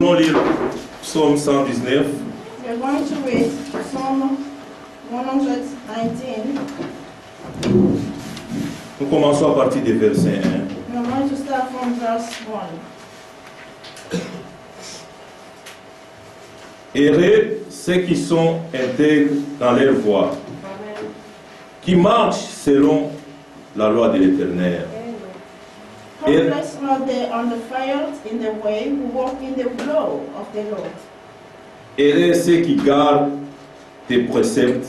allons lire Psaume 119. We are going to read Psalm 119. Nous commençons à partir du verset 1. We are going to start from verse 1. Heureux ceux qui sont intègres dans leur voie, qui marchent selon la loi de l'Éternel. Hopeless are they undefiled in the way who walk in the law of the Lord. Heureux ceux qui gardent tes préceptes,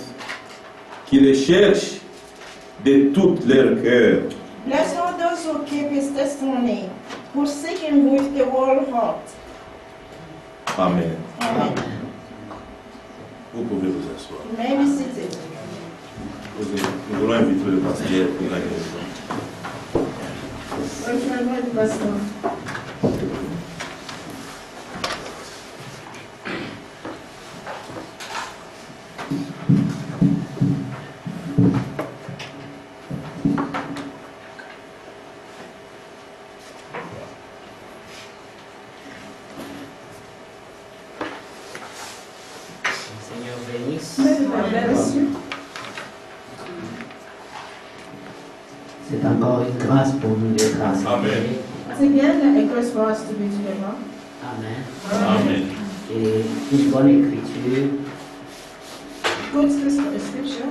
qui les cherchent de tout leur cœur. Blessed are those who keep his testimony, who seek him with the whole heart. Amen. Amen. Vous pouvez vous asseoir. You may be seated. Nous voulons inviter le pasteur pour la guérison. Let's invite the pastor. Seigneur bénisse. Bless you. C'est encore une grâce pour nous d'être Amen. rassemblés. Once again, a grace for us to be together. Amen. Amen. Et une bonne écriture. Good scripture.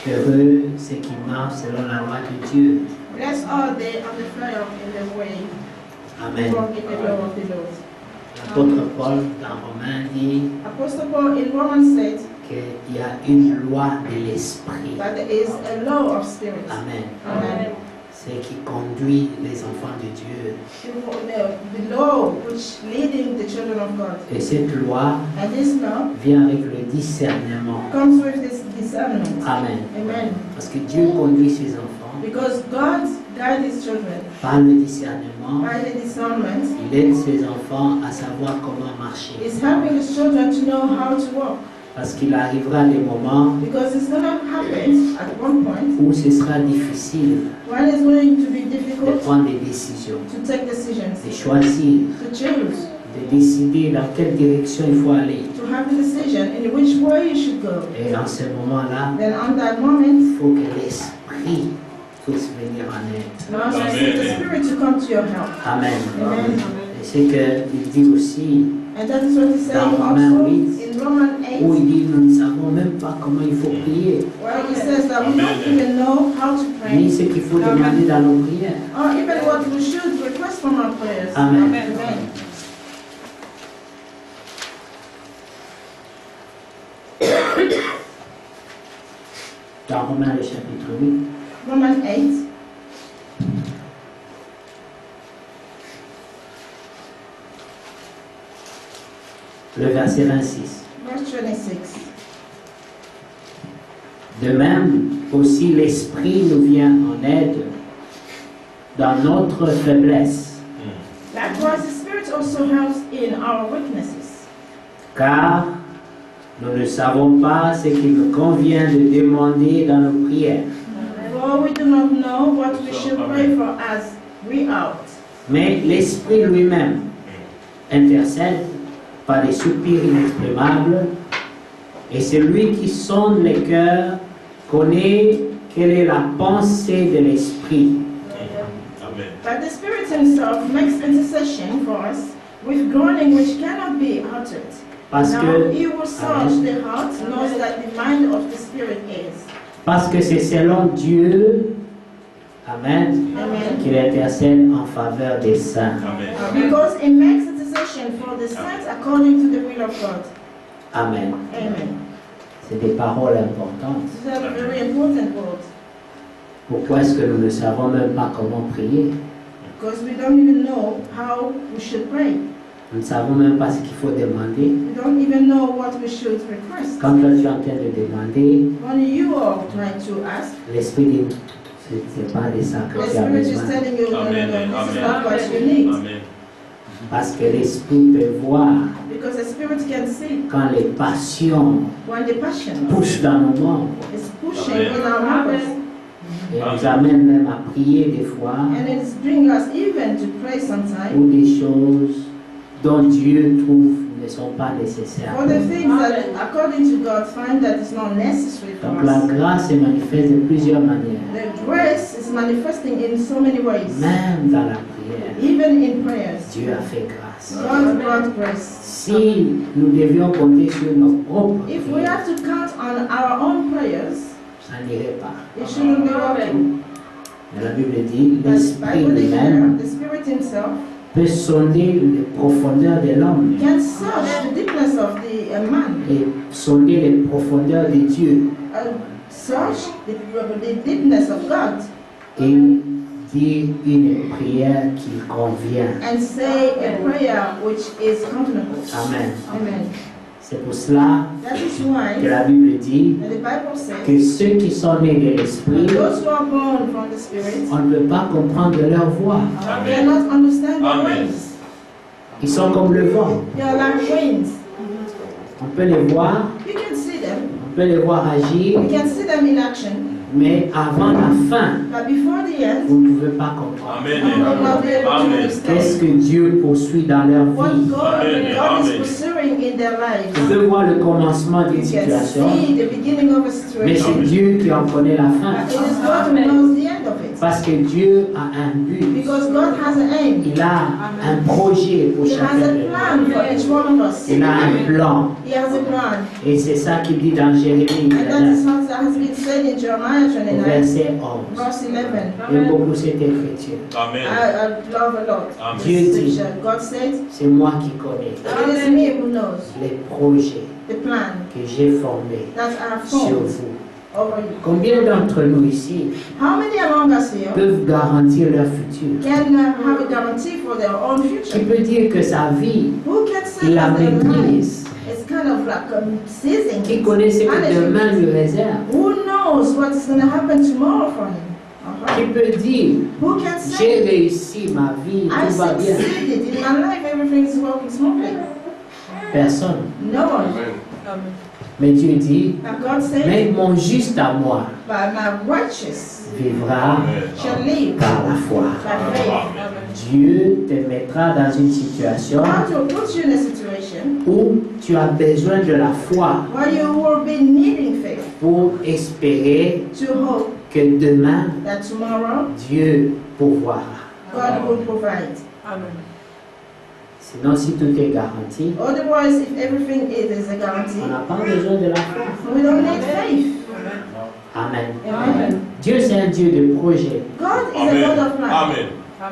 Heureux ceux qui marchent selon la loi de Dieu. Blessed are they undefiled in the way Amen. who walk in the law of the Lord. L'apôtre Paul dans Romains dit Apostle Paul in Romans said qu'il y a une loi de l'esprit. that there is a law of spirit. Amen. Amen. C'est qui conduit les enfants de Dieu. The law which leading the children of God. Et cette loi And this law vient avec le discernement. comes with this discernment. Amen. Amen. Parce que Dieu conduit ses enfants Because God guides his children par le discernement. by the discernment. Il aide ses enfants à savoir comment marcher. Is helping his children to know how to walk. Parce qu'il arrivera des moments Because it's going to happen at one point où ce sera difficile when it's going to be de difficult prendre des décisions, to take decisions, de choisir, to choose, de décider dans quelle direction il faut aller. to have a decision in which way you should go. Et en ce moment-là, Then on that moment, il faut que l'Esprit puisse venir en aide. you also seek the Spirit to come to your help. Amen. Amen. Et c'est qu'il dit aussi, And that is what he's saying Dans also Romains 8, in Romans 8, où il dit, nous ne savons même pas comment il faut prier, where he says that we don't even know how to ni pray, ce qu'il faut demander dans nos prières. or even what we should request from our prayers. Amen. Amen. Dans Romains le chapitre 8, Romans 8, le verset 26. verse 26. De même, aussi l'Esprit nous vient en aide dans notre faiblesse, Likewise, the Spirit also helps in our weaknesses. car nous ne savons pas ce qu'il nous convient de demander dans nos prières. For we do not know what we should pray for as we ought. Mais l'Esprit lui-même intercède par des soupirs inexprimables, et celui qui sonde les cœurs connaît quelle est la pensée de l'Esprit. Amen. But the Spirit Himself makes intercession for us with groaning which cannot be uttered. Parce Now que, He who searches the heart knows that the mind of the Spirit is. parce que c'est selon Dieu, Amen, Amen. qu'il intercède en faveur des saints. Amen. Because it makes intercession for the saints according to the will of God. Amen. Amen. C'est des paroles importantes. These are very important words. Pourquoi est-ce que nous ne savons même pas comment prier? Because we don't even know how we should pray. Nous ne savons même pas ce qu'il faut demander. We don't even know what we should request. Quand toi tu es en train de demander, When you are trying to ask, l'Esprit dit, c'est pas de ça the que tu as Spirit is besoin. telling you, no, no, Amen. no, this is Amen. not what you need. Amen. Parce que l'Esprit peut voir Because the Spirit can see quand les passions when the passion poussent dans nos membres is pushing in our members. et nous amène même à prier des fois And it is bringing us even to pray sometimes pour des choses dont Dieu trouve ne sont pas nécessaires. For the things that, according to God, find that it's not necessary for Donc la us. grâce se manifeste de plusieurs manières, The grace is manifesting in so many ways. même dans la prière. Even in prayers, Dieu a fait grâce. God brought grace. Si nous devions compter sur nos propres If we prières, have to count on our own prayers, ça n'irait pas. it shouldn't be working. Mais la Bible dit, The l'Esprit Bible lui-même declares, the Spirit Himself peut sonder les profondeurs de l'homme can search the deepness of the man, et sonder les profondeurs de Dieu search the deepness of God, et dire une prière qui convient. and say a prayer which is comfortable. Amen. Amen. C'est pour cela That is que why la Bible dit the Bible says que ceux qui sont nés de l'Esprit, those who are born from the Spirit on ne peut pas comprendre leur voix. cannot understand their Amen. ways. Ils sont comme le vent. They are like winds. On peut les voir, You can see them. on peut les voir agir, You can see them in action. mais avant la fin, But before the end, vous ne pouvez pas comprendre. Amen. you will not be able to Amen. Qu'est-ce understand que Dieu poursuit dans leur what vie. God Amen. is Amen. pursuing in their lives. On peut voir le commencement d'une You can situation, see the beginning of a mais situation. c'est Dieu qui en connaît la fin. It is God who knows the end of it. Parce que Dieu a un but. Because God has an aim. Il a un projet pour He has chacun a de nous. plan for each one of us. Il a un plan. He has a plan. Et c'est ça qu'il dit dans Jérémie And that is what has been said in Jeremiah au 29, verset 11. verse 11. J'aime beaucoup cette écriture. Amen. I love a lot. Amen. This Dieu dit, scripture. God said, c'est moi qui connais it is me who knows les projets the plan que j'ai formés that are sur formed vous. over you. Combien d'entre nous ici How many among us here peuvent garantir leur futur? can have a guarantee for their own Qui future? peut dire que sa vie, Who can say il la that their life maîtrise? is kind of like seizing Qui it, connaît ce que managing demain it? lui réserve? Who knows what's going to happen tomorrow for him? Qui peut dire, Who can j'ai say, réussi ma vie, I tout va bien? succeeded in my life, everything is working smoothly? Personne. No one. Mais Dieu dit, And God said, mais mon juste à moi but my righteous vivra shall live par la foi. by faith. Dieu te mettra dans une situation God will put you in a situation où tu as besoin de la foi where you will be needing faith pour espérer to hope que demain, that tomorrow Dieu pourvoira. God will provide. Sinon, si tout est garanti, Otherwise, if everything is a on guarantee, n'a pas besoin de la foi. we don't need faith. Amen. Amen. Dieu, c'est un Dieu de projet. God is a God of plan. Amen.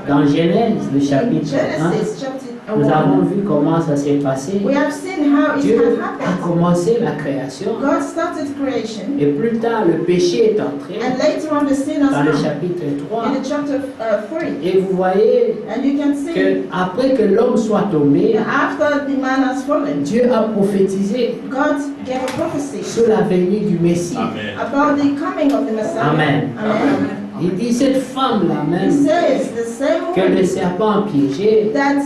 Dans Genèse, le In chapitre 1, Genesis chapter nous avons 1, vu comment ça s'est passé. we have seen how it Dieu has a happened. commencé la création God started creation, et plus tard, le péché est entré and later on the sin has dans le come chapitre 3. in the chapter 3. Et vous voyez And you can see que après que l'homme soit tombé, that after the man has fallen, Dieu a prophétisé God gave a prophecy sur la venue du Messie. Amen. about the coming of the Messiah. Amen. Amen. Il dit cette femme-là He même says the same que way le serpent a piégé, that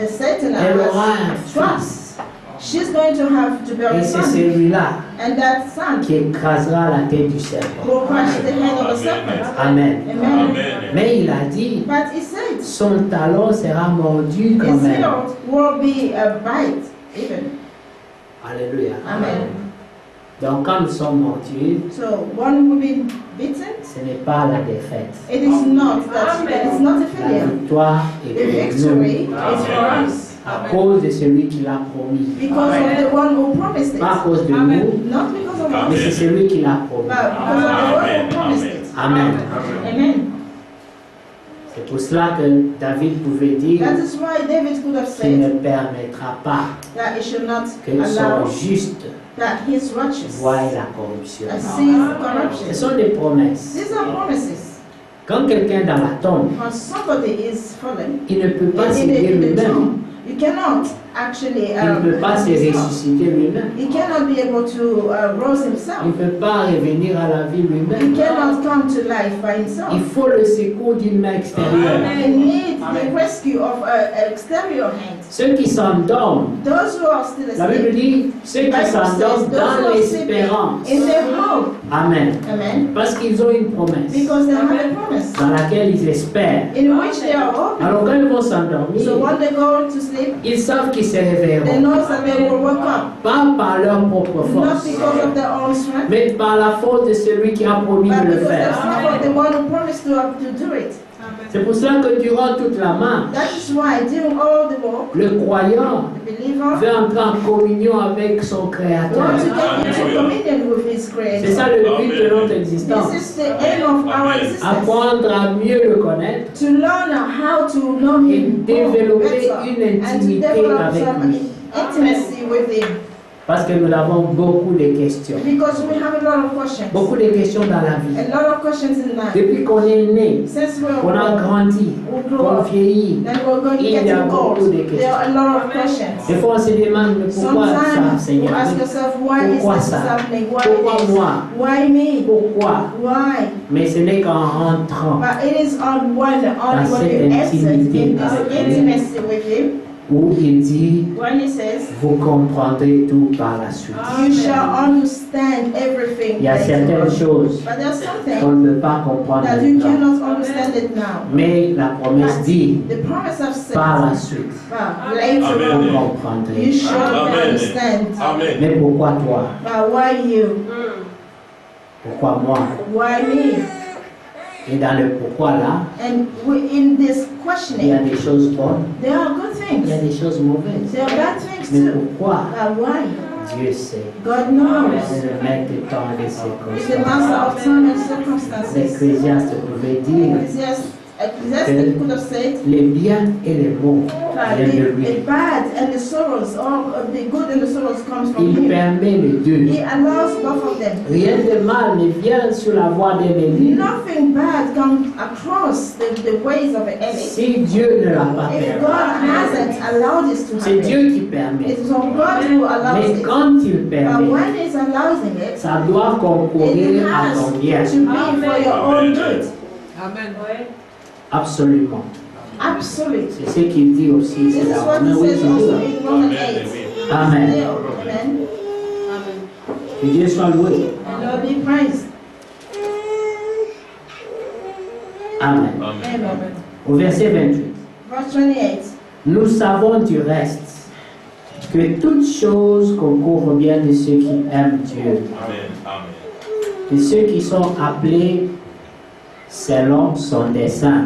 Satan elle aura has un trapped. fils. She's going to have to bear Et a c'est son, celui-là and that son qui écrasera la tête du serpent. will crush the head of the serpent. Amen. Amen. Amen. Mais il a dit, But he said son talon sera mordu quand his même. heel will be a bite, even. Alléluia. Amen. Donc quand nous sommes mordus, So one will be beaten. ce n'est pas la défaite. It is not that. It is not a La failure. victoire The est pour victory nous is for us à cause de celui qui l'a promis. because of the one who promised it. Pas à cause de nous, Not because of mais us, c'est celui qui l'a promis. but because of the one who promised it. Amen. Amen. C'est pour cela que David pouvait dire That is why David could have qu'il ne said permettra pas that he should not que allow son juste that his righteous voie la corruption. sees Ce corruption. sont des promesses. These are promises. Quand quelqu'un est dans la tombe, When somebody is fallen il ne peut pas in s'aider the lui-même. tomb, you cannot actually Il ne peut pas se ressusciter lui-même. he cannot be able to rose Il himself. ne peut pas revenir à la vie He lui-même. cannot come to life by Il himself. faut le secours d'une main extérieure. He needs the rescue of an exterior hand. Ceux qui s'endorment, Those who are still la Bible asleep, dit, ceux qui s'endorment dans l'espérance. in their hope. Amen. Amen. Parce qu'ils ont une promesse Because they have a promise dans laquelle ils espèrent. in which they are hoping. Alors quand ils vont s'endormir, So when they go to ils sleep, ils savent qu'ils se they réveilleront. know that they will wake up. Pas par leur propre Not force, because of their own strength, mais par la force de celui qui a promis but de le because of the faire. strength of the one who promised to do it. C'est pour cela que durant toute la marche, That is why during all the walk, le croyant the believer veut entrer en communion avec son wants Créateur. to get into communion with his C'est Creator. ça le but de notre This existence. is the aim of our existence. Apprendre à mieux le connaître To learn how to know et Him more développer better une and to intimité develop avec some lui. intimacy with Him. Parce que nous avons beaucoup de questions. Because we have a lot of questions. Beaucoup de questions dans la vie. A lot of questions in life. Depuis qu'on est né, Since we're qu'on a born, grandi, we grow qu'on up, vieillit, then we're going to il get y a old. beaucoup de There are a questions. lot of questions. Des fois on se demande mais pourquoi ça, Sometimes you Seigneur? ask yourself, why is Pourquoi this ça? happening? Why Pourquoi this? moi? Why me? Pourquoi? Why? Mais ce n'est qu'en rentrant But it is on when cette you enter intimité in this avec intimacy with Him, où il dit when He says, vous comprendrez tout par la suite. you shall understand everything. Il y a later certaines on. choses But there's qu'on something ne peut pas comprendre that you maintenant. cannot understand it now. Mais la promesse dit The promise of said, par la suite, but later Amen. vous on, you comprendrez. shall Amen. understand. Amen. Mais pourquoi toi? But why you? Pourquoi moi? Why me? Et dans le pourquoi là, And in this il y a questioning, des choses bonnes, there are good il y a things. des choses mauvaises. There are bad things Mais too. pourquoi? But why? Dieu sait. God knows. C'est le maître des temps et des He's the circonstances. master of time and circumstances. L'Ecclésiaste pouvait dire Ecclesiastes could have said, les biens et les maux viennent de lui. the bad and the sorrows, or the good and the sorrows comes from Il Him. permet les deux. He allows both of them. Rien de mal ne vient sur la voie d'un élu Nothing bad comes across the ways of an enemy. si Dieu ne l'a pas If permis. God hasn't allowed this to C'est happen, Dieu qui permet. it is of God who allows Mais it. quand il But permet, when He's allowing it, ça doit it concourir à has ton bien. to be for your own good. Absolument. Absolutely. C'est ce qu'il dit aussi. This C'est is la what He Romains says 8 also qui dit. in Romans 8. Amen. Amen. Que Dieu soit loué. Lord be praised. Amen. Amen. Amen. Au verset 28. Verse 28. Nous savons du reste que toutes choses concourent au bien de ceux qui aiment Dieu, Amen. Amen. de ceux qui sont appelés selon son dessein.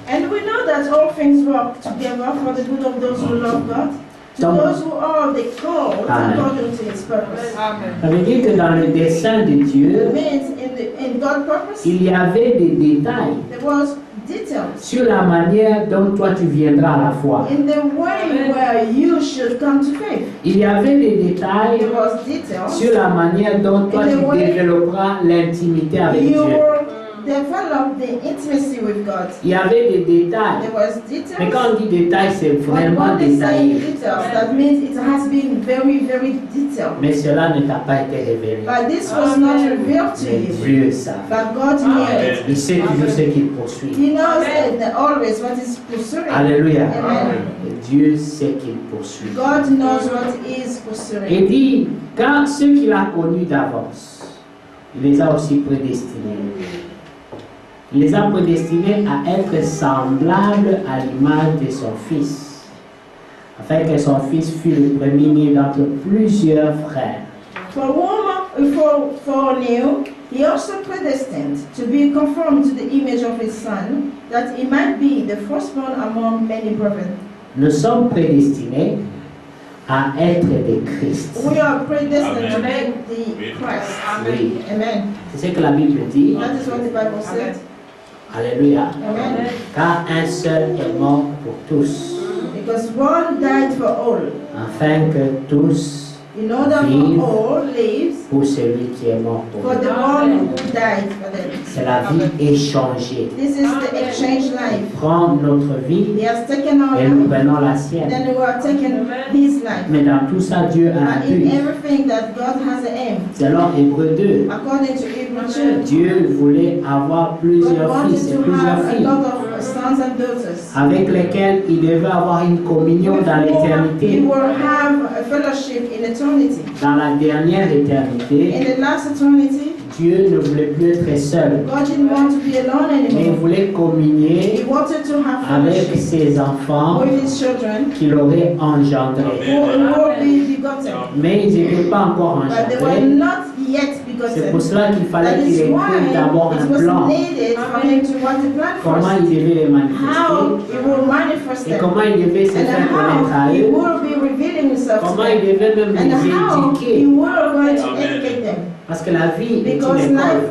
And we know that all things work together for the good of those who love God, to Donc- those who are the called Amen. according to His purpose. Ça veut dire que dans le dessein de Dieu, It means in God's purpose, il y avait des détails there was details sur la manière dont toi tu viendras à la foi. in the way where you should come to faith. Il y avait des détails There was details. sur la manière dont toi tu développeras l'intimité avec You Dieu. will develop the intimacy with God. Il y avait des détails. There was Mais details. quand on dit détail, c'est But vraiment when they say détaillé. details, that means it has been very, very detailed. Mais cela ne t'a pas été révélé. But this was not revealed to Mais you. Dieu savait. But God knew it. Il sait toujours ce qu'il poursuit. He knows it always what is pursuing. Alléluia. Amen. Et Dieu sait qu'il poursuit. God knows what He is Et pursuing. dit, car ceux qu'il a connus d'avance, il les a aussi prédestinés. Il les a prédestinés à être semblables à l'image de son Fils, afin que son Fils fût le premier-né d'entre plusieurs frères. For foreknew, He also predestined to be conformed to the image of His Son, that He might be the firstborn among many brethren. Nous sommes prédestinés à être des Christ. We are predestined to Amen. be the Christ. Oui. Amen. C'est ce que la Bible dit. That is what the Bible said. Alléluia. Amen. Car un seul est mort pour tous, Because one died for all, afin que tous, in order Vive. for all lives, pour celui qui est mort pour for nous. the one who died for them. C'est la vie échangée. This is the exchange life. Prends notre vie He has taken our et nous life, prenons la sienne. then we are taking His life. Mais dans tout ça, Dieu a un And in but. everything that God has an aim, Selon Hébreux 2, according to Hebrews 2, Dieu voulait avoir God plusieurs wanted fils et to plusieurs have a filles lot of sons and daughters. avec lesquels il devait avoir une communion dans He l'éternité. will have a fellowship in eternity. Dans la dernière In éternité, the last eternity, Dieu ne voulait plus être seul, God didn't want to be alone mais il anymore. voulait communier He wanted to have avec fellowship ses enfants with his children qu'il aurait engendrés. who will be begotten. Mais ils n'étaient pas encore But they were engendrés. not yet C'est pour begotten. cela qu'il fallait That qu'il is écrive why d'abord it un was plan. needed for him to want to plan Comment first. il devait les How manifester he will manifest et them. comment il devait se And faire connaître how à he eux. will be revealing himself to Comment il them. devait même And les how he éduquer. will going to Amen. educate them. Parce que la vie est Because une école. life-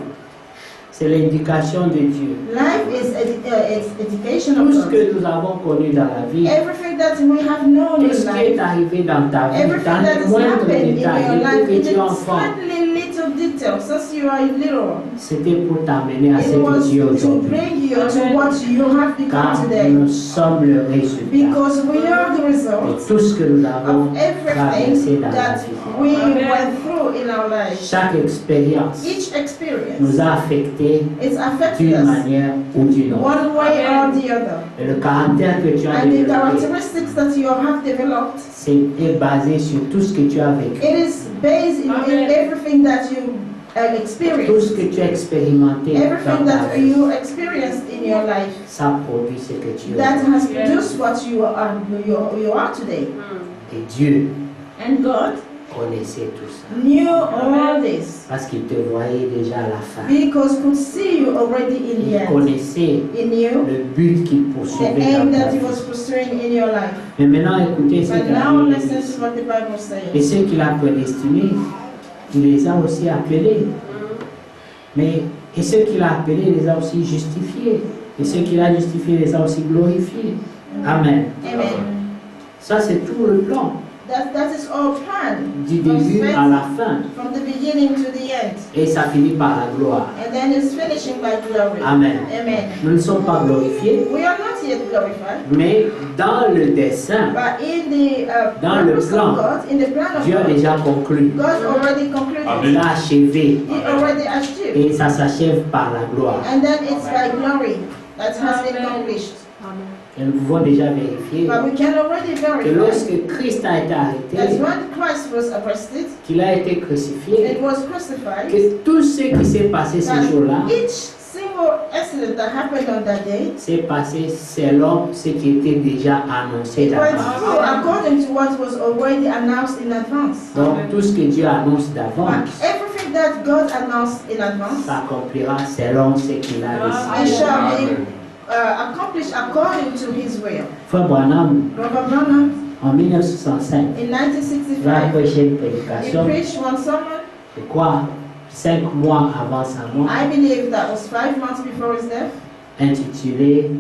C'est l'éducation de Dieu. Life is it's education of Tout ce God. que nous avons connu dans la vie, Everything that we have known tout in ce qui est life, arrivé dans ta vie, everything dans that les has moindres happened in détails, your life, depuis in que tu es the enfant, slightly little details, since you are a little one, c'était pour t'amener à ce it was que tu es to aujourd'hui. bring you to what you have become Car today. nous sommes le résultat Because we are the de result tout ce que nous avons of traversé everything dans la that vie. we went through in our lives. Chaque expérience Each experience nous a affectés is affected d'une us manière ou d'une autre. one way or the other. Et le caractère que tu as And the développé, characteristics that you have developed, c'est basé sur tout ce que tu as vécu. it is based in everything that you Tout ce experienced. que tu as expérimenté dans Everything ta that vie, you experienced in your life ça produit ce que tu es. that has produced what you are today. Et Dieu And God connaissait tout ça. knew all this Parce qu'il te voyait déjà à la fin. because could see you already in the Il end. connaissait He knew le but qu'il the poursuivait aim dans ta that he vie. was pursuing in your life. Mais maintenant, écoutez ce But que la now Bible listen dit. to what the Bible Et says. ceux qu'il a prédestinés, il les a aussi appelés. Mais, et ceux qu'il a appelés, il les a aussi justifiés. Et ceux qu'il a justifiés, il les a aussi glorifiés. Amen. Amen. Ça, c'est tout le plan. That is all planned Du from début faith- à la fin. from the beginning to the end. Et ça finit par la gloire. And then it's finishing by glory. Amen. Amen. Nous ne sommes pas glorifiés, We are not yet glorified, mais dans le dessein, but in the Dans le purpose plan, of God, in the plan of Dieu a God, déjà conclu. God already concluded. Amen. Il a achevé. He already achieved. Et ça s'achève par la gloire. And then it's by glory that has been accomplished. Et nous pouvons déjà vérifier But we can already que verify lorsque Christ a été that arrêté, when Christ was arrested, qu'il a été crucifié, it was crucified, que tout ce qui s'est passé ce that jour-là each single accident that happened on that day s'est passé selon ce qui était déjà annoncé went d'avance. through according to what was already announced in advance. Donc tout ce que Dieu annonce But d'avance everything that God announced in advance, s'accomplira selon ce qu'il a it décidé. shall be accomplished according to His will. Frère Branham, Robert Branham, en 1965, in il a 1965, prêché une he prédication, preached one sermon. je crois, 5 mois avant sa mort, I believe that was 5 months before his death, intitulé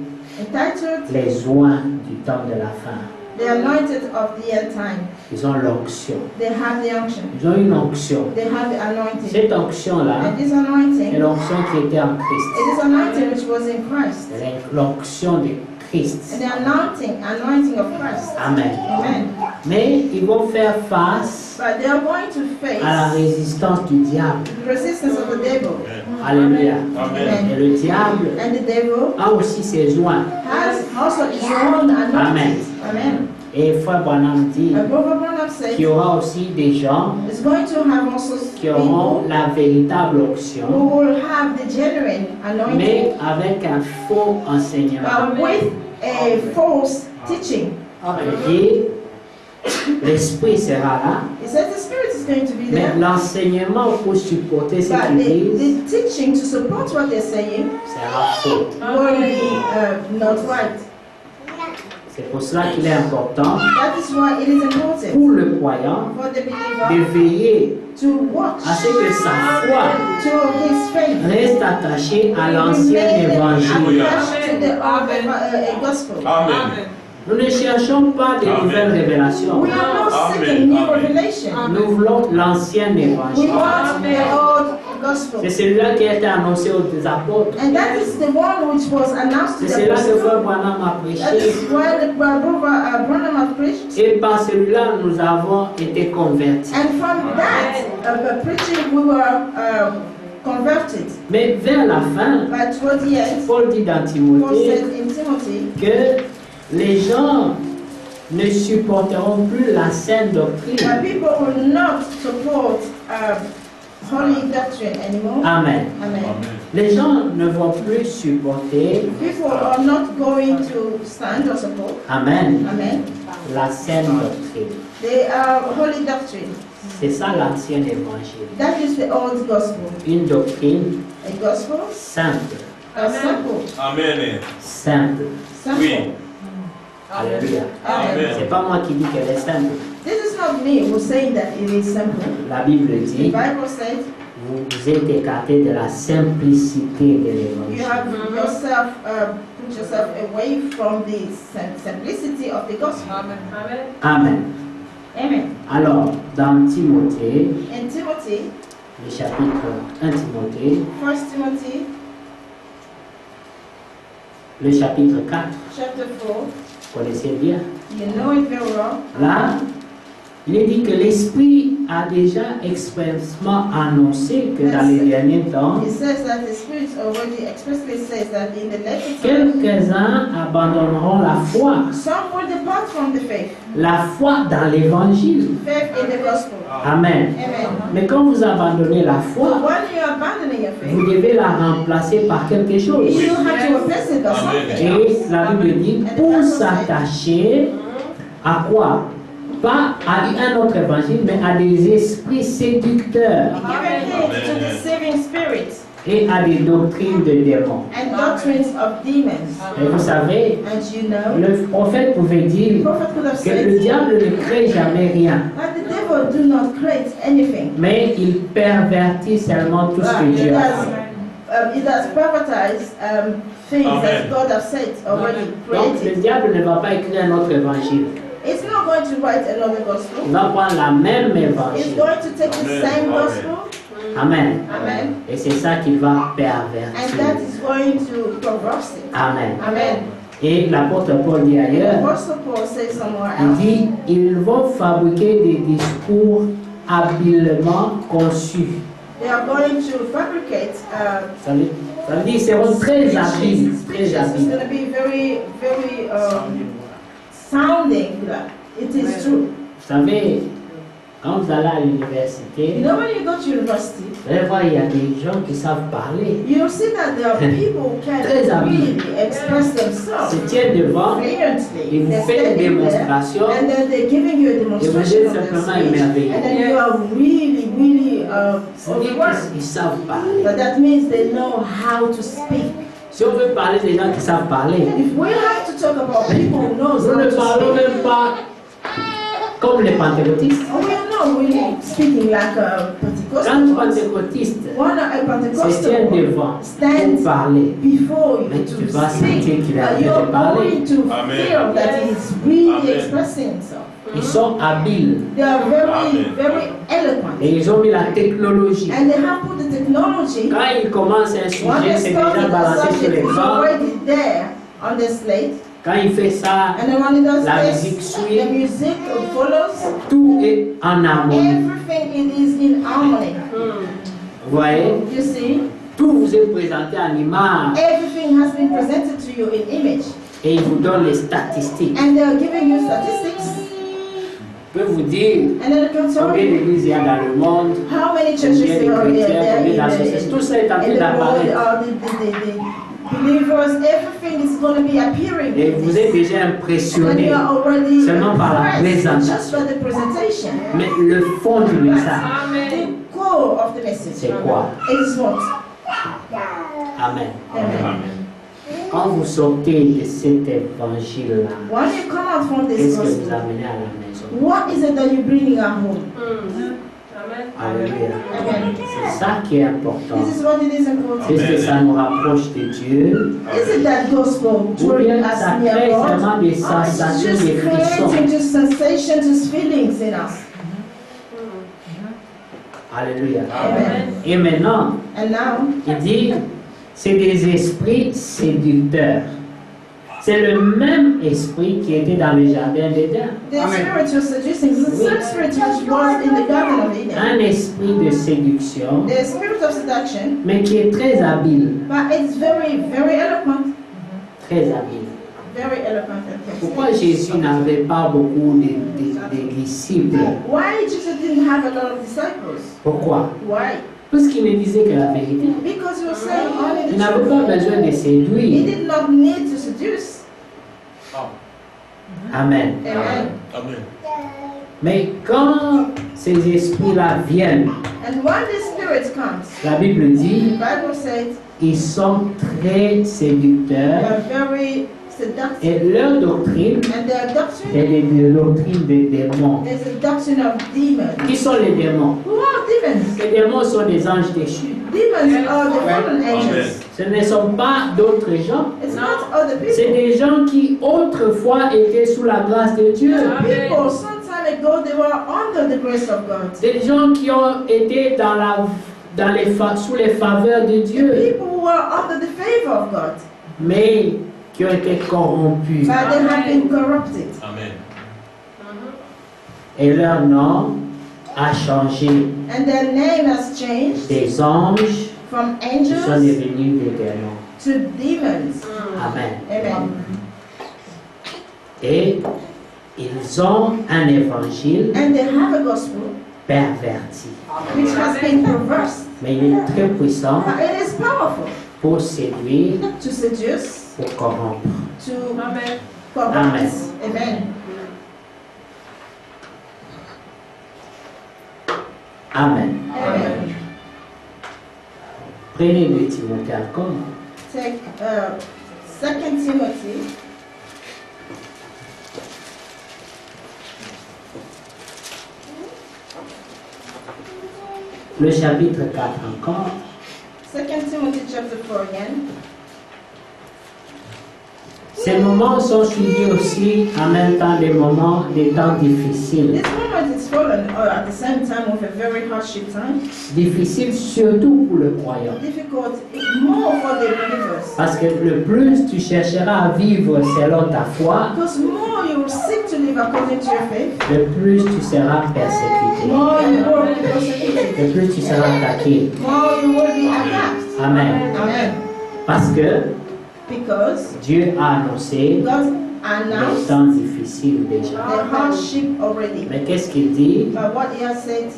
entitled Les oins du temps de la fin. The Anointed of the End Time. Ils ont l'onction. They have the unction. Ils ont une onction. They have the anointing. Cette onction-là, And this c'est anointing, l'onction qui était en Christ. it is anointing which was in Christ. C'est l'onction de Christ. And the anointing of Christ. Amen. Amen. Mais ils vont faire face But they are going to face à la résistance du diable. the resistance of the devil. Alléluia. Amen. Et le diable And the devil a aussi ses oins. has also his own anointing. Amen. Amen. Et Frère Branham dit And Brother Branham said, qu'il y aura aussi des gens it's going to have also qui auront people la véritable who onction, will have the genuine anointing, mais avec un faux enseignement. but with a false teaching. Et l'esprit sera là, He said the Spirit is going to be mais there, l'enseignement pour supporter ce but qu'ils disent the teaching to support what they're saying sera faux. will be not right. C'est pour cela qu'il est important That is why it is important pour le croyant for the de believer veiller to watch à ce que sa foi to his faith. reste attachée à l'ancien Remain évangile. attached to the old gospel. Amen. Nous ne cherchons pas de nouvelles révélations. We are not Amen. seeking new Amen. revelation. Nous voulons l'ancien We évangile. want the old gospel. C'est celui-là qui a été annoncé aux apôtres. And that is the one which was announced to C'est the cela que Frère apostles. Branham a That prêché. is why the brother Branham has preached. Et par celui-là, nous avons été convertis. And from that preaching, we were converted. Mais vers la fin, But towards the end, Paul dit dans Paul Timothée said in Timothy que les gens ne supporteront plus la saine doctrine. that people will not support holy doctrine anymore. Amen. Amen. Les gens ne vont plus supporter, People are not going to stand or support. Amen, Amen. la saine doctrine. They are holy doctrine. C'est ça l'ancien évangile. That is the old gospel. Une doctrine A gospel, simple, simple, Amen. simple. simple. Oui. Alléluia. Amen. C'est pas moi qui dis qu'elle est simple. This is not me who's saying that it is simple. La Bible The dit, Bible says vous êtes écartés de la simplicité de you l'évangile. have yourself put yourself away from the simplicity of the gospel. Amen. Amen. Alors, dans Timothée, In Timothy, le chapitre 1 Timothée, 1 Timothy le chapitre 4, chapter 4, vous connaissez bien. you know it very well. Là, il est dit que l'Esprit a déjà expressément annoncé que dans les derniers temps, It says that the Spirit already expressly says that in the latter time, quelques-uns abandonneront la foi. some will depart from the faith, La foi dans l'Évangile. faith in the gospel. Amen. Amen. Mais quand vous abandonnez la So foi, when you're abandoning your vous faith, devez la remplacer par quelque chose. you have to replace it by something. Et la Bible dit, pour s'attacher à quoi? Pas à un autre évangile, mais à des esprits séducteurs Giving heed to deceiving spirits et à des doctrines de démons. and doctrines of demons. Et vous savez, And you know, le prophète pouvait the dire prophet could have que le said diable ne crée jamais rien, that the devil do not create anything. mais il pervertit seulement tout ce que It Dieu a does, fait. it does pervertise things that God has said already Donc le created. diable ne va pas écrire un autre évangile. It's not going to write another Il gospel. va prendre la même It's évangile. going to take the same gospel. Amen. Amen. Et c'est ça qu'il va And that pervertir. is going to perverse it. Amen. Amen. Et l'apôtre Paul dit ailleurs, Apostle Paul says somewhere il else, dit, ils vont fabriquer des discours habilement conçus. they are going to fabricate Ça veut dire, ils seront très habiles, très speeches. It's habiles. going to be very, very sounding that it is true. Vous savez, quand vous allez à l'université, You know, when you go to university, vous allez voir, il y a des gens qui savent parler. you'll see that there are people who can Très habiles. really express Ils themselves se tiennent devant et fluently. vous They're faites une standing there, démonstration. and then they're giving you a demonstration êtes of their simplement speech, émerveillé. and then you are really, really Ça veut dire overwhelmed. qu'ils savent parler. But that means they know how to speak. Si on veut parler des gens qui savent parler, If we have to talk about people who knows nous how ne to parlons speak, même pas comme les pentecôtistes. we are not really speaking like a Quand Pentecostal tu ones. pentecôtiste One a se Pentecostal tient one devant stands pour parler, before you mais tu to vas speak, sentir qu'il est en train you're de parler. going to Amen. feel that he's really Amen. expressing himself. Ils sont habiles They are very, Amen. very eloquent. et ils ont mis la technologie. And they have put the technology. Quand ils commencent un When sujet, they c'est start déjà with the balancé sur subject, it's l'écran. already there on the slate. Quand il fait ça, And then when he does la this, musique suit, the music follows. tout est en harmonie. Everything it is in harmony. Vous voyez, You see, tout vous est présenté en image everything has been presented to you in image. et ils vous donnent les statistiques. And they are giving you statistics. Je peux vous dire And then they can tell combien you d'églises il y a dans le monde, how many churches combien de there are chrétiens, there combien in d'associations. Tout ça est en train the world. d'apparaître. The believers, everything is going to be appearing. Et vous êtes déjà And impressionné. you are already Seulement par la impressed présentation. just by the presentation. Mais le fond du message, The core of the message. c'est quoi? It is what? Amen. Amen. Quand vous sortez de cet évangile-là, When you come out from this qu'est-ce que vous gospel, amenez à la maison? what is it that you're bringing at home? Alléluia. Amen. C'est ça qui est important. This is what it is important. Est-ce que ça nous rapproche de Dieu? Is it that gospel Ou drawing bien us ça near crée God? seulement des Or it's sensations, just des frissons? creating just sensation, just feelings in us. Alléluia. Amen. Et maintenant, And now, il dit, c'est des esprits séducteurs. C'est le même esprit qui était dans le jardin d'Éden. the spirit you're seducing is the same spirit which was in the Garden of Eden. Un esprit de séduction, The spirit of seduction, mais qui est très habile. but it's very, very eloquent. Très habile. Very eloquent and Pourquoi Jésus n'avait pas beaucoup de disciples? Why Jesus didn't have a lot of disciples? Pourquoi? Why? Parce qu'il ne disait que la vérité. Because he was saying only Il the n'avait pas truth. besoin de He séduire. did not need to seduce. Amen. Amen. Amen. Mais quand ces esprits-là viennent, And when the Spirit comes, la Bible the dit, Bible says ils sont très they séducteurs are very seductive. et leur doctrine And their doctrine est des doctrines des démons. is a doctrine of demons. Qui sont les démons? Who are demons? Les démons sont des anges déchus. Demons are the fallen angels. Ce ne sont pas d'autres gens. It's not other C'est people. des gens qui autrefois étaient sous la grâce de Dieu. People, some time ago, they were under the grace of God. Des gens qui ont été sous les faveurs de Dieu, People who were under the favor of God, mais qui ont été corrompus. but they have been corrupted. Amen. Et leur nom a changé. And their name has changed Des anges from qui sont angels devenus des démons. to demons. Amen. Amen. Et ils ont un évangile And they have a gospel perverti. which has been perverse. Mais il est très puissant But it is powerful pour séduire, to seduce, pour corrompre. to Amen. corrupt. Amen. Amen. Amen. Prenez 2 Timothée encore. Take 2 Timothy. Le chapitre 4 encore. 2 Timothy chapter 4 again. Ces moments sont suivis aussi en même temps des moments, des temps difficiles. This moment is fallen at the same time with a very hardship time. Difficiles surtout pour le croyant. Difficult more for the believers. Parce que le plus tu chercheras à vivre selon ta foi, Because more you will seek to live according to your faith, le plus tu seras persécuté. more you will be persecuted. Le plus tu seras attaqué. More you will be attacked. Amen. Amen. Parce que Because Dieu a annoncé God des announced temps difficiles déjà. the hardship already. Mais qu'est-ce qu'il dit? But what he has said,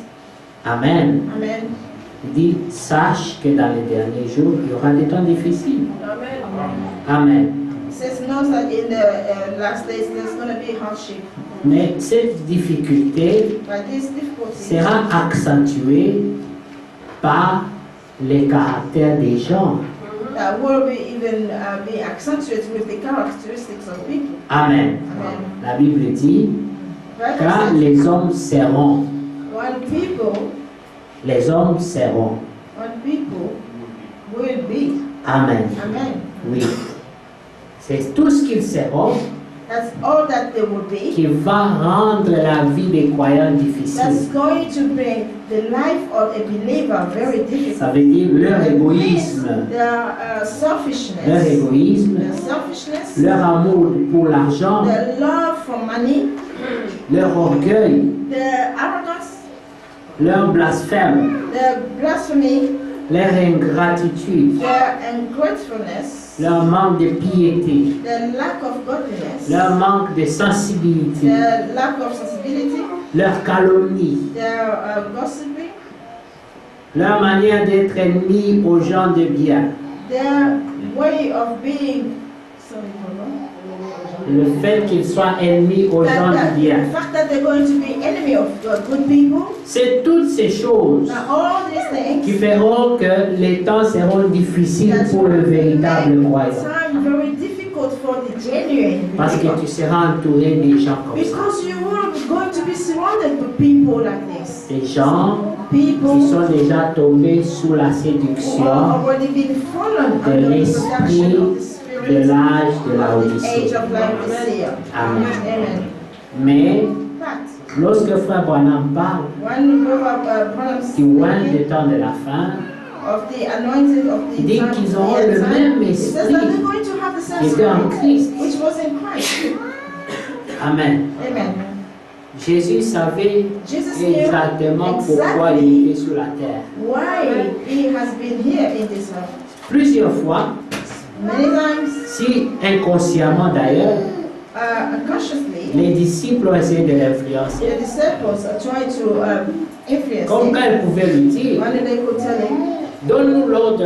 Amen. Amen. Il dit, sache que dans les derniers jours, il y aura des temps difficiles. Amen. He says, knows that in the last days there's going to be hardship. Mais cette difficulté But this difficulty sera accentuée par les caractères des gens. that will be even be accentuated with the characteristics of people. Amen. Amen. La Bible dit, Right? car les hommes seront, When people will be. Amen. Amen. Oui. C'est tout ce qu'ils seront That's all that they will be. qui va rendre la vie des croyants That's difficile. going to bring the life of a believer very difficult. Ça veut dire leur égoïsme, Their leur selfishness, égoïsme, their selfishness, leur amour pour l'argent, their love for money, leur orgueil, their arrogance, leur blasphème, their blasphemy, leur ingratitude, their ungratefulness, leur manque de piété, their lack of godliness, leur manque de sensibilité, their lack of sensibility, leur calomnie, their gossiping, leur manière d'être ennemi aux gens de bien, their way of being. Sorry, hold on. le fait qu'ils soient ennemis aux gens de bien. The fact that they're going to be enemy of good people. C'est toutes ces choses Now all these qui things feront que les temps seront difficiles that pour le will véritable make croyant. time very difficult for the genuine Parce que believer. tu seras entouré des gens comme ça. Because you are going to be surrounded with people like this. Des gens People qui sont déjà tombés sous la who have séduction already been fallen de under the l'esprit seduction of the de spirit l'âge de la of the Odyssée. age of Laodicea. Amen. Amen. Mais But lorsque Frère Branham parle when Brother Branham du loin speaking des temps de la fin, of the anointing of the il dit time, qu'ils the auront end le time, même he says that esprit they're going to have the same qui était en spirit Christ. which was in Christ. Amen. Amen. Jésus savait Jesus knew exactement pourquoi il exactly était sur la terre. why he has been here in this earth. Plusieurs fois, Many times, si inconsciemment d'ailleurs, unconsciously, les disciples ont essayé de l'influencer. the disciples are trying to influence Comme him. quand ils pouvaient lui dire, One day they could tell him, donne-nous l'ordre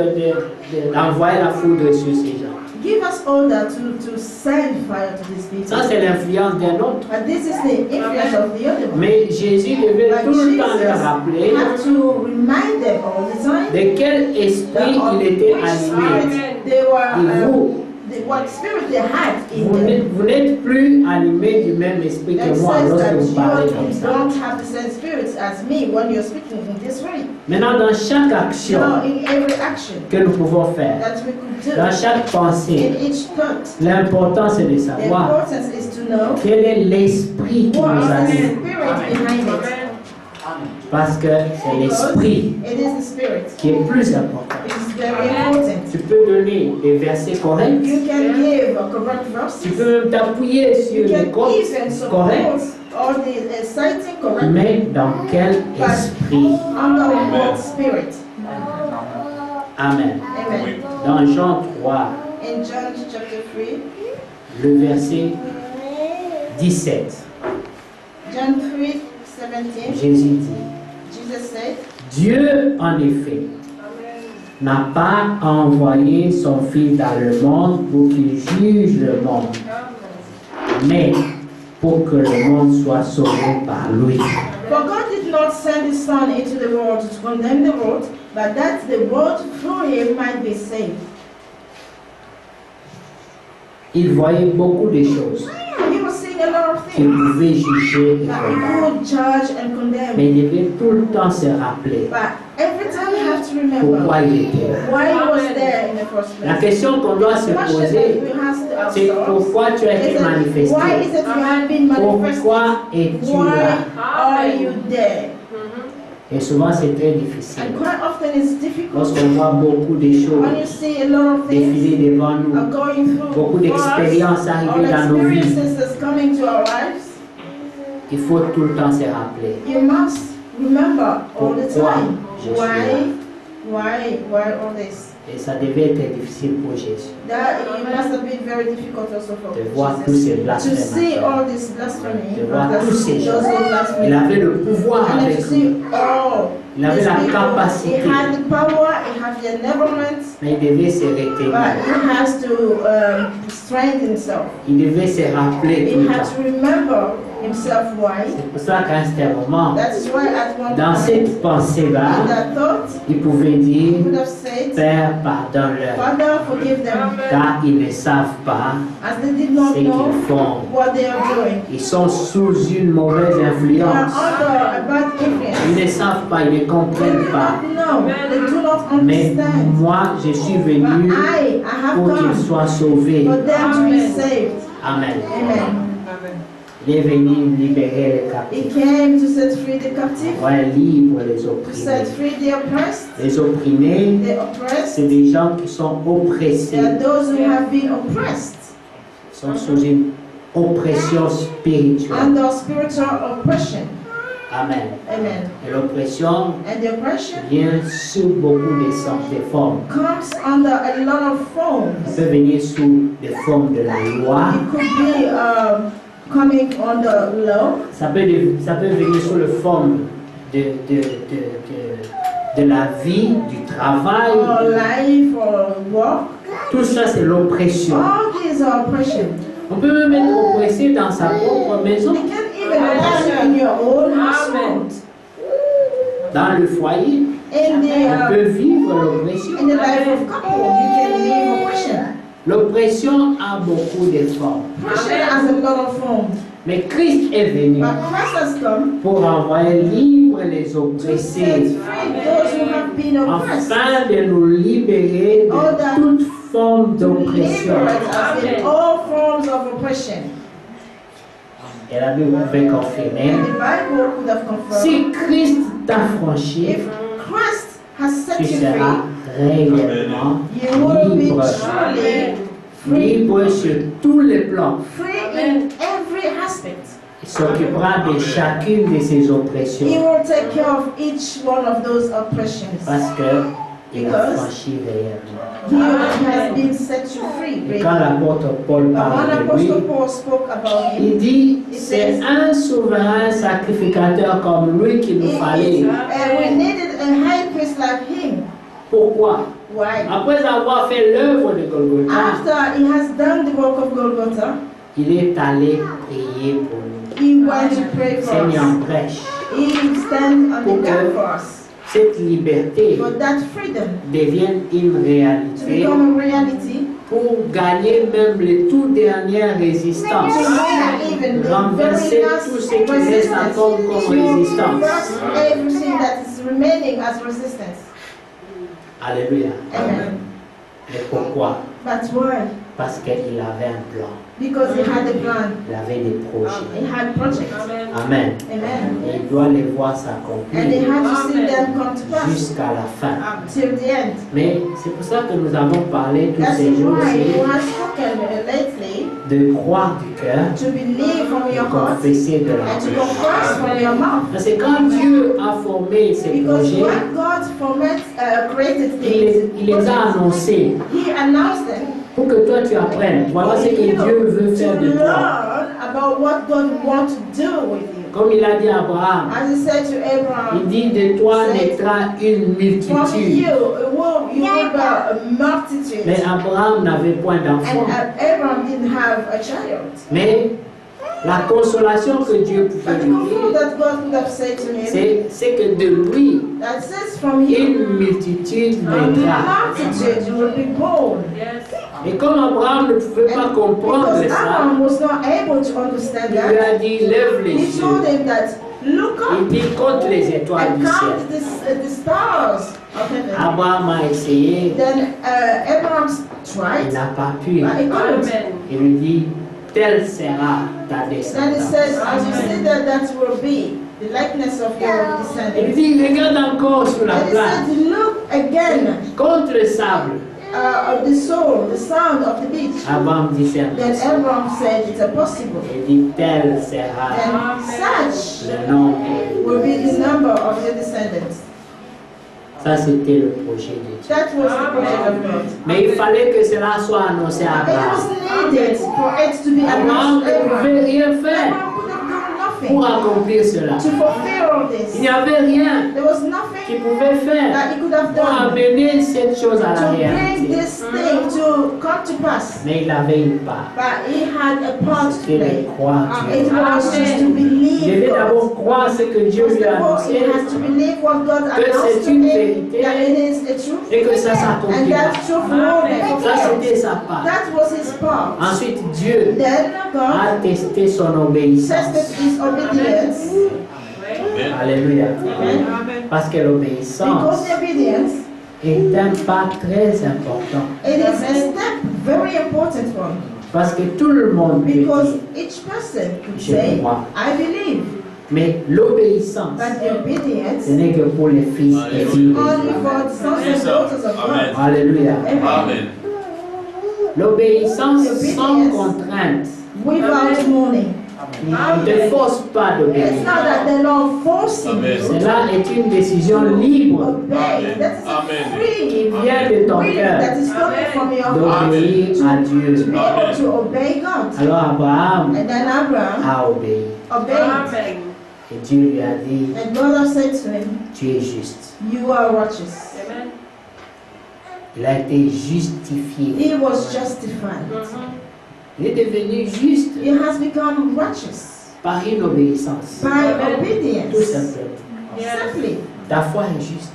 d'envoyer la foudre sur ces gens. give us order to send fire to these people. Ça, c'est l'influence d'un autre. But this is the influence of the other one. Mais Jésus devait But tout le temps Jesus leur rappeler have to remind them all the time de quel esprit il était animé. they Et were, vous, what spirit they had in vous them. n'êtes plus animé du même esprit That que moi says lorsque that vous parlez comme you ça. don't have the same spirits as me when you're speaking in this way. Maintenant, dans chaque action Now, in every action que nous pouvons faire, that we could dans do, chaque pensée, in each thought, l'important c'est de the savoir importance is to know quel est l'esprit qui what nous is the anime. spirit behind it. Parce que c'est l'esprit It is the spirit. qui est plus important. It is very important. Tu peux donner des versets corrects, You can give a correct verse. tu peux même t'appuyer sur You les can codes even support corrects, all the citing correct, mais dans quel but esprit? under what spirit? Amen. Amen. Dans Jean 3, In John chapter 3, le verset 17, John 3:17, Jésus dit, Jesus said, Dieu en effet n'a pas envoyé son Fils dans le monde pour qu'il juge le monde, mais pour que le monde soit sauvé par lui. For God did not send his Son into the world to condemn the world, but that the world through him might be saved. Il voyait beaucoup de choses He was saying a lot of qu'il things pouvait juger et that he condamner, could judge and condemn. mais il devait tout le temps se rappeler But every time you have to remember pourquoi il était là. why he was there in the first La place. question qu'on doit se The question poser, that we have to c'est ask ourselves pourquoi tu as is été that manifesté? why is it you have been manifested? Pourquoi es-tu Why là? are you there? Et souvent c'est très difficile. And quite often it's difficult Lorsqu'on voit beaucoup de when you choses see a lot of défiler things devant nous, are going through beaucoup for us, d'expériences all arriver dans nos vies, experiences that's coming to our lives. il faut tout le temps se rappeler. You must remember all the Pourquoi time je suis why all this. Et ça devait être difficile pour Jésus That it must have been very difficult also for de voir tous Jesus ces to blasphèmes. see all this blasphemy, De voir tous ces those gens. who blaspheme. Il avait le pouvoir And then avec to lui, see all il avait these la people, capacité, he had the power, he had the enablement, mais il devait se retenir. but he has to strengthen himself. Il devait se rappeler tout He le had temps. to remember himself why. C'est pour ça qu'à un certain moment, That is why at one dans point, cette in pensée-là, that thought, il pouvait he dire, would have said, Père, pardonne-leur, Father, forgive them, car ils ne savent pas as they did not ce know qu'ils font. what they are doing. Ils sont sous une mauvaise They are influence. under a bad influence. Ils ne savent pas, ils ne They comprennent do pas. not know, they do not Mais understand. moi, je suis But venu I have pour qu'ils come soient sauvés. for them to be saved. Amen. Amen. Il est venu libérer les He captifs, came to set free the captive, ouais, libre les to opprimés. set free the oppressed, Les opprimés, the oppressed. c'est des gens qui sont oppressés, There are those who have been oppressed, sont sous une oppression spirituelle. under spiritual oppression. Amen. Amen. Et l'oppression And the oppression vient sous beaucoup de sortes de formes. comes under a lot of Ça forms. peut venir sous des formes de la loi, It could be coming under law. ça peut venir sous la forme de la vie, du Or travail. life or work. Tout ça, c'est l'oppression. All these are oppression. On peut même être oppressé dans sa propre maison, You can even oppress in your own household. dans le foyer. In On the peut vivre l'oppression. in the life of couple, you can live oppression. L'oppression a beaucoup de formes. Oppression has a lot of forms. Mais Christ est venu But Christ has come pour envoyer libre les to set oppressés, free those who have been oppressed. afin de nous libérer de toute forme d'oppression. Liberate us in all forms of oppression. Et la Bible pouvait confirmer, And the Bible could have confirmed, si Christ t'a franchi, if Christ has set tu you seras free, réellement you will be libre. truly free, Libre sur tous les plans. free in every aspect. Il s'occupera de chacune de ces He oppressions. will take care of each one of those oppressions. Parce que il a Because franchi réellement. he has been set free. Et Really. quand l'apôtre Paul But when parle de lui, Apostle Paul spoke about il him, dit c'est un souverain sacrificateur comme lui qu'il nous fallait. we needed a high priest like him. Pourquoi? Why? Après avoir fait l'œuvre de Golgotha, After he has done the work of Golgotha, il est allé prier pour nous. he went to pray for Seigneur us. prêche. He stand on the gap for us. Cette liberté For that freedom devienne une to réalité become a reality, pour gagner même les toutes dernières to résistances. win even the Renverser very last tout ce qui reste resistance, encore to comme résistance. reverse everything that is remaining as resistance. Alléluia. Amen. Mais pourquoi? But why? Parce qu'il avait un plan. Because he had a plan. Il avait des projets. He had projects. Amen. Amen. Et il doit les voir And s'accomplir they had to see them come to pass jusqu'à la fin. till the end. Mais c'est pour ça que nous avons parlé tous That's ces why jours-ci he has spoken lately de croire du cœur, to believe from de your heart confesser de la and to bouche. confess from your mouth. Parce que quand Dieu a formé ces Because projets, when God created il things, les a annoncés He announced them. pour que toi tu apprennes. Voilà ce que Dieu veut faire to de toi. learn about what God wants to do with you. Comme il a dit à Abraham, As He said to il Abraham, dit de toi naîtra une from multitude. you will be a multitude. Mais Abraham n'avait point d'enfant. And Abraham didn't have a child. Mais la consolation que Dieu pouvait But the lui comfort dire, that God could have said to him, c'est que de lui, that says from you, une multitude a naîtra. multitude will be born. Et comme Abraham ne pouvait pas And comprendre because ça, Abraham was not able to understand il lui that, a dit, lève les he told yeux. him that, look Il up dit, compte les étoiles and du ciel. count the stars of heaven. Abraham a essayé, Then Abraham il tried, n'a pas pu. but he couldn't. Il lui dit, telle sera ta Then it descendance. says, as you see that will be the likeness of your Il descendants. dit, regarde encore sur la And it plage, said, look again contre le sable. of the soul, the sound of the beach. Abraham dit, c'est Then impossible. Abraham said, it's impossible. Il dit, tel sera Then such le nom. will be the number of your descendants. Ça, c'était le projet de Dieu. That was the project of God. Mais il fallait que cela soit annoncé à It Abraham. was needed for it to be Abraham announced. ne pouvait rien faire Abraham could have done pour nothing accomplir cela. to fulfill all this. Il n'y avait rien There was qu'il nothing pouvait faire that he could have pour done amener cette chose à la to bring réalité. this thing to come to pass. Mais il avait une part. But he had a part to C'était de play. croire Dieu. It was just to Il believe devait God. d'abord croire ce que Dieu First lui a of all, he annoncé has to believe what God Que announced c'est to une him, vérité that it is a truth, et que ça and s'accomplira. that truth will be Ça, c'était fulfilled. sa part. That was his part. Ensuite, Dieu Then God a testé son obéissance. tested his obedience, Alléluia. Amen. Parce que because l'obéissance the obedience, est un pas très important. it is a step, very important one. Parce que tout le monde peut Because dire, each person could Je say, crois. I believe, mais l'obéissance, but the obedience ce n'est que pour les fils et filles de only Dieu. for the sons and daughters of God. Alléluia. Amen. L'obéissance sans Obedience. contrainte. Without mourning. On ne te force pas It's d'obéir. not that the Lord forcing Amen. you Cela est une décision libre obey. That is a Amen. qui free vient de ton will cœur that is coming from your heart d'obéir à to Dieu. be able to obey God. Alors Abraham And then Abraham a obéi. obeyed. Et Dieu lui a dit, And God said to him, tu es juste. you are righteous. Il a été justifié. He was justified. Il est devenu juste He has become righteous par une obéissance. by Tout obedience. simplement. Simply. Ta foi est juste.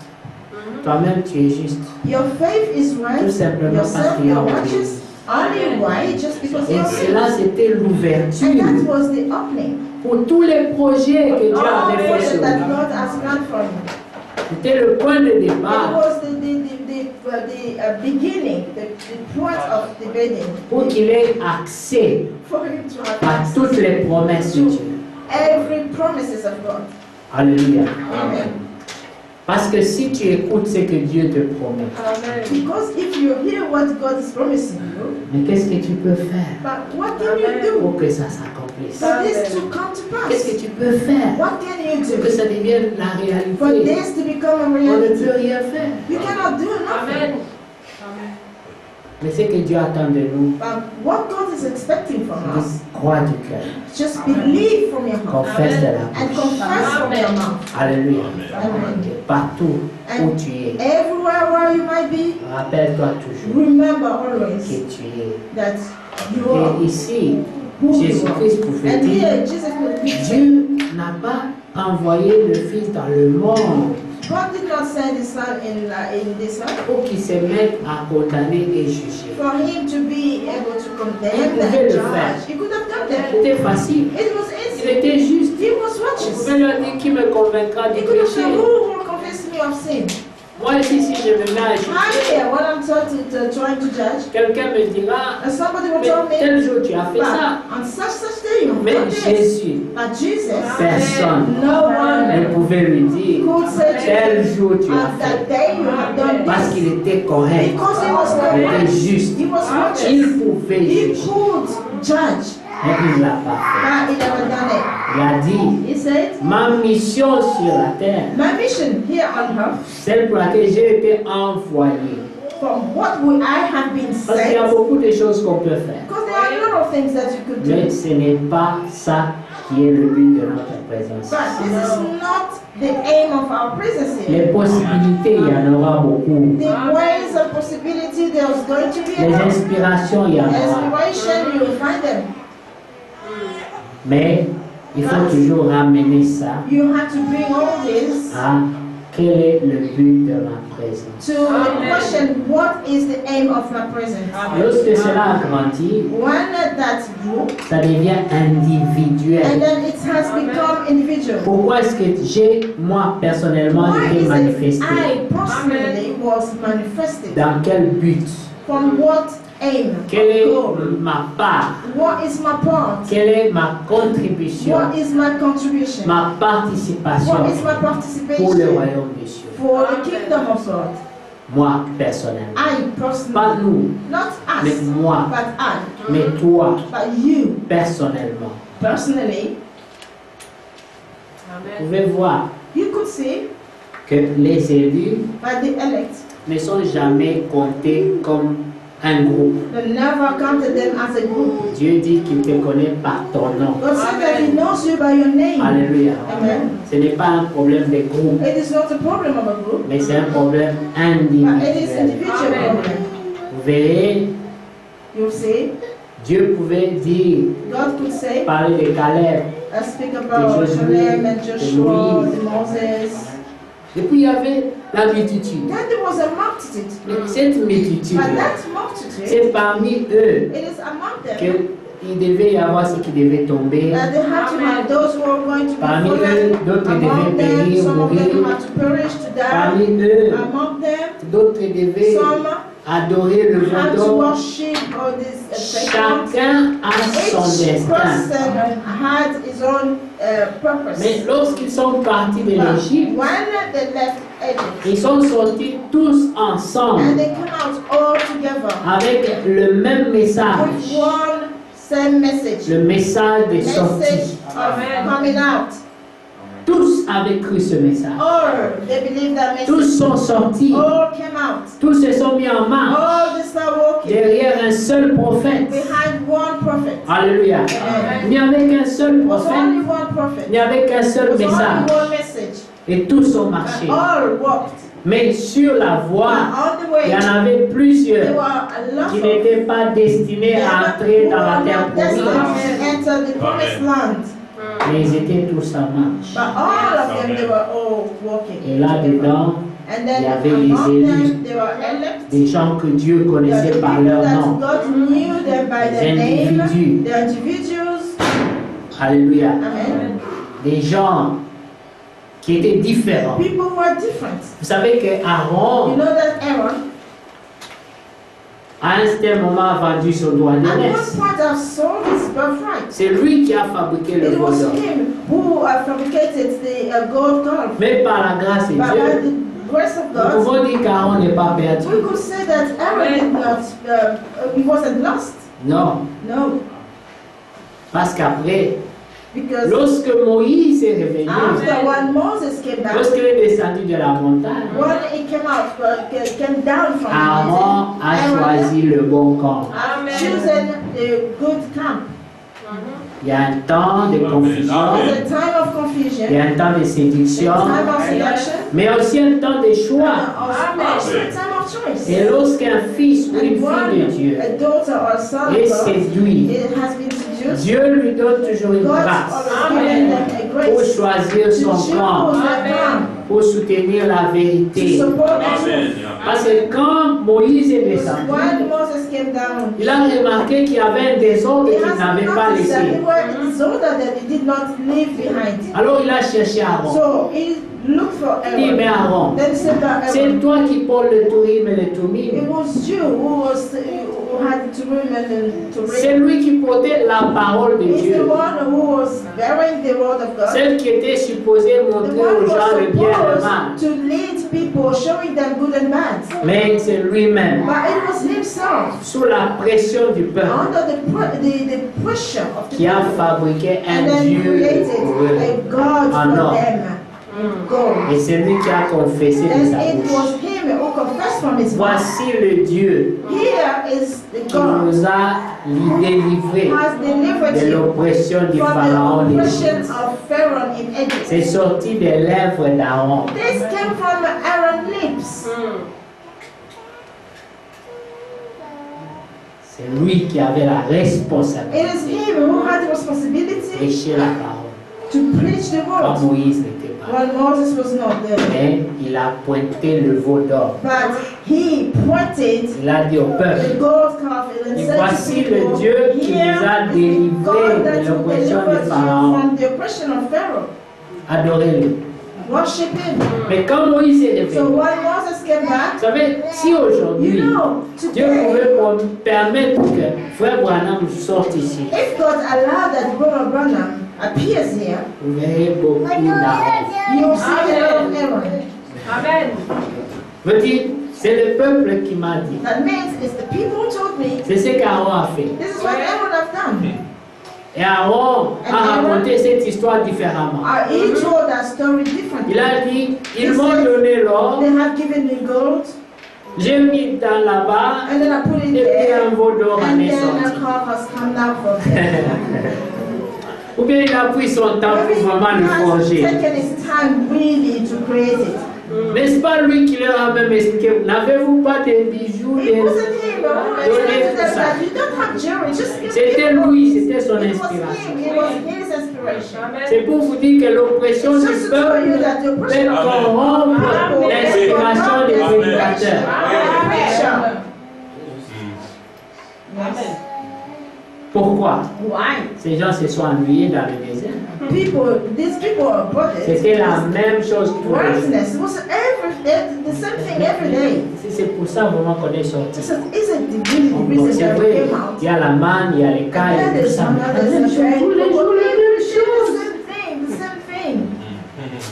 Toi-même, tu es juste. Your faith is Tout right. simplement parce Yourself, qu'il a you're obéi. righteous. Only why? Just because Et you're cela, righteous. c'était And that l'ouverture was the opening. pour tous les projets que Dieu All avait the fait projects sur that lui. God has planned for him. C'était le point de It départ was the beginning, the point of the beginning, pour qu'il ait accès for him to have à access toutes les promesses de Dieu. every promises of God. Alléluia. Amen. Parce que si tu écoutes ce que Dieu te promet, Because if you hear what God is promising you, mais qu'est-ce que tu peux faire but what can you pour do que ça s'accomplisse? for this to come to Qu'est-ce pass? que tu peux faire What can you pour que do ça devienne la for réalité? this to become a On ne reality? peut rien faire. You cannot do nothing. Mais ce que Dieu attend de nous, But what God is expecting from us, c'est croire du cœur, just believe from your heart confesse de la and bouche. confess from your mouth. Alléluia. Amen. Et partout où tu es, Everywhere where you might be, rappelle-toi toujours remember que always tu es. that you are Et ici, who you are. Jésus-Christ And prophétique, here Jesus will say, Dieu n'a pas envoyé le Fils dans le monde God did not send His Son in this earth pour qu'il se mette à condamner et juger. for Him to be able to condemn Il and pouvait le judge. faire. He could have done that. C'était facile. It was Il easy. était juste. He was Vous righteous. pouvez leur dire qui me convaincra du He could have said, péché. who will confess me of sin? Moi ici, si je me mets à I'm juger, here when I'm trying to judge. quelqu'un me dira, And somebody will mais tell me, tel jour tu as fait ça. but on such day you Mais done this. Jésus, But Jesus, personne no one ne pouvait lui dire, could say to tel him, jour tu on as fait. that day you have done Parce this. qu'il était correct. Because he was Il était correct. juste. He was righteous. Il pouvait He juger. could judge. Mais il ne l'a pas fait. But he never done it. Il a dit, He said, ma mission sur la terre, my mission here on earth, celle pour laquelle j'ai été envoyé. from what would I have been Parce qu'il y a sent, beaucoup de choses qu'on peut faire. because there are a lot of things that you could Mais do. ce n'est pas ça qui est le but de notre présence. But this is not the aim of our presence Les here. possibilités, il y en aura beaucoup. The ways of possibility, there's going to be a Les lot. inspirations, il y en aura. Inspiration, you will find them. Mais il faut toujours ramener ça You have to bring all this à quel est le but de ma présence. to the question, what is the aim of my presence? Lorsque cela a grandi, When that grew, ça devient and individuel. then it has become individual. Pourquoi est-ce que j'ai, moi, personnellement, Why été is it manifesté? I personally was manifested? Dans quel but? From what aim? Quelle est Goal? ma part? What is my part? Quelle est ma contribution? What is my contribution? Ma participation What is my pour le participation royaume des cieux? for the kingdom of God? Moi, personnellement. I Pas personally, nous, not mais us, moi, but I, mais toi, but you personnellement. personally. Vous pouvez voir You could see que les élus by the elect, ne sont jamais comptés comme un groupe. they never counted them as a group. Dieu dit qu'il te connaît par ton nom. God said that He knows you by your name. Alléluia. Amen. Ce n'est pas un problème de groupe, It is not a problem of a group, mais c'est un problème but it is individuel. individual problem. Vous verrez, You see, Dieu pouvait dire, God could say, parler de Caleb. I speak about Joshua, Shalem and Joshua, Moïse. the Moses. Et puis il y avait la multitude. Then there was a multitude. Mais cette multitude, But that multitude, c'est parmi eux it is among them qu'il devait y avoir ceux qui devaient tomber. that they had to have those who are going to be Parmi eux, fallen. d'autres Among devaient them, périr, some of them mourir. had to perish, to die. Parmi eux, Among them, d'autres devaient some adorer le had to vendeur. worship all these sacraments. Chacun a son Each destin. person had his own purpose. Mais lorsqu'ils sont partis de But l'Égypte, when they left Egypt, ils sont sortis tous and ensemble they came out all together avec le même with message, one same message, le message de message sortie. of coming out. Tous avaient cru ce message. All they believed that Tous message. sont sortis. All came out. Tous se sont mis en marche All they start walking derrière un seul prophète. behind one prophet. Alléluia. Il n'y avait qu'un seul It was only prophète. one prophet. Il n'y avait qu'un It seul was only message. one message. Et tous ont marché. And all walked. Mais sur la voie, And on the il y way, en avait there plusieurs were a lot qui of n'étaient pas destinés à entrer dans la terre promise. enter the promised land. Mais ils étaient tous en marche. But all of them, they were all walking. Et là-dedans, And il y then avait les among élus. them, they were elect. des gens que Dieu The connaissait par people leur that nom. God knew them by Des their name. individus. The individuals. Alléluia. Amen. Des gens qui étaient différents. People were different. Vous savez que You Aaron, know that Aaron, à un certain moment a vendu son droit At d'aînesse. one point, I sold his birthright. C'est lui qui a fabriqué le It was veau d'or. him who fabricated the gold calf. Mais par la grâce de But by Dieu, the grace of nous God, pouvons dire qu'Aaron n'est pas perdu. we could say that Aaron did not, he wasn't lost. Non, No, parce qu'après, because lorsque Moïse est revenu, after when Moses came back, lorsqu'il est descendu de la montagne, when he came out, came down from the Aaron mountain, a Aaron choisi le bon camp. chosen the good camp. Il y a un temps de confusion, There's a time of confusion, il y a un temps de a séduction, time of seduction, mais aussi un temps de choix. and also a time of choice. Et lorsqu'un fils ou une And fille de when Dieu a daughter or son est of God séduit, it has been seduced, Dieu lui donne toujours une God grâce always given them a pour grace choisir to son choose camp, their camp, pour soutenir la to vérité. support the truth. Parce que quand Moïse est Because descendu, when Moses came down, il a remarqué qu'il y avait un désordre he qu'il has n'avait pas noticed that laissé. they were disorder that he did not leave behind. Alors il a cherché Aaron. So he looked for Il dit, mais Aaron. Aaron, Then he said that c'est Aaron, toi qui portes le tourim et le it tumim. was you who had to remember to C'est read. lui qui portait la parole de He's the Dieu. one who was bearing the word of God. Celle qui était supposée The montrer one aux who gens le bien et le was mal. supposed to lead people, showing them good and bad. Mais c'est lui-même, But it was himself, sous la pression du peuple, under the pressure of the qui a people, fabriqué and un then Dieu created pour eux. a God Ah, for non. them. God. Et c'est lui qui a confessé de And sa it bouche. was him who confessed from his mouth. Voici le Dieu Here is the qui God nous a délivrés who has delivered de you l'oppression du from Pharaon the d'Égypte. oppression of Pharaoh in Egypt. C'est sorti des lèvres d'Aaron. This came from Aaron's lips. C'est lui qui avait la It is responsabilité him who had the de responsibility prêcher la parole. to preach the Quand word Moïse n'était pas là. when Moses was not there. Mais il a pointé le veau d'or. But he pointed Il a dit au the peuple, gold calf and et said voici to le people, Dieu qui "Here nous a is the délivrés God de that will l'oppression deliver du you Pharaon. from the oppression of Pharaoh." Adorez-le. Worship him. Mais quand Moïse est So revenu, when Moses came back, vous savez, si aujourd'hui, you know, Dieu today, pouvait permettre que Frère Branham sorte ici, if God allowed that Brother Branham appears here, vous verrez beaucoup d'Aaron. you will see a lot of Aaron. Amen. Je veux dire, c'est le peuple qui m'a dit. That means it's the people who told me, C'est ce qu'Aaron a fait. this is what Aaron have done. Et Aaron a raconté cette histoire différemment. He told that story differently. Il a dit, ils m'ont donné l'or, They have given me gold, j'ai mis dans là-bas, and then I put it et puis there, un veau d'or en and est then a sorti. calf has come out from there. Ou bien il a pris son temps Maybe pour vraiment he le has forger. taken his time really to create it. N'est-ce pas lui qui leur a même expliqué, n'avez-vous pas des bijoux, It des... wasn't him who explained to them that you don't have jewelry, just give C'était me lui, gold. c'était son It was inspiration. him, it was his inspiration. C'est pour vous dire que l'oppression du Just to tell you peuple that the peut oppression of corrompre l'inspiration des éducateurs. Amen. Pourquoi? Why? Ces gens se sont ennuyés dans le désert. These people are bothered. C'était la même chose pour eux. Righteousness was the same thing every day. C'est pour ça vraiment qu'on est sorti. So isn't the really the Bon, reason c'est that we vrai, came out? il y a la manne, il y a les cailles, Yeah, tout there's ça. manna, Mais there's la même chose, bread, tous les jours, la même chose. the same thing.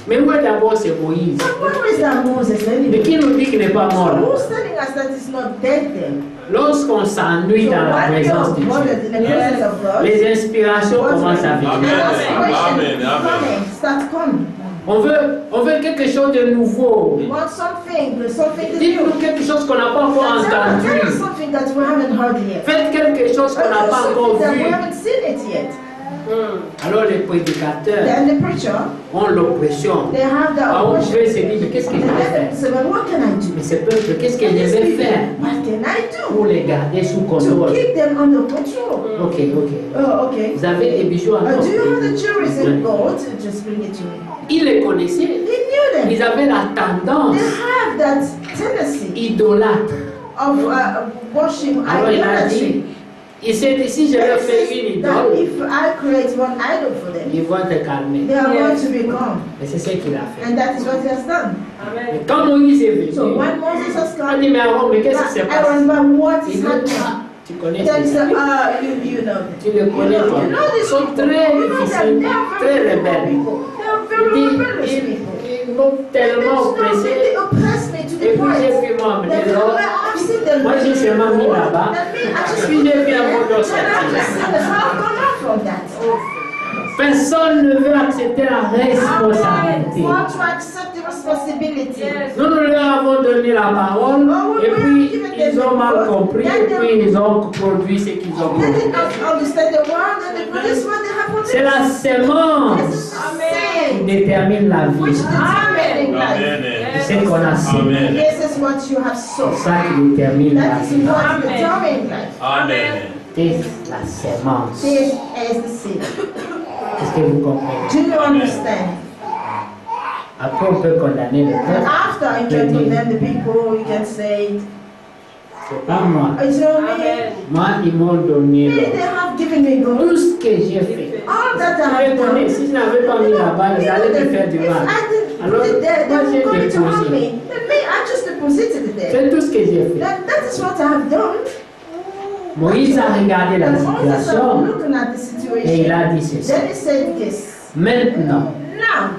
Mais où est d'abord c'est Moïse? But where is that Moses Mais anyway? qui nous dit qu'il n'est pas So mort? who's telling us that he's not dead then? Lorsqu'on s'ennuie So dans la when we présence are de Dieu, bothered in the presence of God, les inspirations commencent à venir. Amen. Amen. coming, start coming. On veut quelque chose de nouveau. We want something to Dites-nous do. quelque chose qu'on n'a pas encore Tell us entendu. something that we haven't heard yet. Faites quelque chose qu'on n'a pas encore Something that we vu. haven't seen it yet. Alors les prédicateurs Then the preacher, ont l'oppression. they have the Ah, on oppression. veut se dire, mais qu'est-ce que je vais faire? So then what can I do? Mais ce peuple, qu'est-ce que And je these vais people, faire what can I do pour les garder sous to contrôle? keep them under control? Ok, ok. Oh, okay. Vous avez des bijoux encore? Do you have the jewelry in gold? Just bring it to me. Ils les connaissaient. He knew them. Ils avaient la tendance They have that tendency idolâtre. of worship Alors il a idolatry. dit, Il s'est dit, si je leur fais une that idole, if I create one idol for them, ils vont te calmer. they are going to be calm. Et c'est ce qu'il a fait. And that is what he has done. Mais quand Moïse est venu, So when Moses has il a come, dit, mais Aaron, mais qu'est-ce qui s'est passé? Aaron, but what Il is dit, happening? ah, tu connais Then he ces said, amis. you know. Tu les connais, toi. You know Ils these sont people. très You know them. difficiles, They are très very rebelles. people. They are Il very dit, rebellious people. ils m'ont tellement oppressé. They oppressed me to Et the puis j'ai point. vu moi amener That l'or. I've seen them. Moi j'ai seulement mis là-bas. Puis j'ai vu un mot d'or sortir. Personne ne veut accepter la responsabilité. Want to accept the responsibility. Nous leur avons donné la parole et puis ils ont mal compris et puis ils ont produit ce qu'ils ont They produit. did not understand the word and they produced what they have produced. C'est la sémence qui détermine la Which vie. determines life. C'est ce qu'on a semé. This is what you have sown. C'est ça qui détermine la That is vie. what determines life. Amen. C'est la sémence. This is the seed. Est-ce que vous comprenez? Do you understand? Après on peut condamner le And peuple. after you can condemn the people, you can say, C'est pas moi. it's not me. Moi ils m'ont donné They l'or. have given me Tout gold. ce que j'ai fait. All that I Je have done. connais. Si je n'avais pas mis là-bas, ils allaient me faire du If mal. I didn't Alors, put it there, they moi were j'ai going to harm déposé. me. Then me, I just deposited it there. C'est tout ce que j'ai fait. That is what I have done. Moïse a regardé la And Moses was situation looking at the et il situation. a dit ceci. Then he said this. Maintenant, Now,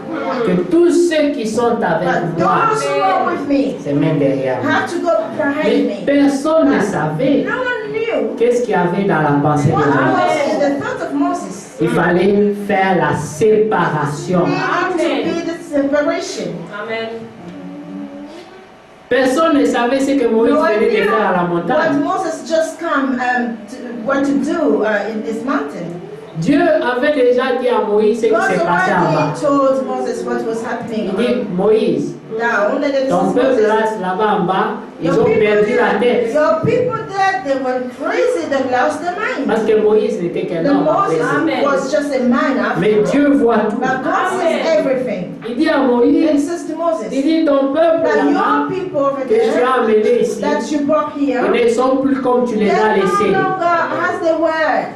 que tous ceux qui sont avec but moi those who are with me se mettent derrière moi. have to go behind Mais me. personne ne savait No one knew qu'est-ce qu'il y avait dans la pensée de what Moïse. was in the thought of Moses. Il fallait faire la séparation. Needed to be the separation. Personne ne savait ce que Moïse No one venait de knew faire à la what montagne. Moses just come what to do in this mountain. Dieu avait déjà dit à Moïse ce qui God s'est passé en bas. already told Moses what was happening Il dit, Moïse, down. And then ton peuple là-bas en bas, ils ont perdu la tête. Your people there, they were crazy, they lost their mind. Parce que Moïse n'était qu'un The homme. Moses was just a man after Mais all. Dieu voit tout. But God sees everything. Il dit à And he Moïse, says to Moses, il dit, ton peuple that là-bas, your people over que tu as there, amené ici, that you brought here, ils ne sont plus comme tu les as they no laissés. longer has the word.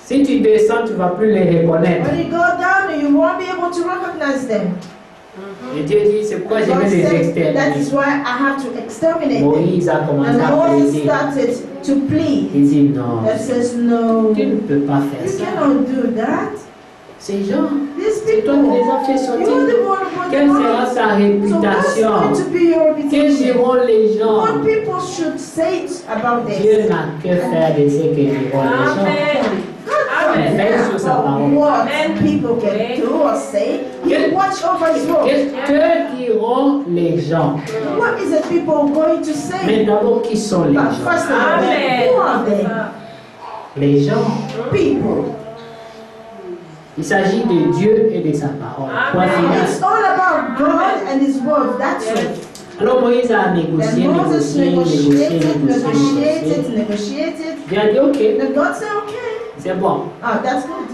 Si tu descends, tu ne vas plus les reconnaître. When you go down, you won't be able to recognize them. Et Dieu dit, c'est pourquoi je God vais les said, that exterminer. is why I have to exterminate them. Moïse a commencé And à Moses plaider. started to plead. Il dit, non, That says, no, tu ne peux pas faire you ça. cannot do that. Ces gens, These c'est toi qui people, les as fait you sortir. are the one who put Quelle them sera on. sa So what's réputation? going to be your Que reputation? diront les gens? What people should say about Dieu this? n'a que faire de ce que diront les gens. God Veille sur sa parole. what people can do or say. You watch over his word. Que diront les gens? What is the people going to say? Mais d'abord, qui sont les But gens? first of all, who are they? Les gens. People. Il s'agit de Dieu et de sa parole. Point final. It's all about God and his word. That's it. Alors Moïse a négocié, Then Moses négocié. negotiated. Dieu a dit, ok, Then God said, okay. c'est bon. Ah, that's good.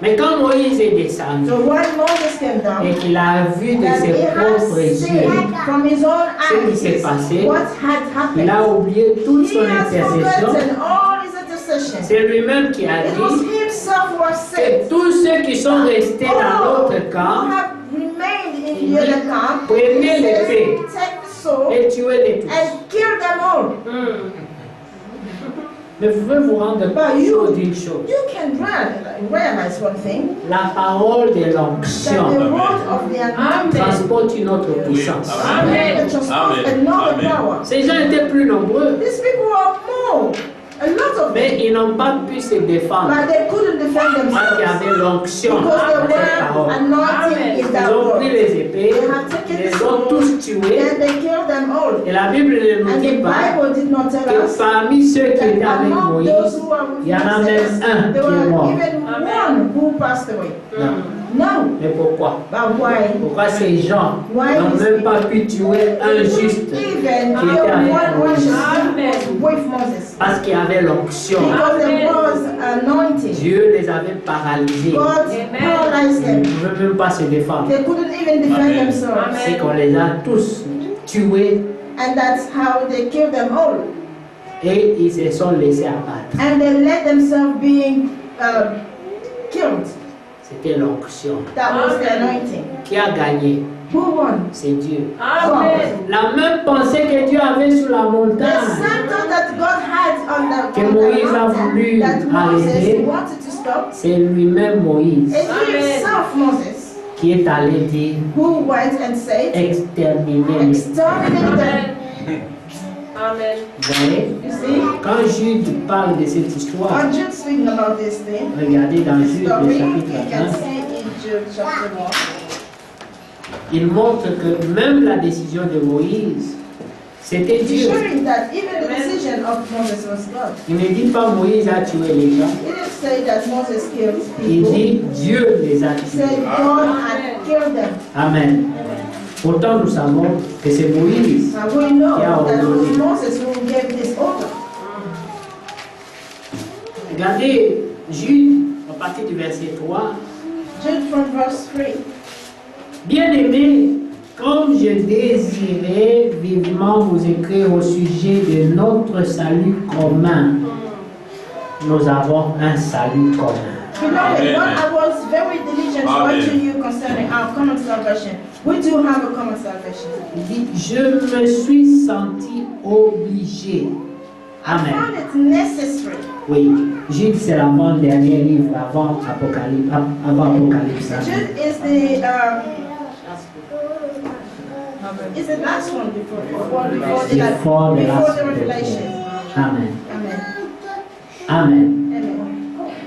Mais quand Moïse est descendu So when Moses came down, et qu'il a vu de that ses he propres had yeux seen from his own ce qui s'est eyes passé, what had il a happened. oublié toute He son has intercession. forgotten all his intercession. C'est lui-même qui a It was dit himself who has que said, tous ceux qui sont restés dans all l'autre who camp, have remained in the other camp, prenez he says, l'épée take the sword et tuez-les tous. and kill them all. Mais vous pouvez vous rendre compte d'une chose. You can realize one thing, La parole de that the l'onction word of the anointing transporte une autre puissance. it transports another power. Ces gens étaient plus nombreux, These people are more, a lot of them, mais ils n'ont pas pu se défendre but they couldn't defend parce qu'il y themselves avait l'onction because dans the cette word parole. anointing is Ils that ont pris word. les épées, ils les ont tous tués, And they killed them all. et la Bible ne nous And dit the pas Bible did not tell que us parmi ceux qui that étaient avec among those Moïse, who were with il y en a Moses, même un there qui est were mort. even one who passed away. Non. No, Mais pourquoi? but why? Pourquoi ces gens Why n'ont is même pas pu tuer un juste? Even qui était avec one Moïse? righteous was with Moses. Parce qu'il y avait l'onction. Because there was anointing. Dieu les avait paralysés. God paralyzed Ils ne them. pouvaient même pas se défendre. They couldn't even defend Amen. themselves. C'est qu'on les a tous tués. And that's how they killed them all. et ils se sont laissés abattre. and they let themselves being killed. C'était l'onction. That was the anointing. Qui a gagné? Who won? C'est Dieu. God. La même pensée que Dieu avait sur la The montagne, same thought that God had on que the Moïse a voulu mountain, that Moses arrêter, wanted to stop, c'est lui-même Moïse it's himself, Moses, qui est allé dire who went and said, exterminer les. exterminate them. Amen. Vous voyez? You see? Quand Jude parle de cette histoire, When Jude speaking about this thing, regardez dans this Jude story, le you chapitre can 1, see in Jude chapter 1. il montre que même la décision de Moïse, c'était He's Dieu. showing that even the decision of Moses was God. Il ne dit pas Moïse a tué les gens, He didn't say that Moses killed il people. dit Dieu les a He said tués. God had killed them. Amen. Pourtant, nous savons que c'est Moïse. And we know Yeah, that it was already. Moses who gave this order. Regardez Jude, à partir du verset 3. Jude from verse 3. Bien-aimés, comme je désirais vivement vous écrire au sujet de notre salut commun, nous avons un salut commun. Beloved, Amen. when I was very diligent to Amen. write to you concerning our common salvation, we do have a common salvation. Il dit, je me suis senti obligé. I Amen. found it necessary. Oui, Jude, c'est l'avant-dernier livre avant Apocalypse. Jude is the last one before the last Revelation. Amen. Amen. Amen. Amen.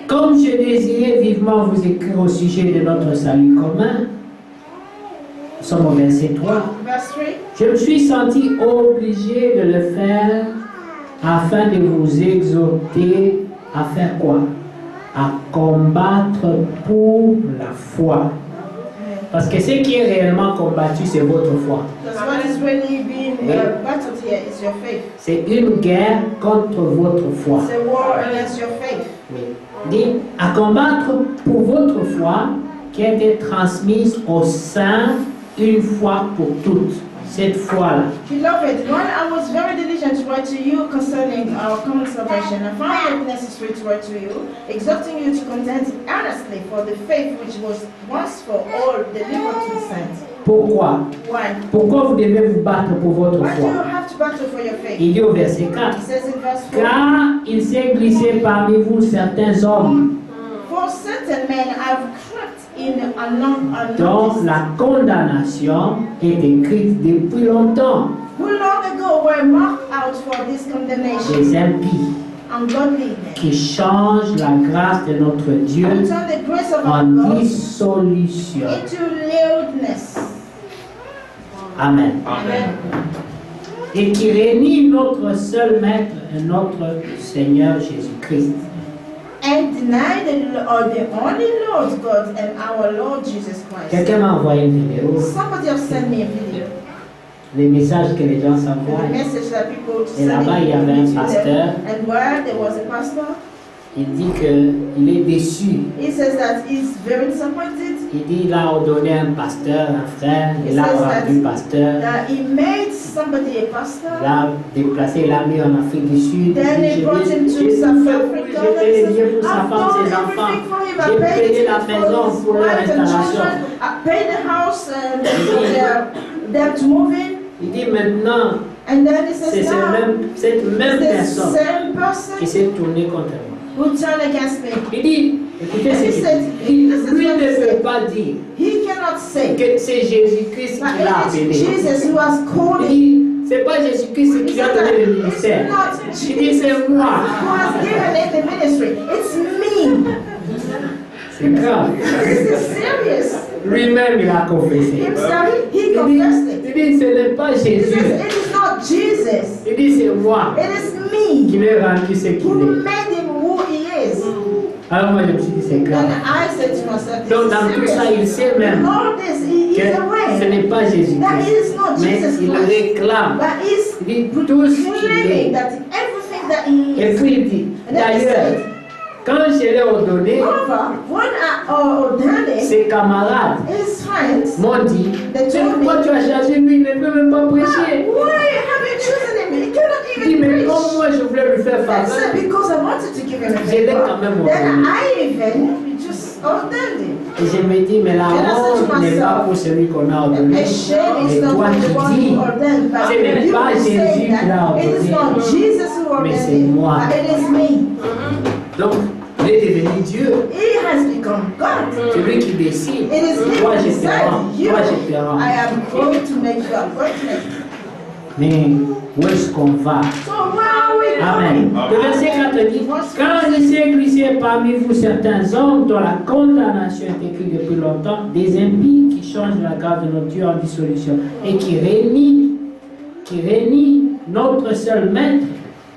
Comme je désirais vivement vous écrire au sujet de notre salut commun, nous sommes au verset 3. Verse 3. Je me suis senti obligé de le faire afin de vous exhorter à faire quoi? À combattre pour la foi. Parce que ce qui est réellement combattu, c'est votre foi. Because what is really being battled here is your faith. C'est une guerre contre votre foi. It's a war against your faith. Oui. Dit à combattre pour votre foi qui a été transmise au sein une fois pour toutes. Cette foi-là. Beloved, when I was very diligent to write to you concerning our common salvation, I found it necessary to write to you, exhorting you to contend earnestly for the faith which was once for all delivered to the saints. Pourquoi? Why? Pourquoi vous devez vous battre pour votre Why do you foi? have to battle for your faith? Il dit au verset 4. It says in verse 4, Car il s'est glissé parmi vous certains hommes for certain men have crept in dont unnoticed, la condamnation est écrite depuis longtemps. who long ago were marked out for this condemnation, Des impies ungodliness, qui changent la grâce de notre Dieu and turn the grace of our en God dissolution. into lewdness. Amen. Amen. Et qui réunit notre seul Maître et notre Seigneur Jésus-Christ. And deny the only Lord God and our Lord Jesus Christ. Quelqu'un m'a envoyé une vidéo, Somebody have sent me a video, les messages que les gens the s'envoient. message that people Et là-bas, il y avait un to pasteur. them, and where there was a pastor, Il dit qu'il est déçu. he says that he's very disappointed, Il dit il a ordonné un pasteur, un frère, il a rendu pasteur, that he made somebody a pastor, il a déplacé, il l'a mis en Afrique du Sud. then he brought him to J'ai South tout fait pour lui, Africa, j'ai and payé he les billets says, pour sa I've femme, done ses enfants, everything for him, I j'ai paid payé it la for maison his pour leur wife and installation. children, I paid the house and for them to move in, Il dit maintenant, and then he c'est says, now, cette même the personne same person qui s'est tournée contre moi. who turned against me. Il dit, écoutez ce qu'il dit, lui ne peut pas dire He cannot say que c'est Jésus-Christ qui l'a that it appelé. is Jesus who has called Il him, dit, c'est pas Jésus-Christ qui lui a donné le ministère. Il dit, c'est moi. who has given him the ministry. It's me. C'est grave. This is serious. Lui-même, il a confessé. Himself, he Il confessed dit, it. il dit, ce n'est pas He Jésus. says, it is not Jesus. Il dit, c'est moi It is qui me l'ai rendu ce qu'il who est. made him who he is. Alors moi, je me suis dit, c'est And grave. I said to myself, this Donc, dans tout is ça, serious. il sait même All this, he que is ce aware n'est pas that it Jésus-Christ. is not Mais Jesus il Christ. réclame. But he's Il dit tout ce qu'il claiming est. that everything that he Et is. puis il dit, And then he d'ailleurs, said, Quand je l'ai ordonné, However, when I ordained it, ses camarades his friends, m'ont dit, they mais told me, pourquoi tu as choisi lui, il ne peut même pas prêcher. why have you chosen him? He cannot Il dit, even mais preach. comme moi je voulais lui faire I faveur, said, because I wanted to give him a Je l'ai favor, quand même then ordonné. I even just ordained him. et je me dis, mais la honte n'est pas pour celui qu'on a ordonné. A shame is Mais not toi for the qui one dis, who ordained, but ce n'est you pas will Jésus say qui l'a that it is not ordonné, Jesus who mais ordained c'est it, moi. but it is me. Donc, il est devenu Dieu. He has become God. C'est lui qui décide. It is him Toi, who je te rends. decided you. Toi, je te rends. I am going to make you. I'm going to make you. Mais où est-ce qu'on va? So where are we Amen. going? Le verset 4 dit, car il s'est glissé parmi vous certains hommes dont la condamnation est écrite depuis longtemps, des impies qui changent la grâce de notre Dieu en dissolution et qui réunit notre seul Maître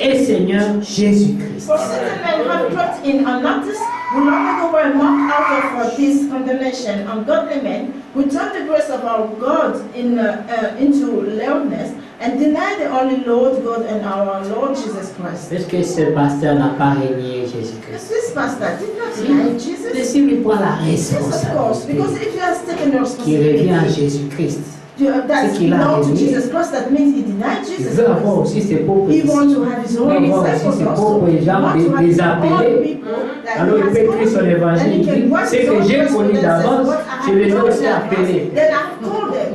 et Seigneur Jésus-Christ. For certain men have brought in unnoticed, who long ago were marked out of this condemnation, ungodly men, who turned the grace of our God into lewdness, and denied the only Lord God and our Lord Jesus Christ. Est-ce que ce pasteur n'a pas régné Jésus-Christ? This pastor did not deny Mais Jesus. s'il lui prend la Yes, of course, responsabilité because if he has taken the qui revient à responsibility Jésus-Christ, that c'est qu'il a belongs to régné. Jesus Christ, that means he denied il Jesus veut avoir Christ. aussi ses propres He wants disciples. to have his Il veut own avoir aussi disciples ses also. propres He gens, wants to have des his own appelés. people that Alors he il has peut écrire son called. évangile, And he il can dit, write c'est his que own j'ai gospel connu and says, d'avance, "What I je have les ai known aussi in advance, appelés. then I have called them."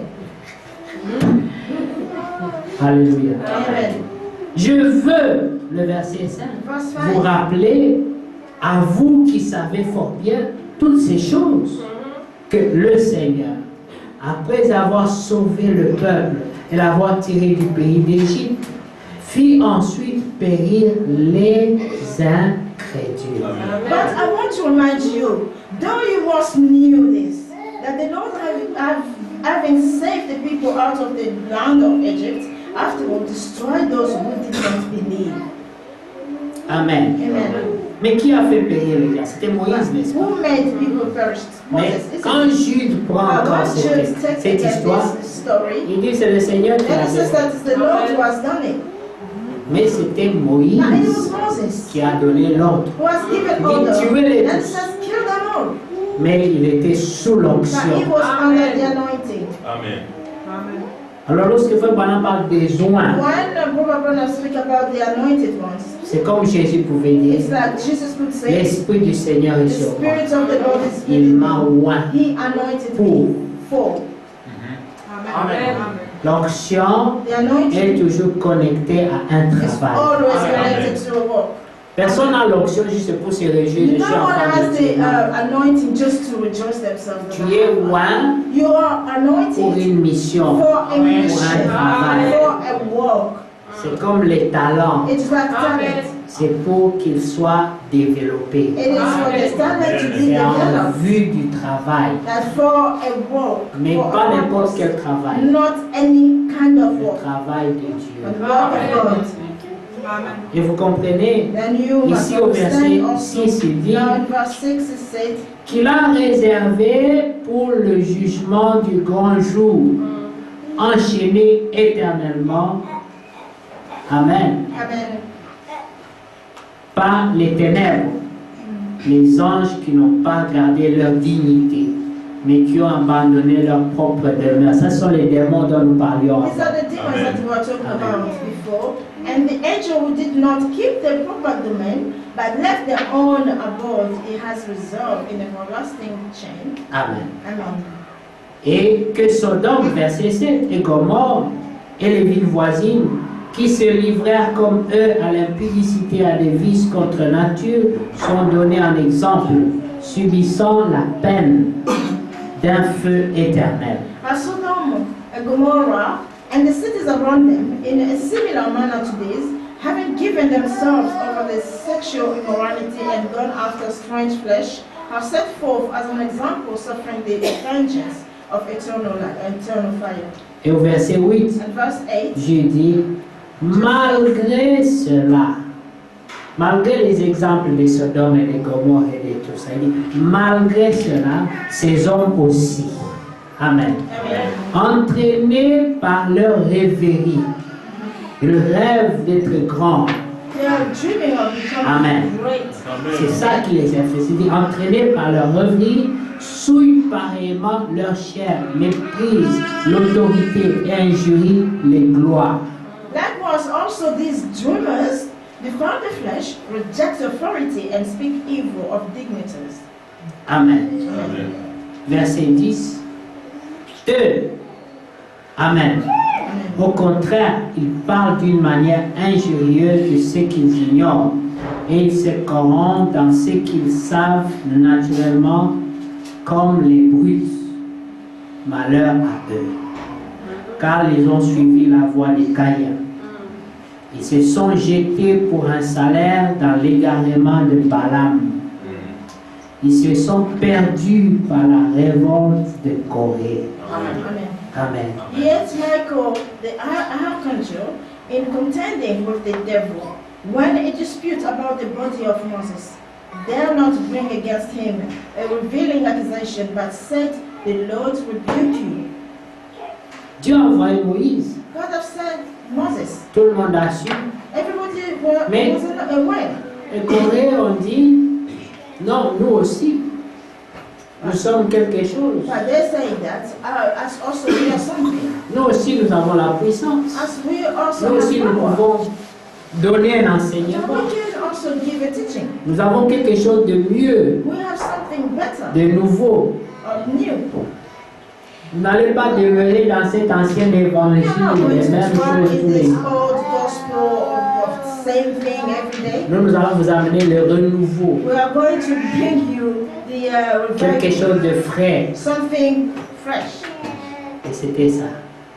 Alléluia. Amen. Je veux, le verset 5, Verse vous 5. rappeler, à vous qui savez fort bien toutes ces choses, que le Seigneur, après avoir sauvé le peuple et l'avoir tiré du pays d'Égypte, fit ensuite périr les incrédules. But I want to remind you, though you once knew this, that the Lord having saved the people out of the land of Egypt, afterward destroyed those who did not believe. Amen. Amen. Mais qui a fait périr les gens? C'était Moïse, n'est-ce pas? Who made people perish? Mais Moses. Isn't quand it? Jude prend When encore Jude takes cette again histoire, this story, il dit c'est le Seigneur qui then l'a it says fait. that it's the Lord who has done it. Mais c'était Now it was Moïse Moses qui a donné l'ordre. who has given Il order. dit, tuez-les And it tous. says, kill them all. Mais il était sous But he l'onction. was under the anointing. Amen. Alors lorsque Frère Branham parle des oints, When Brother Branham speak about the anointed ones, c'est comme Jésus pouvait dire, it's like Jesus could say, l'Esprit du Seigneur the est sur moi. Spirit of the Lord is Il with m'a me. oint. He anointed Pour. me for. L'onction The anointing est toujours connectée à un is travail. always connected to a work. Personne n'a l'onction juste pour se réjouir. Je No suis en one train has de the dire. anointing just to rejoice themselves. Tu es oint You are pour anointed une mission. for a mission, travail. for a work. C'est comme les talents. It's like talent. C'est pour qu'ils soient développés. It is for the talent to be C'est en developed. vue du travail. That for a work, Mais for pas a n'importe purpose, quel travail. not any kind of Le work, travail de but Dieu. the work of God. Et vous comprenez, Then you must ici au verset understand also. 6, il dit Now in verse 6 it said, qu'il a réservé pour le jugement du grand jour, enchaîné éternellement. Amen. Amen. Par les ténèbres, les anges qui n'ont pas gardé leur dignité, mais qui ont abandonné leur propre demeure. Ce sont les démons dont nous parlions These avant. are the demons that we were talking about before. And the angel who did not keep the proper domain, but left their own abode, he has reserved in everlasting chain. Amen. Amen. Et que Sodome, verset 7, et Gomorrhe et les villes voisines, qui se livrèrent comme eux à l'impudicité, à des vices contre nature, sont donnés en exemple, subissant la peine d'un feu éternel. As Sodom and Gomorrah and the cities around them, in a similar manner to this, having given themselves over the sexual immorality and gone after strange flesh, have set forth as an example suffering the vengeance of eternal fire. Et au verset 8, And verse 8, Dieu dit, malgré cela, malgré les exemples de Sodome et de Gomorrhe et de tout ça, il dit, malgré cela, ces hommes aussi, Amen, entraînés par leur rêverie, le rêve d'être grand They are dreaming of becoming Amen. great. C'est ça qui les a fait. C'est entraînés par leur revenir, souillent pareillement leur chair, méprisent l'autorité et injurient les gloires. Likewise, also these dreamers, defile the flesh, reject authority, and speak evil of dignitaries. Amen. Amen. Verset 10. Eux, Amen. Au contraire, ils parlent d'une manière injurieuse de ce qu'ils ignorent et ils se corrompent dans ce qu'ils savent naturellement comme les brutes. Malheur à eux, car ils ont suivi la voie des Caïns. Ils se sont jetés pour un salaire dans l'égarement de Balaam. Ils se sont perdus par la révolte de Corée. Amen. Amen. Yet Michael, the archangel, in contending with the devil, when a dispute about the body of Moses, dare not bring against him a revealing accusation, but said, "The Lord rebuke you." Dieu a envoyé Moïse. God have sent Moses. Tout le monde a su. Everybody Mais- wasn't aware. Les Coréens ont dit, non, nous aussi, nous sommes quelque chose. But they say that as also we are something. Nous aussi, nous avons la puissance. As we also Nous aussi, have nous power. pouvons donner un And enseignement. we can also give a teaching. Nous avons quelque chose de mieux, We have something better de nouveau. or new. Vous n'allez pas demeurer dans cet ancien évangile, We are not going les to mêmes dwell choses in tous les this jours. old gospel of same thing every day. Nous allons vous amener le renouveau, We are going to bring you the quelque revival, chose de frais. something fresh. Et c'était ça.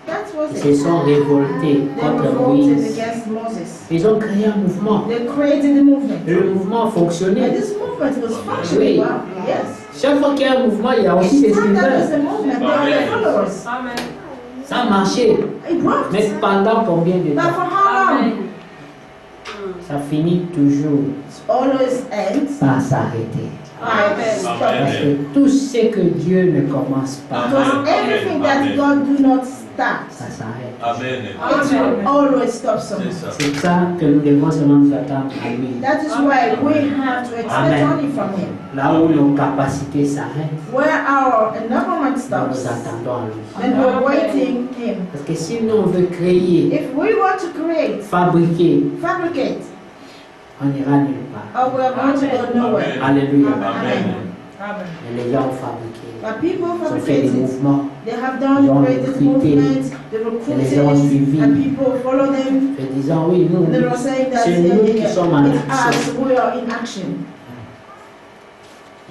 That was Ils se it. sont révoltés They contre revolted Moïse. against Moses. Ils ont créé un mouvement. They created the movement. Et le mouvement And fonctionnait. this movement was functioning Oui. well. Yes. Chaque fois qu'il y a un mouvement, il y a aussi des Each time there is suiveurs. a movement, there are the followers. Amen. Ça a marché. It worked. Mais pendant combien de But temps? for how long? Amen. Ça finit toujours It always ends par s'arrêter. by Amen. stopping. Parce que tout ce que Dieu ne commence pas, Because everything that God do not start, ça s'arrête. Amen. it will always stop somewhere. C'est ça. C'est ça que nous devons seulement nous attendre à lui. That is why we have to expect Amen. only from Him. Là où nos capacités s'arrêtent, Where our enablement nous stops, nous attendons à lui. then we're waiting Him. Parce que si nous on veut créer, If we want to create, fabriquer, fabricate, on n'ira nulle part. or we are going to go nowhere. Alléluia. Amen. Mais les gens ont fabriqué. But people Ils ont fait des fabricated. mouvements, They have Ils ont done created recruté. movements, they les gens ont recruited, suivi. and people follow them. en disant oui, nous, They were saying that c'est nous qui sommes en it's action. us, we are in action.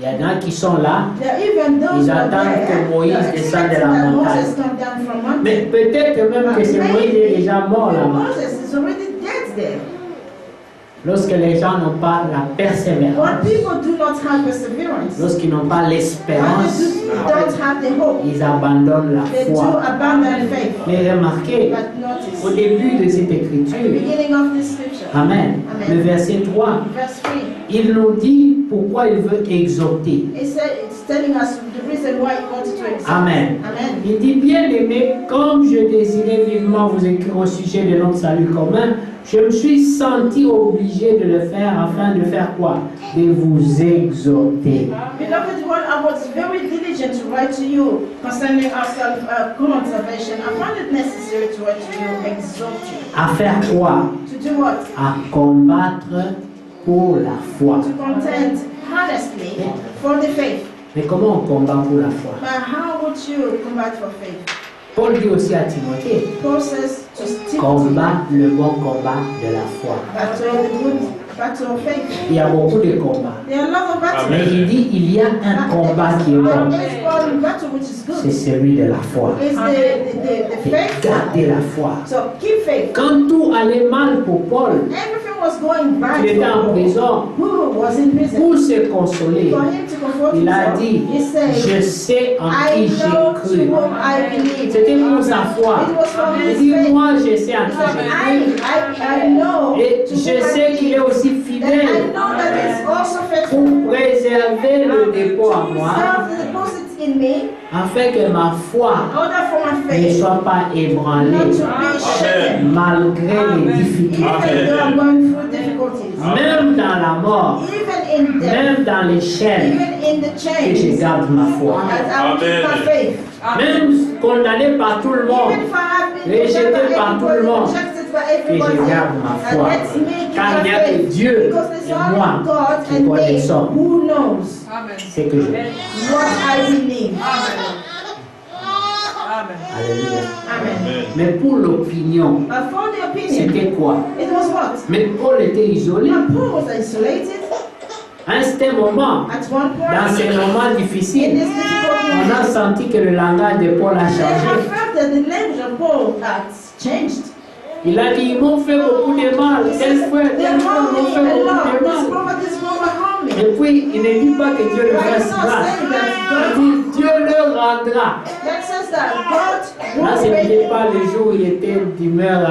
Il y en a qui sont là, There are even those Ils who are attendent there, que Moïse that are descende de expecting la that montagne. Moses come down from mountain. mais peut-être même que ce Moïse est déjà mort là-bas. Moses is already dead there. Lorsque les gens n'ont pas la When persévérance, people do not have perseverance, lorsqu'ils n'ont pas when l'espérance, they don't have the hope, ils abandonnent la they do foi. abandon faith. Mais remarquez, But notice, au début de cette at the écriture, beginning of this scripture, Amen, Amen. le verset 3, verse 3, il nous dit pourquoi il veut exhorter. it's telling us the reason why he wanted to exalt. Amen. Amen. Il dit, bien-aimé, comme je désirais vivement vous écrire au sujet de notre salut commun, je me suis senti obligé de le faire afin de faire quoi? De vous exhorter. Beloved one, I was very diligent to write to you concerning our common salvation. I found it necessary to write to you, exhort you. À faire quoi? To do what? À combattre pour la foi. To contend honestly for the faith. Mais comment on combat pour la foi? But how would you combat for faith? Paul dit aussi à Timothée, Paul says to stick combat le bon combat de la foi. battle the good battle of faith. Il y a beaucoup de combats. There are a lot of battles. Mais il dit, il y a un combat qui est bon. There is one battle which is C'est good. celui de la foi. It's the Et faith. garder la foi. So keep faith. Quand tout allait mal pour Paul, Everything was going bad il était en for prison, Paul, who was in prison. pour se consoler, For him to comfort il a himself, dit, he said, je sais en I qui know j'ai to cru. whom I believe. C'était pour sa foi. It was from Il his dit, faith. moi je sais en He qui said, j'ai cru. I know Et to je whom I sais qu'il est believe. aussi And I fidèle know that it's also pour faithful préserver le dépôt à to moi preserve the deposit in me afin que ma foi in order for my ne faith soit pas ébranlée not to be shaken, malgré les difficultés. even though I'm going through difficulties, Même dans la mort, even in death, même dans les chaînes, even in the que chains, je garde ma foi. that I will keep my faith. Même condamné par tout le monde, Even if I have been rejeté rejected by par tout le everybody, monde, rejected by que everybody, je garde ma foi. let me keep Car il my n'y a que faith. Dieu Because there's et moi only God qui and me connaissons who knows ce que je veux. what I believe. Alléluia. Amen. Mais pour l'opinion, For the opinion, c'était quoi? it was what? Mais Paul était isolé. Now, Paul was isolated À un certain moment, at one dans point. ces moments In difficiles, this difficult on a moment, senti que le langage de Paul a they have changé. felt that the language of Paul has changed. Il a dit, ils m'ont fait beaucoup de mal. He Tel says, frère, they tel frère harm m'ont me fait a beaucoup lot. de This mal. prophet, this woman harm me. Et puis, il ne dit pas que Dieu le But fasse he's not grâce. saying that Il God, dit, Dieu le rendra. that says that God Là, ce will n'était make. pas le jour où il était d'humeur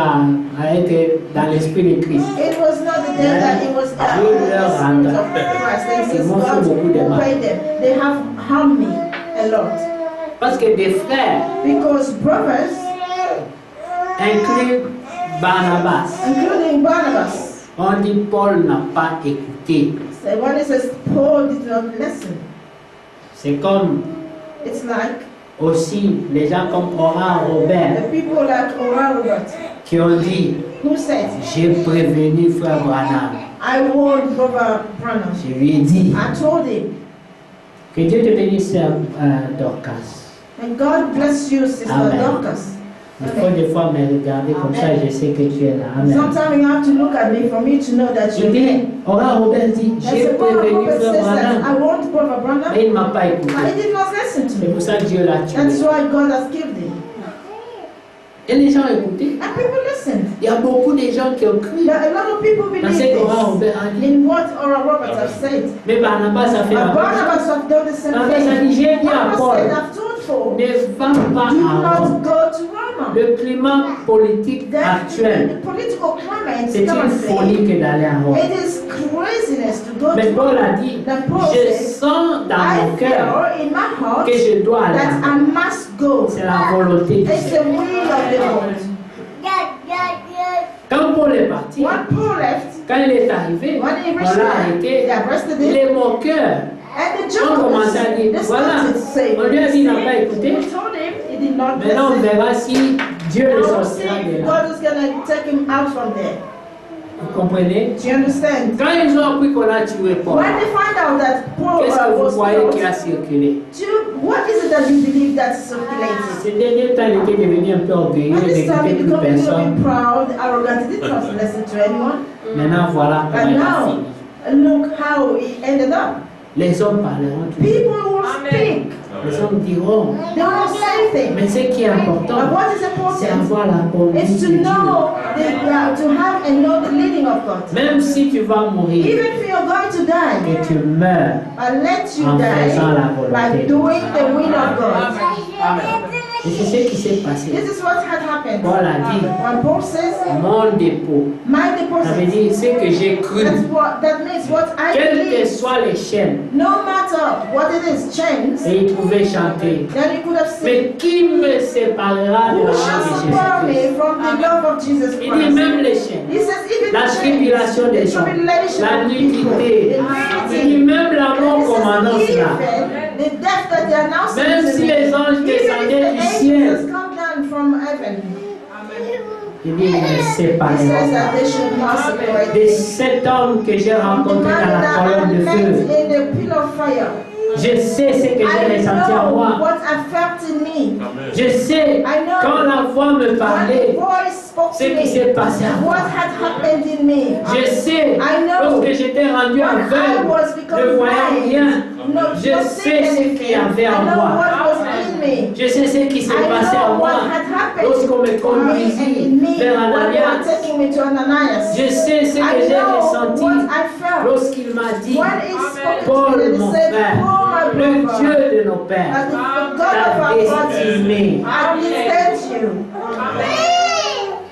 à être dans l'esprit de Christ. It was not the day that it was the spirit of Christ. It says God will pay them. They have harmed me a lot. Parce que des frères, Because brothers, inclus Barnabas, including Barnabas, on dit Paul n'a pas écouté. so when it says Paul did not listen, C'est comme it's like aussi les gens comme Oran Robert the people like Oral Robert qui ont dit, who said, j'ai prévenu frère Branham. I warned Brother Branham. Je lui ai dit, I told him, que Dieu te bénisse, Dorcas. and God bless you, Sister Amen. Dorcas. Il faut des fois me regarder comme ça, je sais que tu es là. Amen. Sometimes you have to look at me for me to know that Il you're dit, there. Oran Robert dit, And j'ai so Brother prévenu Robert frère says that Branham. I warned Brother Branham, Mais il ne m'a pas écouté. but he did not listen to C'est me. pour ça que Dieu l'a That's tué. why God has killed him. Et les gens écoutaient. And people listened. Il y a beaucoup de gens qui ont cru But a lot of people dans believe ce qu'Oran this Robert a dit. in what Oral Roberts have said. Mais Barnabas a fait la But même chose. Barnabas have done the same Barnabas a thing. dit, j'ai dit à Barnabas Paul, said, I've told Paul, ne va pas do à Rome. not go to Rome. Le climat politique actuel, The political climate c'est une currently, folie que d'aller à Rome. it is craziness to go Mais to Paul Rome. a dit, Then Paul je said, sens dans I mon cœur feel in my heart que je dois aller that à I Rome. must go. C'est la volonté du It's the Seigneur. will of the Lord. Quand Paul est parti, When Paul left, quand il est arrivé, when he on reached l'a there, arrêté. they arrested Il him. est moqueur. And the On commence à dire, Jews, voilà, on lui a dit, il n'a pas écouté. We told him he did not Maintenant, on listen. verra si Dieu le Now see sortira de if là. God is going to take him out from there. Vous comprenez? Do you understand? Quand ils ont appris qu'on a tué Paul, When they find out that Paul qu'est-ce que vous was voyez qui a killed, circulé? what is it that you believe that circulated? Ces derniers temps, il était devenu un peu orgueilleux, At il this time, n'écoutait he plus became personne. really proud, arrogant. He did not listen to anyone. Maintenant, voilà comment And il a now, fini. look how he ended up. Les hommes parleront toujours. People will Amen. speak. Les hommes diront. They will say things. Mais ce qui est But important, what is c'est important avoir la conduite is de to Dieu. know, to have and know the leading of God. Même si tu vas mourir, Even if you're going to die, que tu meurs but let you en faisant la die volonté. by doing the will of God. Et c'est ce qui s'est passé. This is what had happened. Paul a dit, When Paul says, mon dépôt, my ça veut deposit, dire ce que j'ai cru. that means what I Quelles que believe. soient les chaînes, No matter what it is, chains, et il pouvait chanter. then you could have said, Mais qui me séparera de who la shall main de separate Jésus-Christ? me from the love of Jesus Il dit Christ? même les chaînes, He says, even la the tribulation chains, des the hommes, tribulation la of people, nudité, the il dit nudity, même la mort commandance là. the death that they are now Même si sentencing, les anges even if descendaient du the ciel, angels come down from heaven, il dit il me he says séparera that they should not separate de me. cet homme que j'ai The rencontré man dans la that I colonne de met feu. in the pillar of fire, Je sais ce que j'ai I ressenti en know moi. what I felt in me. Je sais I know quand la voix me when the parlait, voice spoke ce to qui s'est me, passé en moi. what had happened in me. Je sais I know lorsque j'étais rendu when I aveugle, was ne becoming voyant blind, rien. no, Je not sais seeing ce anything. qu'il y avait en I know moi. what was in me. Je sais ce qui s'est I passé en know moi what had happened lorsqu'on me in conduisit me vers when they were Ananias. taking me to Ananias. Je sais ce I que j'ai know ressenti what I felt lorsqu'il m'a dit, when he spoke to Paul, me and mon he said, frère, Paul, my le brother, Dieu de nos pères, and the God of t'a our fathers, estimé. I did you.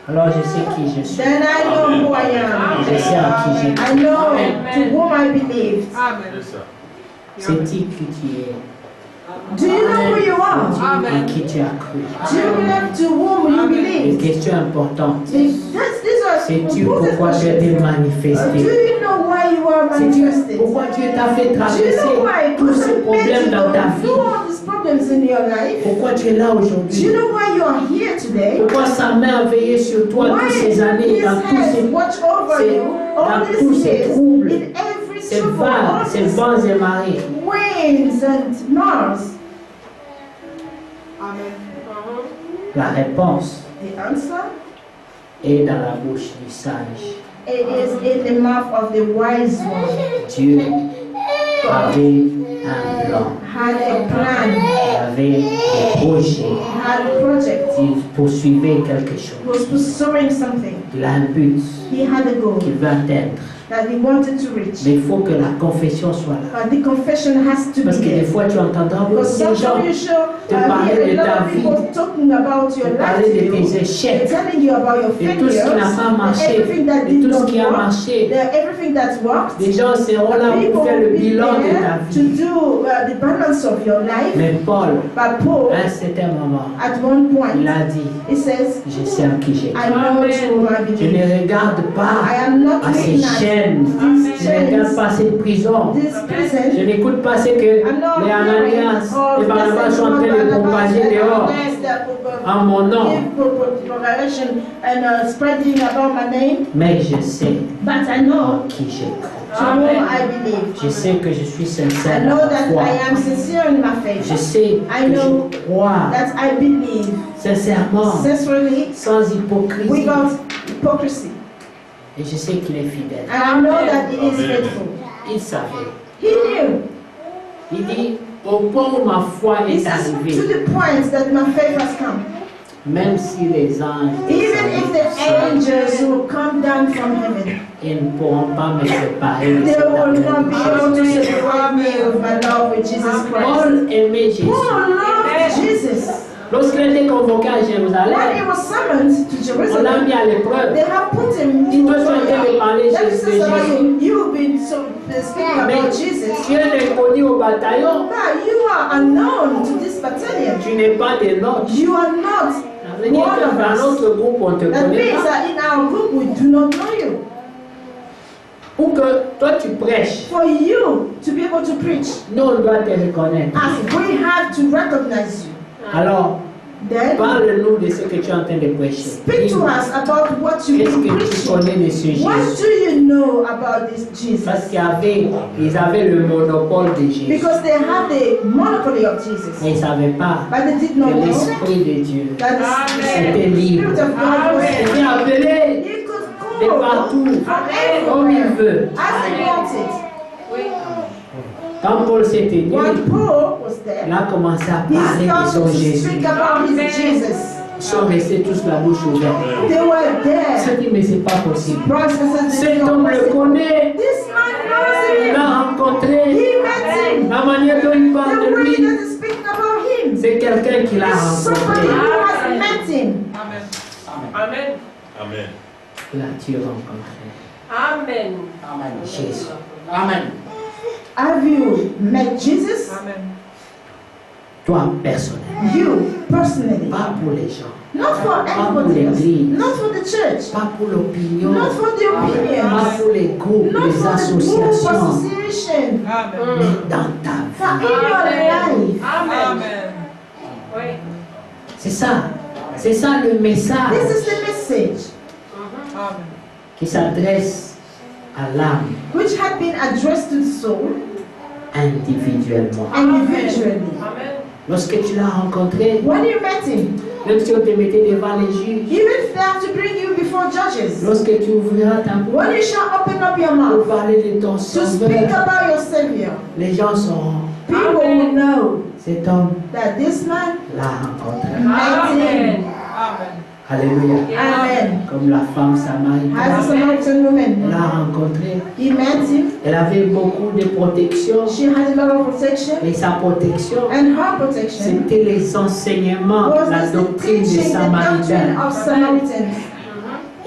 Alors je sais qui je suis. Then I know who I am. Je sais à qui j'ai I know to whom I believed. C'est ça. C'est qui tu es. Do you know who you are? En qui tu as cru. Do you believe to whom you Une believe? question importante. These are Sais-tu important pourquoi tu as été questions. Do manifesté? you know why you are Sais-tu manifested? pourquoi Dieu t'a fait Do you traverser know why tous God ces made problèmes you dans ta go vie? through all these problems in your life? Pourquoi tu es là Do you aujourd'hui? know why you are here today? Pourquoi sa main a veillé sur toi Why toutes ces années, His dans tous hands ces, watch over ces- you dans all tous these ces years troubles, in every ces trouble, vagues, all ces these vents et marées? winds and Mars? La réponse The answer est dans la bouche du sage. it is in the mouth of the wise one. Dieu avait un plan, Had a plan, il avait des projets, had a project. il poursuivait quelque chose. He was pursuing something. Il a un but He had a goal qu'il veut atteindre. that he wanted to reach. Mais il faut que la confession soit là. But the confession has to Parce be que des there. fois tu entendras beaucoup Because de gens sometimes you show te parler de hear a ta lot of vie, people talking about your te life parler de to tes you. They're échecs, telling you about your de tout ce qui n'a failures, pas marché, everything that de did tout ce not qui a work, marché. everything that worked. Des gens seront là People pour faire le will be bilan de ta there to vie. do the balance of your life. Mais Paul, But Paul, à un certain moment, at one il point, a dit, he says, je sais en qui j'ai I cru. know to whom I Je believe. ne regarde I pas am not à ces looking at chaînes, these je ne regarde chains, pas ces prisons. this Je prison. n'écoute pas ce que les Ananias et Barnabas sont en train de propager dehors en mon nom. And spreading about my name. Mais je sais But I know en qui j'ai cru. to whom I believe. Je sais que je suis I sincère dans know ma that foi. I am sincere in my Je faith. sais I know que je crois that I believe sincèrement, sincerely sans hypocrisie. without hypocrisy. Et je sais qu'il est fidèle. And I know that He is faithful. Il savait. He knew. Il dit, au point où ma foi He est says to arrivée, the point that my faith has come. même si les anges Even if the angels will come down from heaven, ils ne pourront pas me séparer de they cet will amour. not be able to separate me with my love with Jesus Christ. Paul aimait Jésus. Paul loved Jesus. Lorsqu'il a été convoqué à When he Jérusalem, was summoned to on l'a Jerusalem, mis à l'épreuve. they have put him Il to doit s'arrêter de parler That de is why Jésus. you've been speaking about Mais Jesus. tu es inconnu au bataillon. But you are unknown to this battalion. Tu n'es pas des nôtres. You are not Ça veut dire one que of dans us. notre groupe, on ne te That connaît means pas. that in our group we do not know you. Pour que toi tu prêches, For you to be able to preach, nous on doit te reconnaître. as we have to recognize you. Alors, Then parle-nous de ce que tu es en train de prêcher. speak to us about what you've Qu'est-ce been que tu preaching. connais de ce What Jésus? do you know about this Parce Jesus? ils avaient le monopole de Jésus. Because they have the monopoly of Jesus. Mais ils ne savaient pas But they did que not know l'Esprit de Dieu that the était libre. Spirit of God was Il est appelé He could de go partout, from comme il everywhere veut. as he wanted. Quand Paul s'est tenu, When Paul was il there, a commencé à he parler de son started to Jésus. speak about his Jesus. Ils sont restés tous la bouche ouverte. They were Ils se there. disent, mais c'est pas possible. Brothers and sisters, Cet homme le connaît. this man knows Il him. l'a rencontré. He met him. La manière dont il parle The de way lui, that is speaking about him. c'est quelqu'un qui l'a It's somebody rencontré. who has met him. Amen. Amen. L'as-tu rencontré? Amen. Jésus. Amen. Have you met Jesus? Amen. Toi, personnellement. You personally. Pas pour les gens. Not for Pas pour anybody else. l'église. Not for the church. Pas pour l'opinion. Not for the Pas opinions. pour les groupes, Not les for the group associations. association. Mais dans ta For vie. in your life. Amen. Oui. C'est ça. C'est ça le message This is the message qui s'adresse à l'âme which had been addressed to the soul individuellement. individually. Amen. Lorsque tu l'as rencontré, When you met him, même si on te mettait devant les juges, even if they have to bring you before judges, lorsque tu ouvriras ta bouche when you shall open up your pour mouth parler de ton to speak sauveur, about your Savior, les gens sauront, people will know cet homme that this man l'a rencontré. met him. Alléluia. Amen. Comme la femme As a samaritaine, Samaritan elle woman, l'a rencontré. he met him. Elle avait beaucoup de protection. She had a lot of protection, Et sa protection, and her protection c'était les enseignements, was la the doctrine des teaching, the doctrine Samaritains. of Samaritans.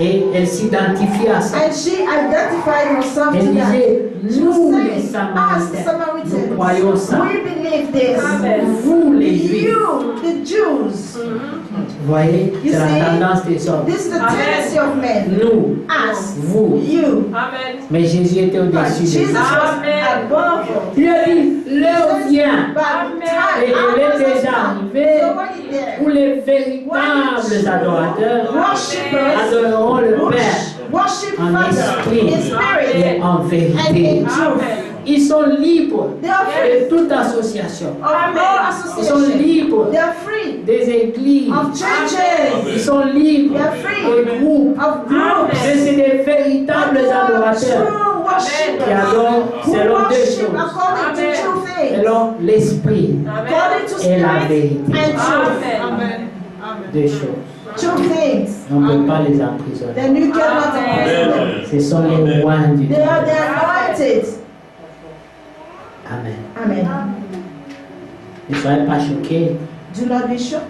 Et elle s'identifiait à ça. And she identified herself Elle to that. disait, She nous was les saying, us Samaritains, nous croyons ça. Samaritans, we believe this. Amen. Vous les Juifs. You, the Jews, Vous voyez, You c'est la see, tendance des hommes. this is the Amen. tendency of men. Nous, Us, vous. you. Amen. Mais Jésus était But au-dessus de Jesus ça. was Amen. above. Il a dit, l'heure vient But Amen. time, et elle est déjà arrivée somebody there. où les véritables adorateurs Worshippers adoreront le Père worship en Father esprit in spirit et en and vérité. in truth. Ils sont libres They are free de toute association. of all Ils sont association. libres They are free des églises. of churches, Ils sont libres They are free des groupes. of groups. Mais c'est des véritables They are adorateurs true qui worshippers adorent who selon deux worship choses. according to true things, Selon l'esprit according to et la spirit vérité. and truth. Amen. Deux choses. True things. On ne peut pas les emprisonner. Then you cannot Amen. imprison them. Amen. Ce sont les rois du They are temple. the anointed. Amen. Amen. Ne soyez pas choqués Do not be shocked,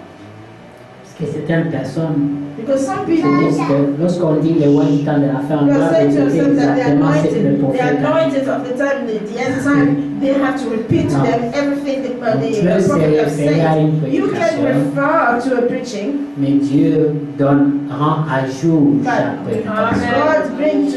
parce que certaines personnes because some se people disent que lorsqu'on dit les rois du temps de la fin, on you doit are saying to répéter yourself that the exactement ce que le anointed, the prophète a dit. anointed of the time, the end time, they have to repeat to No. them everything the Tu peux se prophet has référer à said. une You can prédication, refer to a preaching, mais Dieu rend à jour chaque but prédication. God brings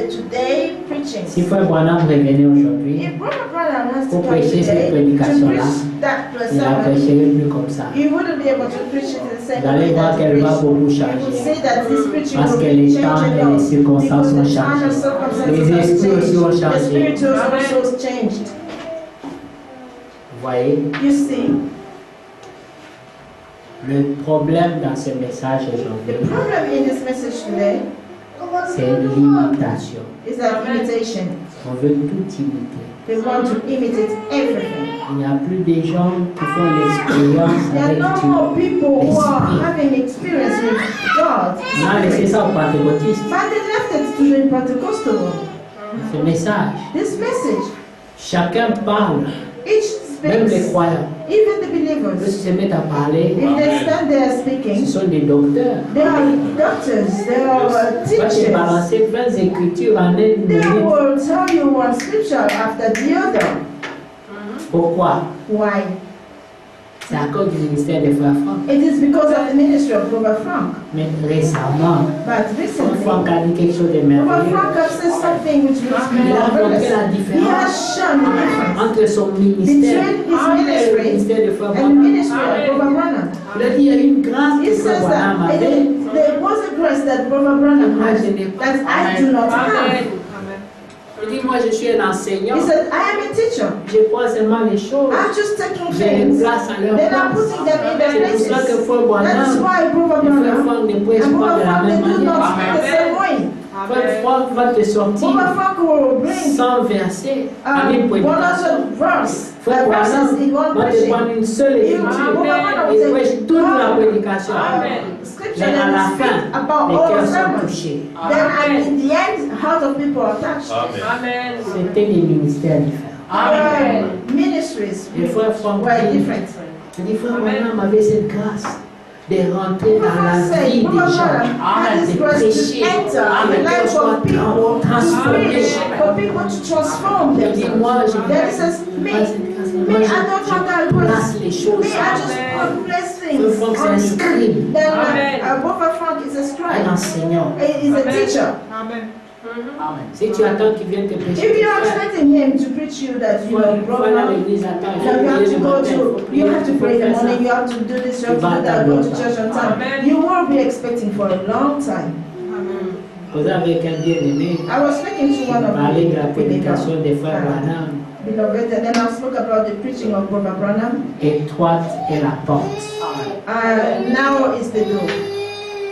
today preaching. Si Frère Branham revenait aujourd'hui, If Brother Branham has to Pour come prêcher cette today to prédication-là, preach that il ne la sermon, prêcherait plus comme ça. he wouldn't be able to preach it in the same Vous allez way voir that he qu'elle va preached. beaucoup You will changer. see that this preaching Parce will que be les changed temps a et lot, les circonstances because ont the time changé. and circumstances Les have esprits aussi ont changed. The changé. spirituals Amen. also changed. Vous voyez, You see, le problème dans ce message the aujourd'hui, problem in this message today c'est l'imitation. is that imitation. On veut tout imiter. They want to imitate everything. Il n'y a plus de gens qui font l'expérience There are avec no Dieu. more people who are L'esprit. having experience with God. On a laissé ça aux pentecôtistes. But they left it to the Pentecostal one. Ce message, This message, chacun parle, each même les speaks, croyants. even the Lorsqu'ils believers. se mettent à parler, If they stand there ce speaking, sont des docteurs. they are doctors, they are Moi, j'ai teachers. balancé 20 écritures en une They minute. will tell you one scripture after the other. Pourquoi? Why? C'est à cause du ministère des frères Franck. It is because of the ministry of Brother Frank. Mais récemment, But Frère Franck recently, a dit quelque chose de Brother merveilleux. Frank has said something which was Il a montré marvelous. la He différence has shown the difference entre son ministère between his et le ministry ministère de Frère and the Branham. ministry of Brother Branham. Il a dit il y a une grâce He que Frère says Branham that avait. there was a grace that Brother Branham Moi, had je n'ai pas. that I do not have. Amen. Il dit moi je suis un enseignant. He said, I am a teacher. Je prends seulement les choses. I'm just taking Je les things, place à leur then I'm place. putting them in their C'est pour ça que places. Frère That is Branham why Brother et Frère Branham Franck ne prêchent and pas Brother de la Frank, they même do not manière. speak the same way. Frère Franck va te sortir Brother Frank will bring 100 versets en une prédication. 100 verses Frère verses in Branham one va te preaching. prendre une seule You- écriture Brother Branham will et take prêche toute la prédication. Amen. scripture Mais à la and speak fin, about les all cœurs the sont sermons. touchés. Then in the end, heart of people are touched. Amen. Amen. C'était des ministères différents. Amen. Ministries Et Frère Franck were dit, different. il dit Frère Branham avait cette grâce de rentrer dans la vie Brother des gens, Branham had this de grace prêcher, to enter que in the les cœurs lives soient of people, to transformés. preach, for people to transform Il dit moi themselves. je Then he says, n'ai me, pas cette grâce, me, moi I don't have that je place grace. les choses. Me, I just place Frère things Franck c'est un on scribe, Then Amen. Brother Frank is a un scribe. enseignant. He is a Amen. teacher. Si tu attends qu'il vienne te prêcher, If you're frère, expecting him to preach you that you are faut aller à brother, l'église, attends, il that faut you have prier to le go matin, il faut to, prier, you have to il faut pray in the faire ça. morning, you have to do this, you have to do that, go to church on time. Amen. You will be expecting for a long time. Vous avez un bien-aimé, I was speaking to one of parler de la the prédication des frères Branham. beloved, and then I spoke about the preaching of Brother Branham. Étroite est la porte. Now is the door.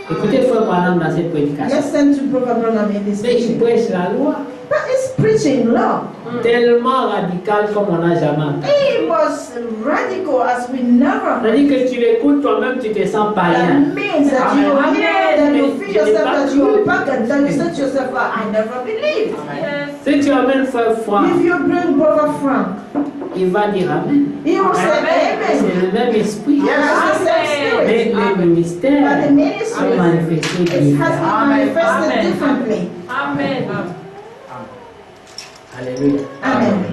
Écoutez Frère Branham dans cette prédication. Listen to Brother Branham in this Mais il preaching. prêche la loi But it's preaching law. tellement radicale comme on n'a jamais entendu. It was radical as we never. C'est-à-dire que tu l'écoutes toi-même, tu te sens païen. That means that you Amen. hear, that you feel yourself that you are Amen. pagan, that you say to yourself, I never believed. Yes. Si tu amènes Frère Franck, If you bring Brother Frank, il va dire Amen. he will say C'est amen. le même esprit. Yes, the same Mais le ministère But the a ministry, manifesté it has différemment. been manifested Amen. differently. Amen. Alléluia. Amen.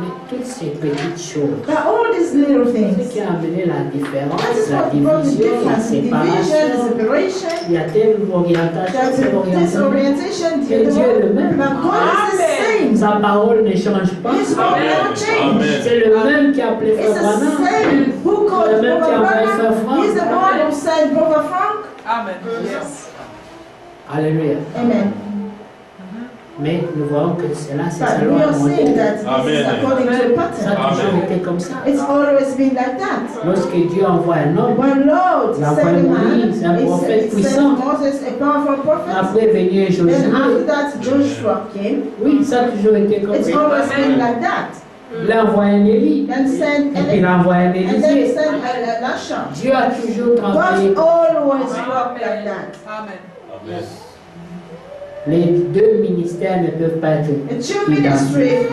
Mais toutes ces petites choses, But all these little ce things, qui a amené la that différence, is la what brought the division, la difference, the division, the séparation, separation, il y a telle orientation, that telle orientation. disorientation, Mais Dieu est le même. but God is the same. Sa parole ne change pas. His word never changed. Amen. C'est le même qui a appelé It's Frère the Branham. same who called Le même qui a Brother envoyé Frère Branham. Franck. He's the one who sent Brother Frank. Amen. Yes. Alléluia. Amen. Mais nous voyons que cela, c'est But selon we un are seeing modèle. that this is Amen. according to a Ça a pattern. toujours Amen. été comme ça. It's always been like that. Lorsque Dieu envoie un homme, When Lord Il a sent a envoyé man, Moïse, un prophète he puissant. sent Moses, a powerful prophet. après venir Then Josué. after that, Joshua came. Oui, ça a toujours été comme It's ça. always been like that. Il a envoyé un Élie. Then sent Et puis il a envoyé un and then Élisée. sent Elisha. Dieu a toujours travaillé. God always worked like that. Amen. Amen. Les deux ministères ne peuvent pas être The two identiques. ministries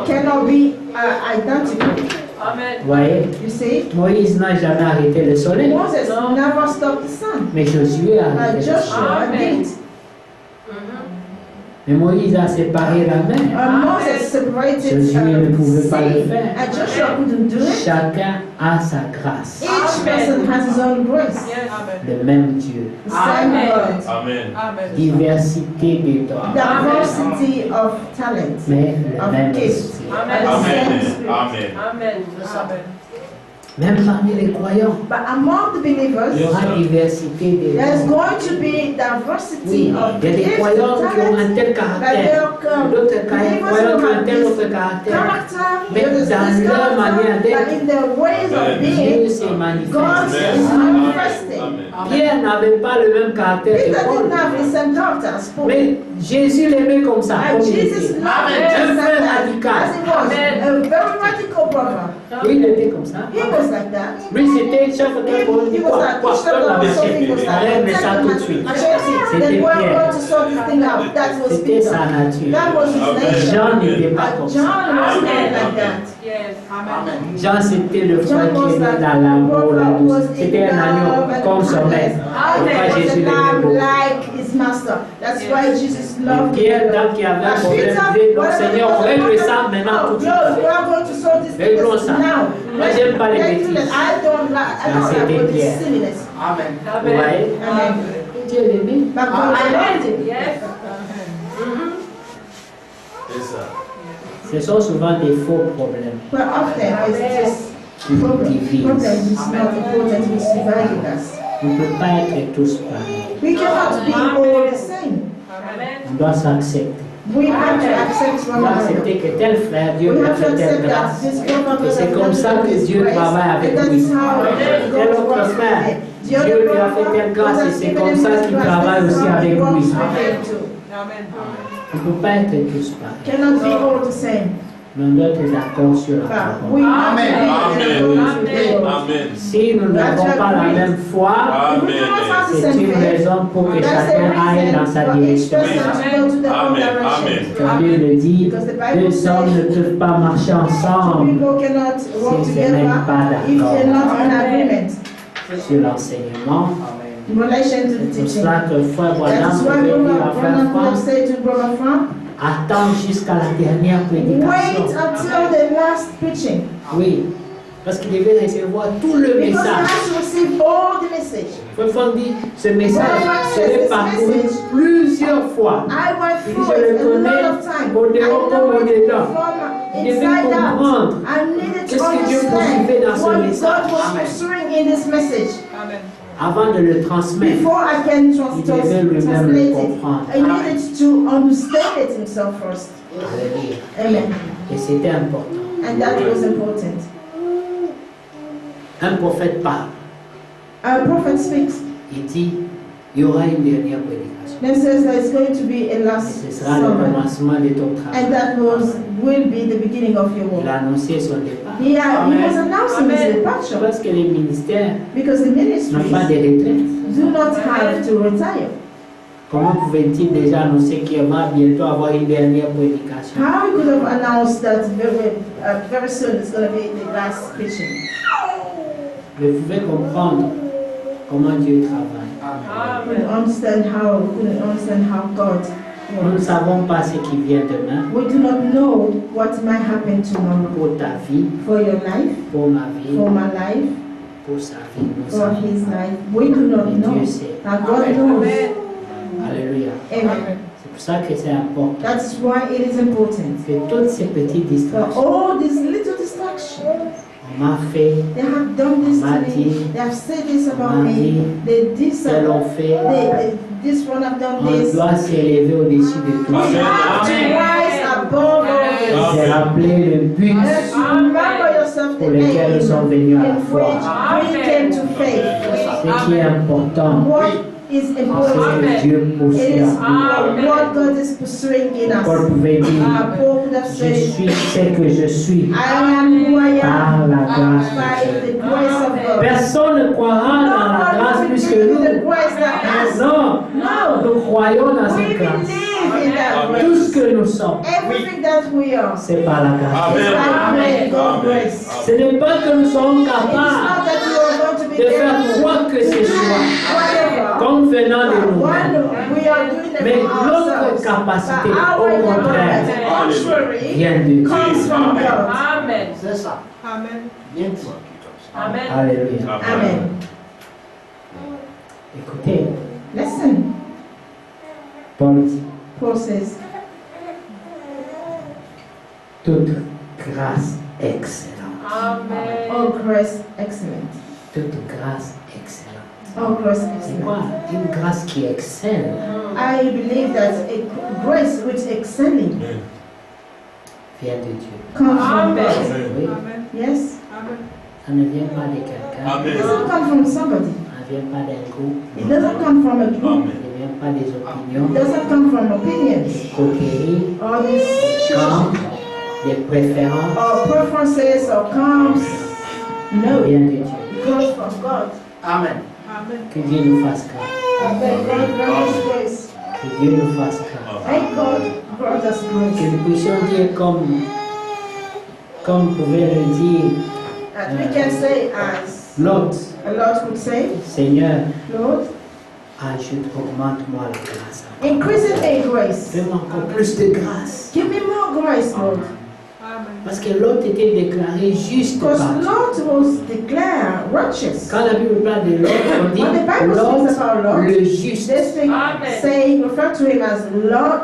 cannot be identical. Amen. Vous voyez, You see, Moïse n'a jamais arrêté le soleil, Moses never stopped the sun. mais Josué a arrêté le soleil. Joshua Amen. did. Mais Moïse a séparé la mer. Moses separated Josué ne pouvait pas le sea, faire. and Joshua couldn't do it. Chacun a sa grâce. Each person has his own grace. Yes. Amen. Le même Dieu. The same Amen. God. Amen. Amen. Diversité des dons, Diversity of talents, mais le of même gifts, esprit. and the same Amen. spirit. Amen. Amen. Amen. Même parmi les croyants, But among the believers, il y aura diversité des there's dons. going to be diversity Oui, of il y a des gifts croyants and qui ont un talents. tel But caractère, there are d'autres croyants qui ont un tel autre believers caractère. character, Mais there is dans this leur manière character, but d'être, in their ways of Amen. Dieu being, s'est manifesté. God is manifesting. Amen. Pierre n'avait pas le même caractère Peter que Paul. didn't have the same character as Paul. Mais Jésus l'aimait comme ça, And comme il Jesus était. loved Amen. him Un frère radical. as he was, a very radical brother. Oui, il était comme ça. He was like that. Lui, c'était chef de Paul. He was like, Quoi, each Paul of l'avait them something was fait. like, Arrête, mais ça tout de suite. then C'était we're Pierre. going to sort this thing out. That was C'était sa Peter. nature. That was his Amen. nature. Jean n'était pas But comme ça. John was not Amen. like that. Yes. Amen. Jean, c'était le frère John was qui était like dans l'amour, la was douce. C'était un agneau comme son maître. He Pourquoi was a Jésus l'aimait lamb beaucoup? like his master. That's why Jesus Et loved Pierre, him. dame qui avait un But problème, Peter, disait, donc whatever Seigneur, was the règle ça problem, maintenant tout oh, de Lord, suite. we are going to sort this Réglons business ça. now. Moi, j'aime pas les Let's do bêtises. that. I don't like c'était all this Pierre. silliness. Amen. Vous voyez? Amen. Dieu l'aimait. But God loved him. Yes. C'est ça. Ce sont souvent des faux problèmes But often it's just qui nous divisent. problems is not important, it's dividing us. On ne peut pas être tous pareils. We cannot be all the same. Amen. On doit s'accepter. We have to accept On one doit another. accepter que tel frère, Dieu We lui a have to fait telle accept that grâce. this brother Et c'est comme ça que Dieu travaille avec and lui. that's how Tel God autre works frère, with him. The Dieu other lui a fait brother, telle grâce God et has c'est given comme him ça this qu'il grace. travaille This is aussi how he avec works lui. with him too. Amen. On ne peut pas être tous pareils. Cannot be all the same. Mais on doit être d'accord sur la But parole. we have to be Amen. according to the word. Amen. Si nous n'avons pas la même foi, If we do not have the c'est same une faith, raison pour que that's chacun a aille dans reason sa for each direction. person to go to their own Amen. direction. La Bible dit, Because the Bible deux says hommes ne peuvent pas marcher two ensemble people cannot work si ce n'est together pas if d'accord they're not in agreement sur l'enseignement. in relation to the C'est pour teaching. cela que Frère Branham That is why pouvait dire à Brother Frère Branham could have Franck, said to Brother Frank, attends jusqu'à la dernière wait prédication. until the last preaching. Oui, parce qu'il devait recevoir tout le Because he message. has to receive all the message. Frère Franck dit, ce message, je l'ai This parcouru message, plusieurs fois. I went Il dit, through je it le a connais lot of time. au dehors I comme know au it dedans. from Il devait inside comprendre out. I needed to qu'est-ce que Dieu understand poursuivait dans ce what message. God was pursuing in this message. Amen. avant de le transmettre. Before I can Il devait lui-même le translate it, comprendre. I needed to understand it himself first. Alléluia. Amen. Et c'était important. And that was important. Un prophète parle. A prophet speaks. Il dit, il y aura une dernière prédication. Then says that it's going to be a Et last ce sera le sermon. commencement de ton travail. And that will be the beginning of your Il work. a annoncé son départ. He was announcing his Je departure pense que les ministères because the n'ont pas ministries de retraite. do not have to retire. Comment pouvait-il déjà annoncer qu'il va bientôt avoir une dernière prédication? How he could have announced that very soon it's going to be the last preaching? Mais vous pouvez comprendre comment Dieu travaille. We understand how God Nous ne works. savons pas ce qui vient demain We do not know what might happen tomorrow. pour ta vie, For your life, pour ma vie, for my life, pour sa vie. Nous for savons his pas. life. We do not Mais know. Dieu sait. But God knows. Alléluia. Amen. C'est pour ça que c'est important That's why it is important. que toutes ces petites For distractions, all these little distractions, on m'a fait, they have done this to Mati, me. They have said this about Mati, me. They this. elles l'ont fait. This one have done On this. doit s'élever au-dessus de tout. We Amen. have to rise above all C'est this. rappeler le but And to remember yourself the pour lequel nous sommes venus à la in foi. which we came to faith. Ce qui est important, What is c'est important? que Dieu It poursuit is en nous. what God is pursuing in us. Paul pouvait dire, Paul could have je said, suis ce que je suis I am who I par am la grâce by de Dieu. the grace of God. Personne ne croira dans la grâce plus que the nous. grace that has. Non, No. nous croyons dans We cette grâce. believe in that Tout grace. ce que nous sommes, Everything that we are. c'est par la grâce. It's Amen. by God's grace. Ce n'est pas que nous sommes It is not capables that you are going to be de faire able quoi que ce soit, whatever. comme venant de But nous-mêmes. one, we are doing it Mais for notre ourselves. capacité, But our au contraire, capacity, contrary, vient de Dieu. comes from Amen. God. Amen. C'est ça. Amen. Bien dit. Amen. Alléluia. Amen. Écoutez, Listen, Paul dit, Paul says, toute grâce excellente. Amen. all grace excellent. Toute grâce excellente. All grace C'est quoi? excellent. Une grâce qui excelle. I believe that a grace which excelling Vient de Dieu. comes from Amen. God. Oui, Amen. Yes? Amen. ça ne vient pas de quelqu'un. It Amen. doesn't come from somebody. Ça ne vient pas d'un groupe. It doesn't come from a group. Ça ne vient pas des opinions, It doesn't come from opinions. des coteries, Or these des camps, des préférences. or preferences or comes. Ça No, vient de Dieu. it comes from God. Amen. Amen. Que Dieu nous fasse grâce. May God grant us grace. Que Dieu nous fasse grâce. May God grant us Que grace. nous puissions dire comme pouvait le dire That we can say as Lot, a Lord would say, Seigneur, Lord, augmente-moi la grâce. increase in me grace. Fais-moi encore plus de grâce. Give me more grace, Lord. Amen. Parce que Lot était déclaré juste Because par Dieu. Lot was declared righteous. Quand la Bible parle de Lot, on dit When the Bible Lot, speaks about Lot, le juste. they speak, Amen. say, refer to him as Lot,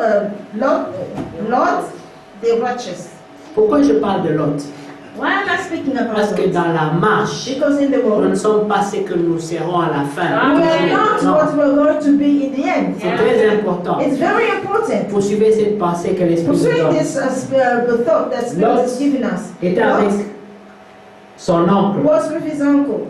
the righteous. Pourquoi je parle de Lot? Why am I speaking about Parce que Lot? dans la marche, Because in the nous ne world, sommes pas ce que nous serons à la fin. we are not Non, what we're going to be in the end. c'est très important. It's very important. Poursuivez cette pensée que l'Esprit nous Pursuing donne. this the thought that Spirit is giving us. Était avec Lot son oncle. was with his uncle.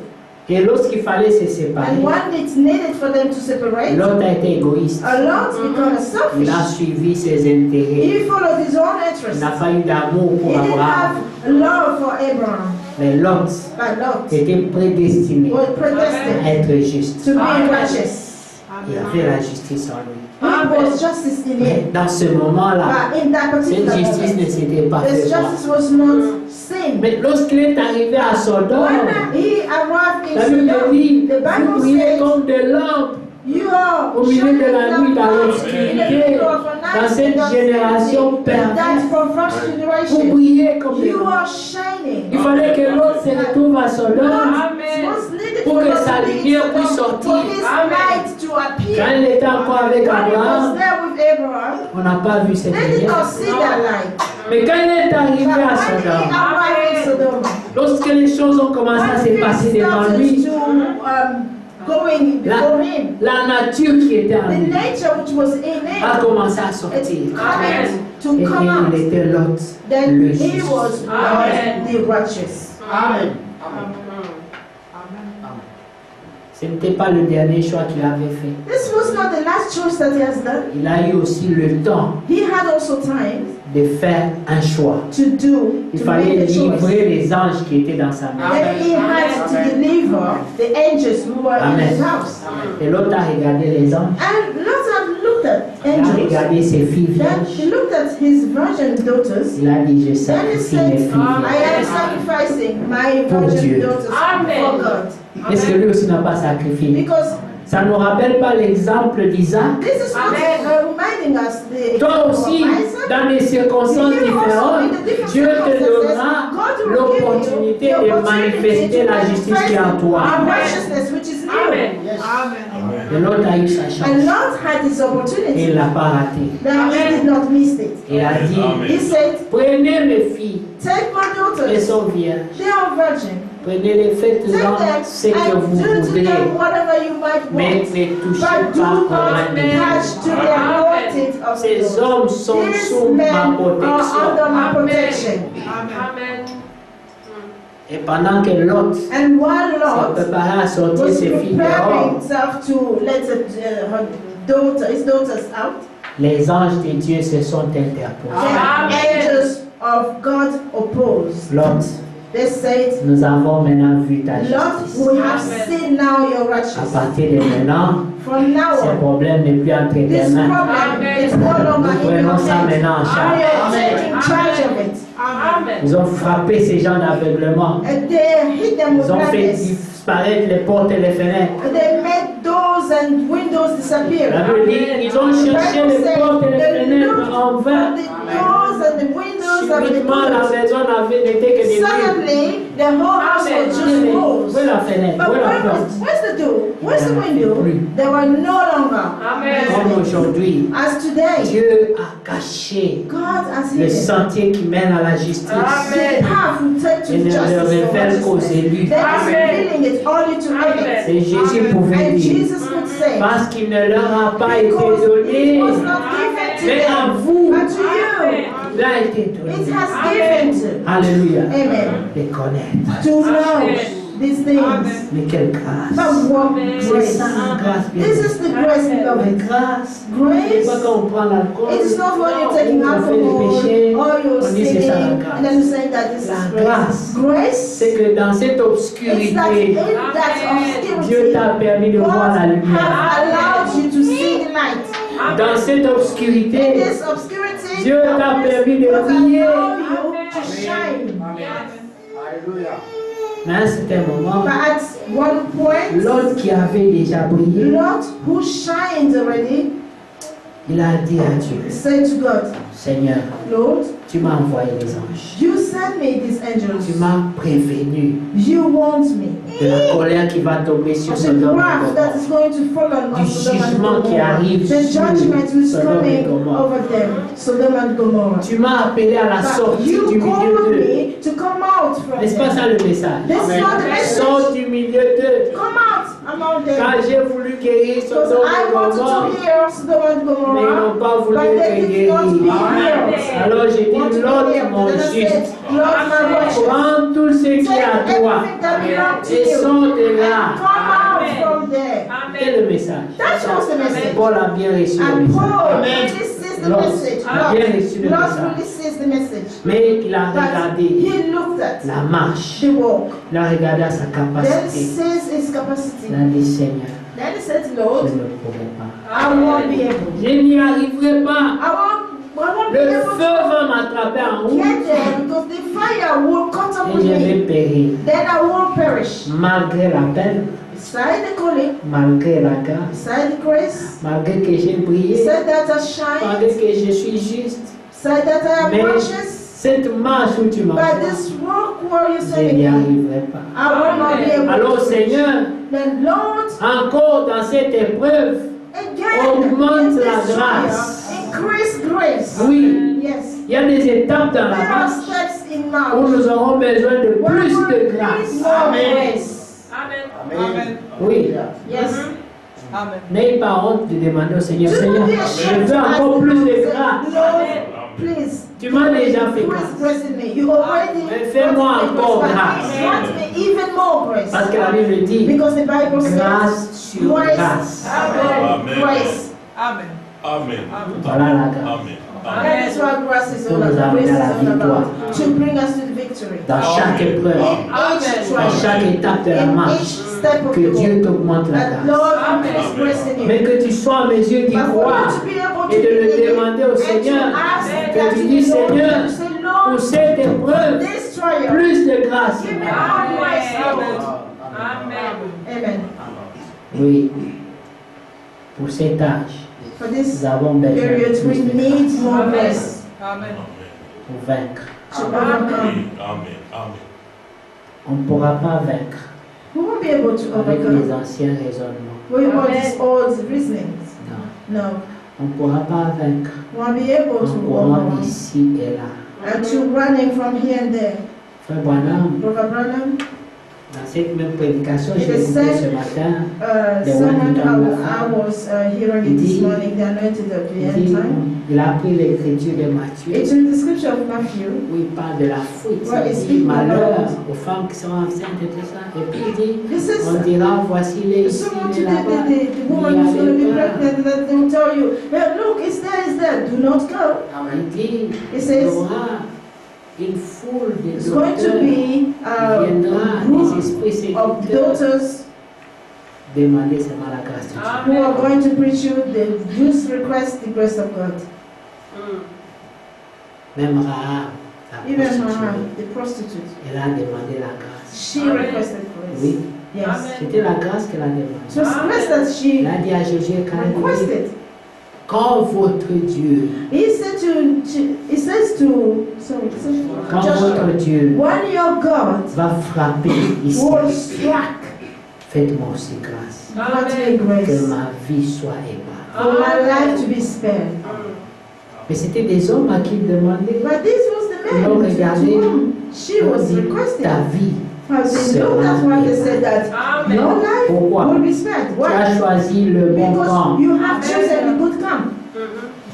Et lorsqu'il fallait se séparer, And when it's needed for them to separate, Lot a été égoïste. Lot became Il a selfish. suivi ses intérêts. He followed his own Il interests. n'a pas eu d'amour He pour didn't Abraham. have love for Abraham. Mais Lot But Lot était prédestiné was à predestined être juste. to be Amen. righteous. Il avait la justice en lui. He was justice in Mais him. dans ce moment-là, But in that cette particular justice ne moment, s'était pas this faite. justice was not sin. Mais lorsqu'il est arrivé à Sodome, When he arrived la in Bible Sodom, dit, the vous Bible brillez says, comme des lampes you are au milieu de la shining nuit, dans like in the l'obscurité, middle of a night, dans cette in the génération obscurity. perverse. That's from first Vous generation. brillez comme des You lampes. are shining. Il fallait que l'autre se retrouve à Sodome. It was needed Pour for que God sa to be in lumière Sodom, puisse sortir. for his Amen. light to Quand appear. il était encore avec When he was Abraham, there with Abraham, on n'a pas vu cette they did lumière. not see that light. Mais quand il est But arrivé à when he Sodome, arrived in Sodom, lorsque les choses ont commencé à se when passer things devant started lui, to going before him, la nature qui était en the lui nature which was in a him, commencé à it sortir. started to Et come out. il était Lot, Then le he juste. was Amen. the righteous. Amen. Amen. Ce n'était pas le dernier choix qu'il avait fait. This was not the last choice that he has done. Il a eu aussi le temps He had also time de faire un choix. to do, Il to fallait make the choice. livrer les anges qui étaient dans sa main. Then he had to deliver the angels who were in his house. Et l'autre a regardé les anges. And Lot had looked at Il a angels. regardé ses filles Then he vierges. looked at his virgin daughters. Il a dit, je Then he sacrifie mes said, filles I vierges. am sacrificing my Pour virgin Dieu. daughters Amen. for God. Est-ce que lui aussi n'a pas sacrifié? Because Ça ne nous rappelle pas l'exemple d'Isaac? this is what Amen. is reminding us the Toi aussi, dans des circonstances différentes, Dieu te donnera l'opportunité de manifester la justice qui est en toi. righteousness which is new. Amen. Et l'autre a eu sa And chance. Lot had his Et il opportunity. ne l'a pas raté. Now he did not miss it. Il a dit, Amen. He said, prenez mes filles, take my elles daughters, sont vierges. they are virgin. Prenez-les, faites-en Take ce them que and vous do to voudrez. them whatever you might Mais want. ne touchez But do pas not à ma vie. touch to the anointed of the Ces Lord. hommes sont These sous men ma are protection. under my Amen. protection. Amen. Et pendant que l'autre And while s'est Lot préparé à sortir was ses filles preparing dehors, himself to let his daughters out, les anges de Dieu se sont interposés. the Amen. angels of God opposed. Lot, They said, nous avons maintenant vu ta Lot, justice. we have Amen. seen now your À righteousness. partir de maintenant, From now ce on, problème n'est plus entre tes this mains. problem Amen. is no longer Nous in your prenons ça hands. maintenant en We charge. are taking charge of it. Amen. Ils ont frappé ces gens d'aveuglement. And they hit them with Ils ont fait blindness. disparaître les portes et les fenêtres. And they made doors and windows disappear. La Bible dit, ils ont cherché les portes et les They fenêtres looked en for vain. the doors and the windows of the Subitement, la doors. maison n'était que des murs. Suddenly, the whole house was just Où walls. est la fenêtre? But Où est la porte? where's the door? Where's the window? They were no longer. Amen. Comme aujourd'hui, As today, Dieu a caché God has le hidden sentier qui mène à la justice. the path will take to Et ne le justice or révèle qu'aux righteousness. élus. They are Amen. revealing it only to Amen. enemies. Et Jésus pouvait And dire, Jesus could say, parce qu'il ne leur a pas été because it donné, was not given to mais à them, vous, but to you, il a été it donné. has Amen. given to. Alléluia. Amen. De connaître. To know Amen. these things. Mais quelle grâce. But what Amen. C'est grace. ça la grâce, bien This is the grace, Mais beloved. grâce, c'est Grace. pas quand on prend l'alcool, It is not when you're ou taking on fait alcohol des péchés, or you're on dit c'est sinning ça la and grâce. then you're saying that this La is grâce. grace. Grace C'est que dans cette is that obscurité, in that Dieu obscurity, t'a permis de voir la God lumière. has allowed you to see the light. Dans cette In obscurité, this obscurity, Dieu t'a permis de God briller. allowed you to shine. Mais à un certain moment, But at one point, l'autre qui avait déjà brillé, Lot, who shined already, il a dit à Dieu, said to God, Seigneur, Lord, tu m'as envoyé les anges. you sent me these Tu angels. m'as prévenu You warned me de la colère qui va tomber sur of the Sodome et wrath that is Gomorrhe. going to fall on Du Sodom and jugement qui Gomorrah. arrive The sur judgment which is Sodome et coming Gomorrhe. over them, Sodom and Gomorrah. Tu m'as appelé à la But sortie du you milieu called d'eux. me to come out from N'est-ce pas ça them. le message? This is not the message. Sors du milieu d'eux. Come out among them. Quand j'ai voulu guérir Because Sodome I et wanted Gomorre, to heal Sodom and mais ils Gomorrah, n'ont pas voulu but they te did not be guérir. healed. Alors j'ai dit, Want to be l'autre healed. mon Then I juste, said, Lord, my righteous. prends tout ce qui est à Take toi everything that belongs to et you. sors de And là. come out from there. C'est le message. That was the message. Paul a bien reçu le And message. Paul really sees the Lord, message. a bien reçu le Lord message. really sees the message. Mais il a But regardé he looked at la marche, the walk. il a regardé à sa Then capacité. sees his capacity. Il a dit, Seigneur, Then he said, je Lord, ne pourrai pas. I won't be able. Je n'y arriverai pas. I won't be Le able feu va m'attraper en to route get there because the fire will cut up et with je vais me. périr. Then I won't perish. Malgré l'appel, Beside the calling, malgré la grâce, beside the grace, malgré que j'ai brillé, beside that I malgré shine, que je suis juste. beside that I am Mais righteous. cette marche où tu m'as But this walk where you je send n'y me, arriverai pas. I will not be able Alors to Seigneur, Then Lord, encore dans cette épreuve, again, augmente in la this grâce. trial, increase grace. Oui, Yes. il y a des étapes dans la There are marche steps in où march. nous aurons besoin de Where plus we de need grâce. more grace. Amen. Oui, Yes. n'ayez pas honte de demander au Seigneur, Do Seigneur, not be je ashamed veux to ask encore the plus Lord, de say, grâce. Lord, please. Tu m'as déjà fait Please grâce. grace in me. You already Mais fais-moi granted me encore grace, but grâce. grant me even more grace. Parce que la Bible dit, Because the Bible says, grâce sur grace, grâce. Amen. grace. Amen. Voilà la grâce. Amen. That is what grace is all Pour nous about. amener Grace à la is all victoire. about. To bring us to the victory. Dans chaque épreuve, Each dans trial, chaque étape de la in marche, each step of Que the Dieu walk. t'augmente la That grâce. Lord Amen. increase grace in Mais you. que tu sois à mes yeux d'y But for you croire to be able et to de le believe demander au and to Seigneur, ask Amen. que that tu to dis, the Lord, Seigneur, to say, pour Lord, cette épreuve, this trial, plus de grâce. give me Seigneur. more grace, Amen. Lord. Amen. Amen. Oui, pour cet âge, For this nous avons besoin de period, we plus de need grâce more Amen. grace Amen. pour vaincre. to overcome. Amen. Amen. On ne pourra pas vaincre We won't be able to avec les overcome anciens raisonnements. with all Amen. these old reasonings. Non, No. on ne pourra pas vaincre We won't be able en to courant overcome ici et là. and to running from here and there. Frère Branham, Brother Branham, dans cette même prédication, It j'ai is écouté said, ce matin, someone one I was hearing it this morning, the anointed of the il end dit, time. il a pris l'écriture de Matthieu, It's in the scripture of Matthew. où il parle de la fuite. Ouais, Il il dit dit malheur malheur aux femmes qui sont enceintes et tout ça. Et puis il dit, This is on dira, voici les ici, someone to les là-bas. the woman N'y who's going to allez be pas. pregnant, that they will tell you, well, look, it's there, do not go. Il dit, It il y says, aura une foule de it's going to docteurs be qui viendra, a des group esprits of séducteurs, daughters demander seulement la grâce de Dieu. who are going to preach you, they just request the grace of God. Même Rahab, la Even prostituée, Rahab, the prostitute, elle a demandé la grâce. she Amen. requested grace. Oui, Yes. Amen. c'était la grâce qu'elle a It demandé. was grace that Elle she a dit à Jésus, quand elle dit, requested. quand votre Dieu, He said he says to, sorry, he said to quand Joshua, votre Dieu when your God va frapper ici, will strike, faites-moi aussi grâce. grant me Amen. Que grace ma vie soit épargnée. for my life to be spared. Mais c'était des hommes à qui il demandait. But this was the Ils l'ont man regardé. to whom she Ils ont was dit, requesting. ta vie But they sera know that's why they said that Amen. your life Pourquoi? will be spared. Tu as Why? choisi le bon Because camp. you have chosen the good camp.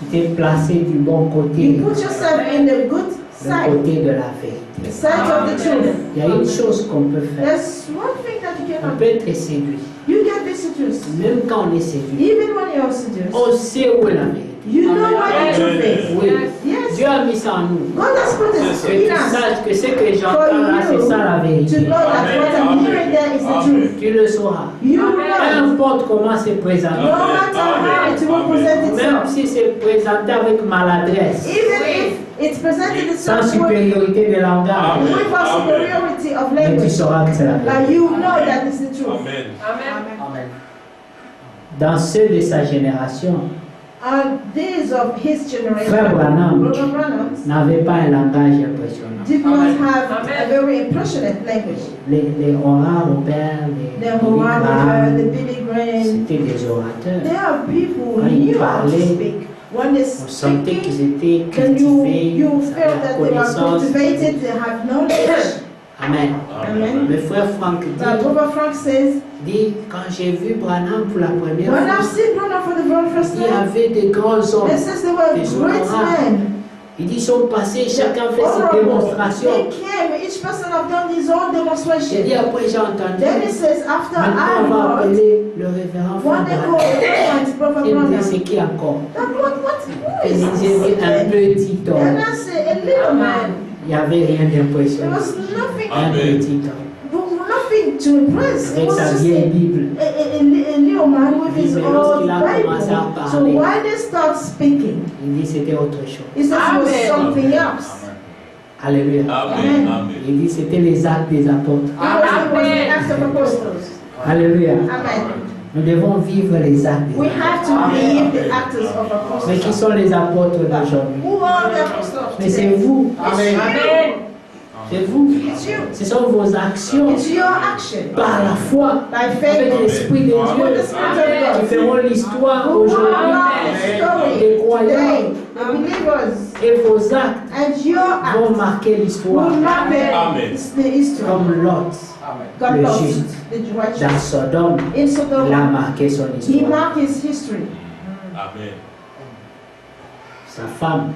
Tu t'es placé du bon côté, You put yourself in the good le side, côté de la the vérité. side of the truth. Il y a une chose qu'on peut faire. There's one thing that you On cannot peut être séduit. You get be seduced. Même quand on est séduit, Even when you're seduced, on sait où est la vérité. you know what the truth is. Oui. Yes. Dieu a mis ça en nous. God has put it Que in tu us saches que ce que for j'entends là, c'est ça la you to vérité. know that what I'm hearing there is the truth. Tu le sauras. You Amen. know, Peu importe comment c'est présenté. no matter how it will present Même itself, si c'est présenté avec maladresse, even if it's presented sans itself with supériorité de langage, a superiority of mais tu language, sauras que c'est la vérité. but you know that it's the truth. Amen. Amen. Dans ceux de sa génération, And these of his generation, Frère Branham Brother Branham, n'avait pas un langage impressionnant. did not Amen. have a Amen. very impressionate language. Les Horaires Robert, les The Billy Mohammed, Graham, the Billy Graham, c'était des orateurs. they are people who Quand ils knew how to parlaient, speak. When they On sentait qu'ils speak, étaient then cultivés, you ils felt avaient la that they were connaissance. cultivated, they have knowledge. Amen. Amen. Le frère Franck But dit, Brother Frank says, quand j'ai vu Branham pour la première when I've fois, seen Branham for the very first il y time, avait des grands hommes. it says they were Des great honorables. men. Il dit, ils sont passés, chacun fait ses Honorable. démonstrations. They came, each person have done his own J'ai dit, demonstration. après j'ai entendu, Then it says, after maintenant on I va heard, appeler le révérend when Franck they called Branham. the Brother Il me dit, Branham, c'est qui encore? that who Il is disait, this? un petit Then homme. I say, a little man. Il n'y avait rien There d'impressionnant. was nothing, Un Amen. petit homme. nothing to impress. It Avec was sa just vieille a, Bible. a little man with his Mais old lorsqu'il a commencé à Bible. So parler, when they start speaking, il dit c'était autre chose. it says it was Amen. something else. Alléluia. Amen. Amen. Il dit c'était les actes des apôtres. It was the Acts of Apostles. Alléluia. Amen. Nous devons vivre les actes des We apôtres. have to be the actors of Mais qui apostles. sont les apôtres d'aujourd'hui? Who are the apostles Mais c'est today? vous. Amen. C'est vous. It's you. Ce sont vos actions It's your action. par la foi By avec faith, l'Esprit de with the Dieu Spirit of qui God. feront l'histoire Who aujourd'hui. are the story Des croyants. today, the believers, Et vos actes and your vont acts marquer l'histoire will map Amen. the history. comme Lot God le loves juste. the dans righteous. Sodome. In Il a Sodom, marqué son he histoire. marked his history. Amen. Sa femme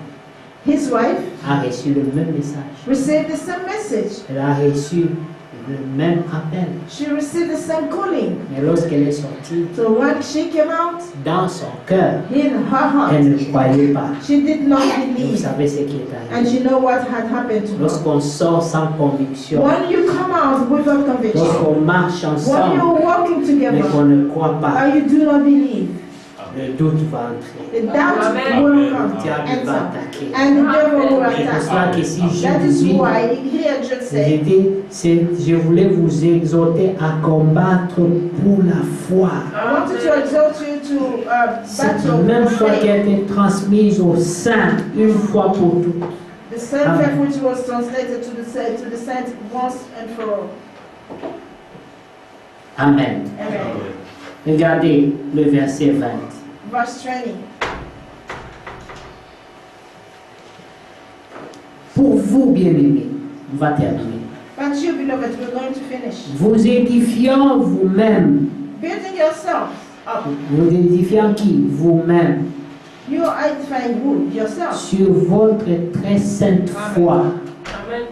His wife a reçu le même message. received the same message. Elle a reçu le même appel. She received the same calling. Mais lorsqu'elle est sortie, So when she came out, dans son cœur, in her heart, elle ne croyait pas. she did not Vous believe. savez ce qui est And arrivé. you know what had happened to her. Lorsqu'on sort sans conviction, When you come out without conviction, lorsqu'on marche when ensemble, you're walking mais together, qu'on ne croit pas, and you do not believe, le doute va entrer. the doubt Amen. will Le come, diable va enter, attaquer. and the devil will C'est pour cela attack. que si That je is vous why here Jude j'ai said, dit, je voulais vous exhorter à combattre pour la foi. I wanted to exhort you to Cette battle même foi qui a faith. été transmise aux saints une fois pour toutes. The same Amen. faith which was translated to the saint once and for all. Amen. Amen. Regardez le verset 20. Verse 20. Pour vous, bien-aimés, on va terminer. But you, beloved, we're going to finish. Vous édifiant vous-même. Building yourself up. Vous édifiant qui? Vous-même. You are edifying who? Yourself. Sur votre très sainte foi. Amen.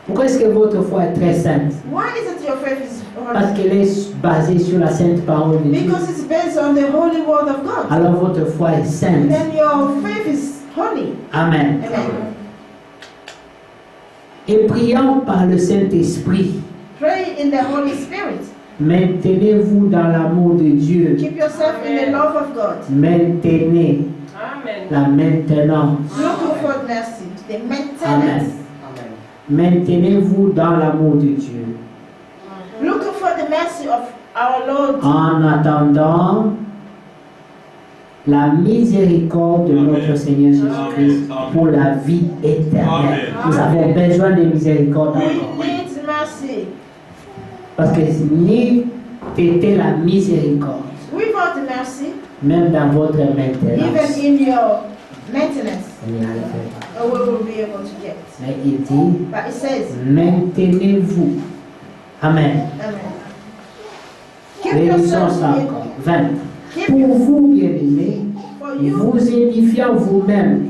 Pourquoi est-ce que votre foi est très sainte? Why is it your faith is Parce holy? qu'elle est basée sur la sainte parole de Dieu. Because it's based on the holy word of God. Alors votre foi est sainte. Then your faith is holy. Amen. Amen. Et priant par le Saint-Esprit, Pray in the Holy Spirit. maintenez-vous dans l'amour de Dieu. Keep yourself in the love of God. Maintenez Amen. la maintenance. Looking for mercy. The Amen. maintenance. Maintenez-vous dans l'amour de Dieu. Looking for the mercy of our Lord. En attendant la miséricorde de notre Seigneur Jésus-Christ pour la vie éternelle. Nous avons besoin de miséricorde We encore. need mercy. Parce que ni était la miséricorde, Without the mercy, même dans votre maintenance, even in your maintenance, on n'y arriverait pas. we will be able to get. Mais il dit, But it says, maintenez-vous. Amen. Amen. Keep Révisons yourself ça in, encore. 20. keep Pour yourself vous, bien-aimés, for you. vous édifiant vous-même.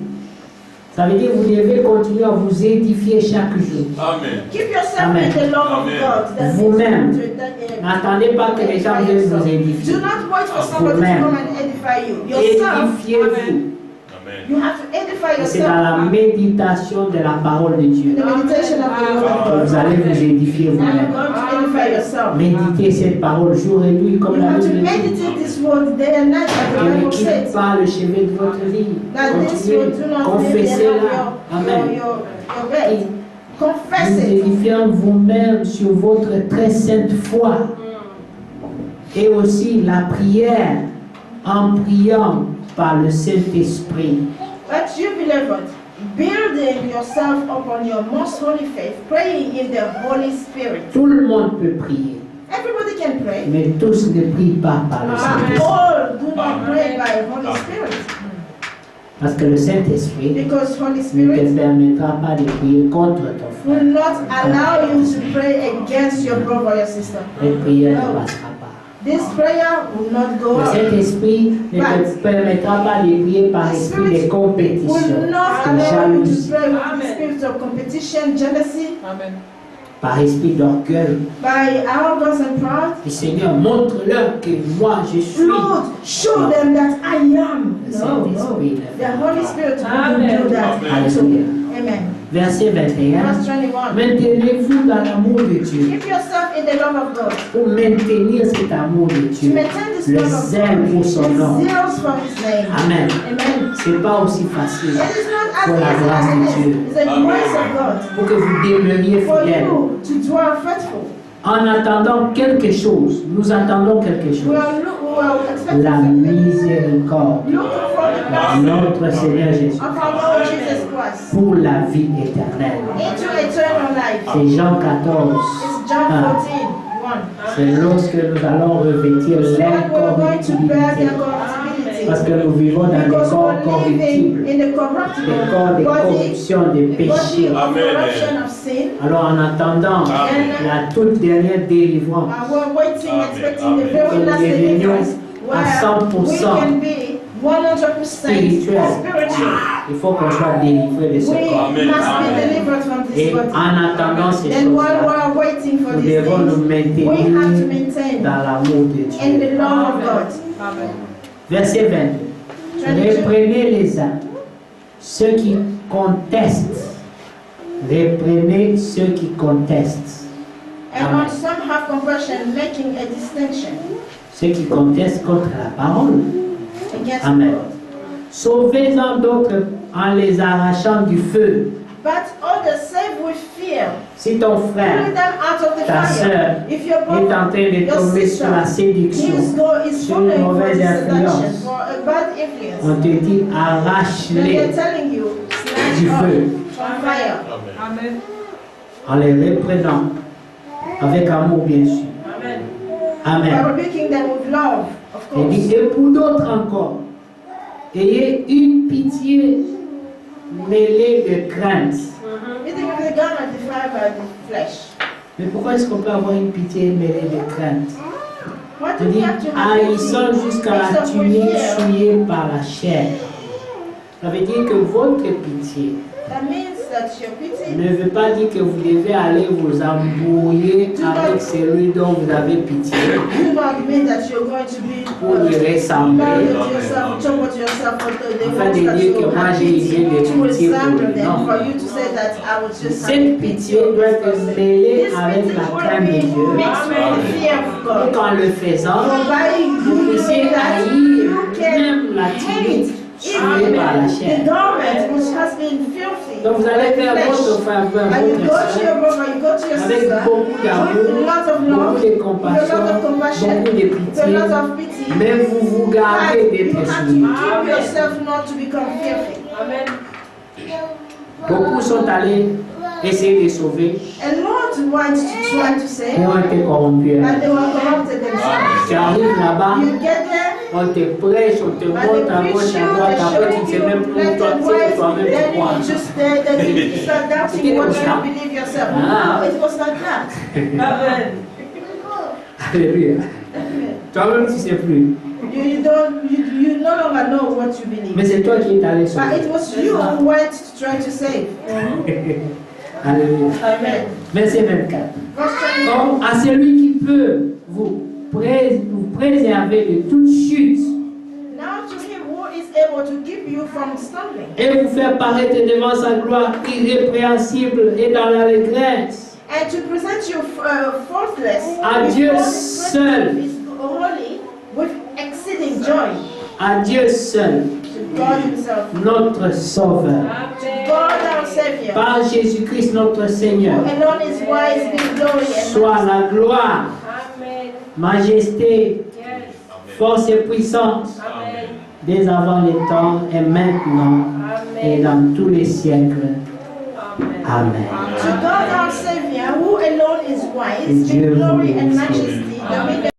Ça veut dire que vous devez continuer à vous édifier chaque jour. Amen. Keep yourself Amen. in the love Amen. of God. That's Vous-même. it. N'attendez pas que les gens viennent vous édifier. Do not wait for somebody to Vous-même. come and edify you. Yourself, Édifiez-vous. Amen. you have to edify Et c'est dans la yourself. méditation de la parole de Dieu The meditation of the word of que God. vous allez vous édifier And you're vous-même. going to edify yourself. Méditez cette parole jour et nuit comme You la have to Bible dit. meditate this word day and night, as the Et ne Bible quitte says. pas le chevet de votre vie. That this Continuez, will do not leave the confessez-la. hand Amen. your bed. Confess Vous it. édifiant vous-même sur votre très sainte foi. Et aussi la prière en priant par le Saint-Esprit. But you, beloved, building yourself upon your most holy faith, praying in the Holy Spirit. Tout le monde peut prier, Everybody can pray, mais tous ne prient pas par le but Saint-Esprit. all do not pray by Holy Spirit. Parce que le Saint-Esprit Because Holy ne te Spirit permettra pas de prier contre ton frère. will not allow you to pray against your brother or your sister. Les prières ne passera pas. This prayer will not go Le up. Saint-Esprit ne te permettra pas de prier par esprit de compétition, Will not de allow you to jalousie, pray with the Amen. spirit of competition, jealousy, Amen. par esprit d'orgueil. by arrogance and pride. Et Seigneur, montre-leur que moi je suis. Lord, show them that I am. Le No, Saint-Esprit no. le The fait. Holy Spirit will Amen. do that. Alléluia. Amen. Verset 21. Verse 21. Maintenez-vous dans l'amour de Dieu. Keep yourself in the love of God. Pour maintenir cet amour de To Dieu. maintain this Le love of zèle God. pour son nom. The zeals for His name. Amen. Amen. C'est pas aussi facile It is not as pour la easy grâce as de it is. Dieu. It's the grace of God. pour que vous demeuriez For fidèles. you to dwell faithful. En attendant quelque chose, nous attendons quelque We chose. are expecting La something. miséricorde Looking for the de mercy notre Seigneur Jésus of our Lord Jesus Christ pour la vie éternelle. into eternal life. C'est Jean 14. It's John 1. 14:1. C'est lorsque nous allons revêtir When we're going to bear l'incorruptibilité. the corruptibility. Parce que nous vivons dans des Because corps we're living corruptibles, in the des corps corruptible de body, corruption, de body péché. of Amen. corruption of sin. Alors en attendant Amen. la toute dernière délivrance, And we're waiting, Amen. expecting the Amen. very last Que nous deliverance à where 100%. we can be 100% spirituel. spiritual. Il faut qu'on soit délivré de ce We corps. Amen. must Amen. be delivered from this Et body. en attendant ces And while we choses-là, are waiting for nous these devons nous things, we have to maintenir maintain dans l'amour de in Dieu. the love of God. Amen. Verset 22. Reprenez les uns, ceux qui contestent. Reprenez ceux qui contestent. And Amen. on some have compassion, making a distinction Ceux qui contestent contre la parole. against Amen. God. Sauvez-en d'autres en les arrachant du feu. But others save with fear. Si ton Pull frère them out of the ta sœur fire. If your est en brother, train de your tomber sister, sur la séduction, is sur une falling for mauvaise seduction, influence, for a bad influence, on te dit then arrache-les they're telling you, du snatch feu up from fire. Amen. en les reprenant avec amour, bien sûr. Amen. By Amen. rebuking them with love, of Et course. dit, et pour d'autres encore, ayez une pitié mêlée de crainte. Eating of the garment defiled by the flesh. Mais pourquoi est-ce qu'on peut avoir une pitié mêlée de crainte? What Il do we dit, have to have haïssant jusqu'à la mixed up with tunique fear? souillée par la chair. Ça veut dire que votre pitié That means that your pity ne veut pas dire que vous devez aller vous embrouiller avec celui dont vous avez pitié do not mean that you're going to be pour lui ressembler. married to yourself, trouble to yourself for the Afin ones de that dire you que moi, have j'ai pity idée de to pitié pour resemble lui. them, Non. for you to say that I was just Cette having pitié pity on doit this être person. mêlée This avec pity la will crainte de be Dieu. mixed with the fear of Et God. qu'en le faisant, So by vous you puissiez doing that, haïr you can même la tunique souillée par la the chair. garment which has been filthy. Donc vous allez faire votre faveur, And you votre go to your soeur, brother, you go to your avec sister beaucoup with d'amour, a lot of beaucoup love, de with a compassion, lot of compassion, beaucoup de with a pitié, lot of pity. mais vous vous But gardez you d'être have to souillés. keep yourself not to become filthy. Amen. Beaucoup sont allés essayer de sauver, A lot wants to try to say, et ont été corrompus. but they were corrupted themselves. Tu arrives là-bas, You get there, on te prêche, on te and they montre à preach gauche, you, à droite, they après tu show ne sais you même plus où left toi, and tu sais right, toi-même then pourquoi. you just then you start doubting what you believe yourself. Ah. No, it was like that. Amen. Alléluia. Toi-même tu ne sais plus. You no longer know what you Mais believe. c'est toi qui es allé But sauver. it was you who went to try to save. Alléluia. Amen. Verset 24. Verse 24. Or, à celui qui peut vous préserver de toute chute Now to him who is able to keep you from stumbling et vous faire paraître devant sa gloire irrépréhensible et dans l'allégresse. and to present you faultless À before Dieu his seul. presence is holy with exceeding joy. À Dieu seul, To God himself. notre Sauveur. To God our Savior. Par Jésus-Christ notre Who Seigneur, alone is wise in glory and soit la gloire, Amen. majesté, Yes. force et puissance, Amen. dès avant les temps et maintenant et Amen. dans tous les siècles. Amen. Amen. to God our Savior, who alone is wise Dieu in vous glory and bénisse. majesty, dominion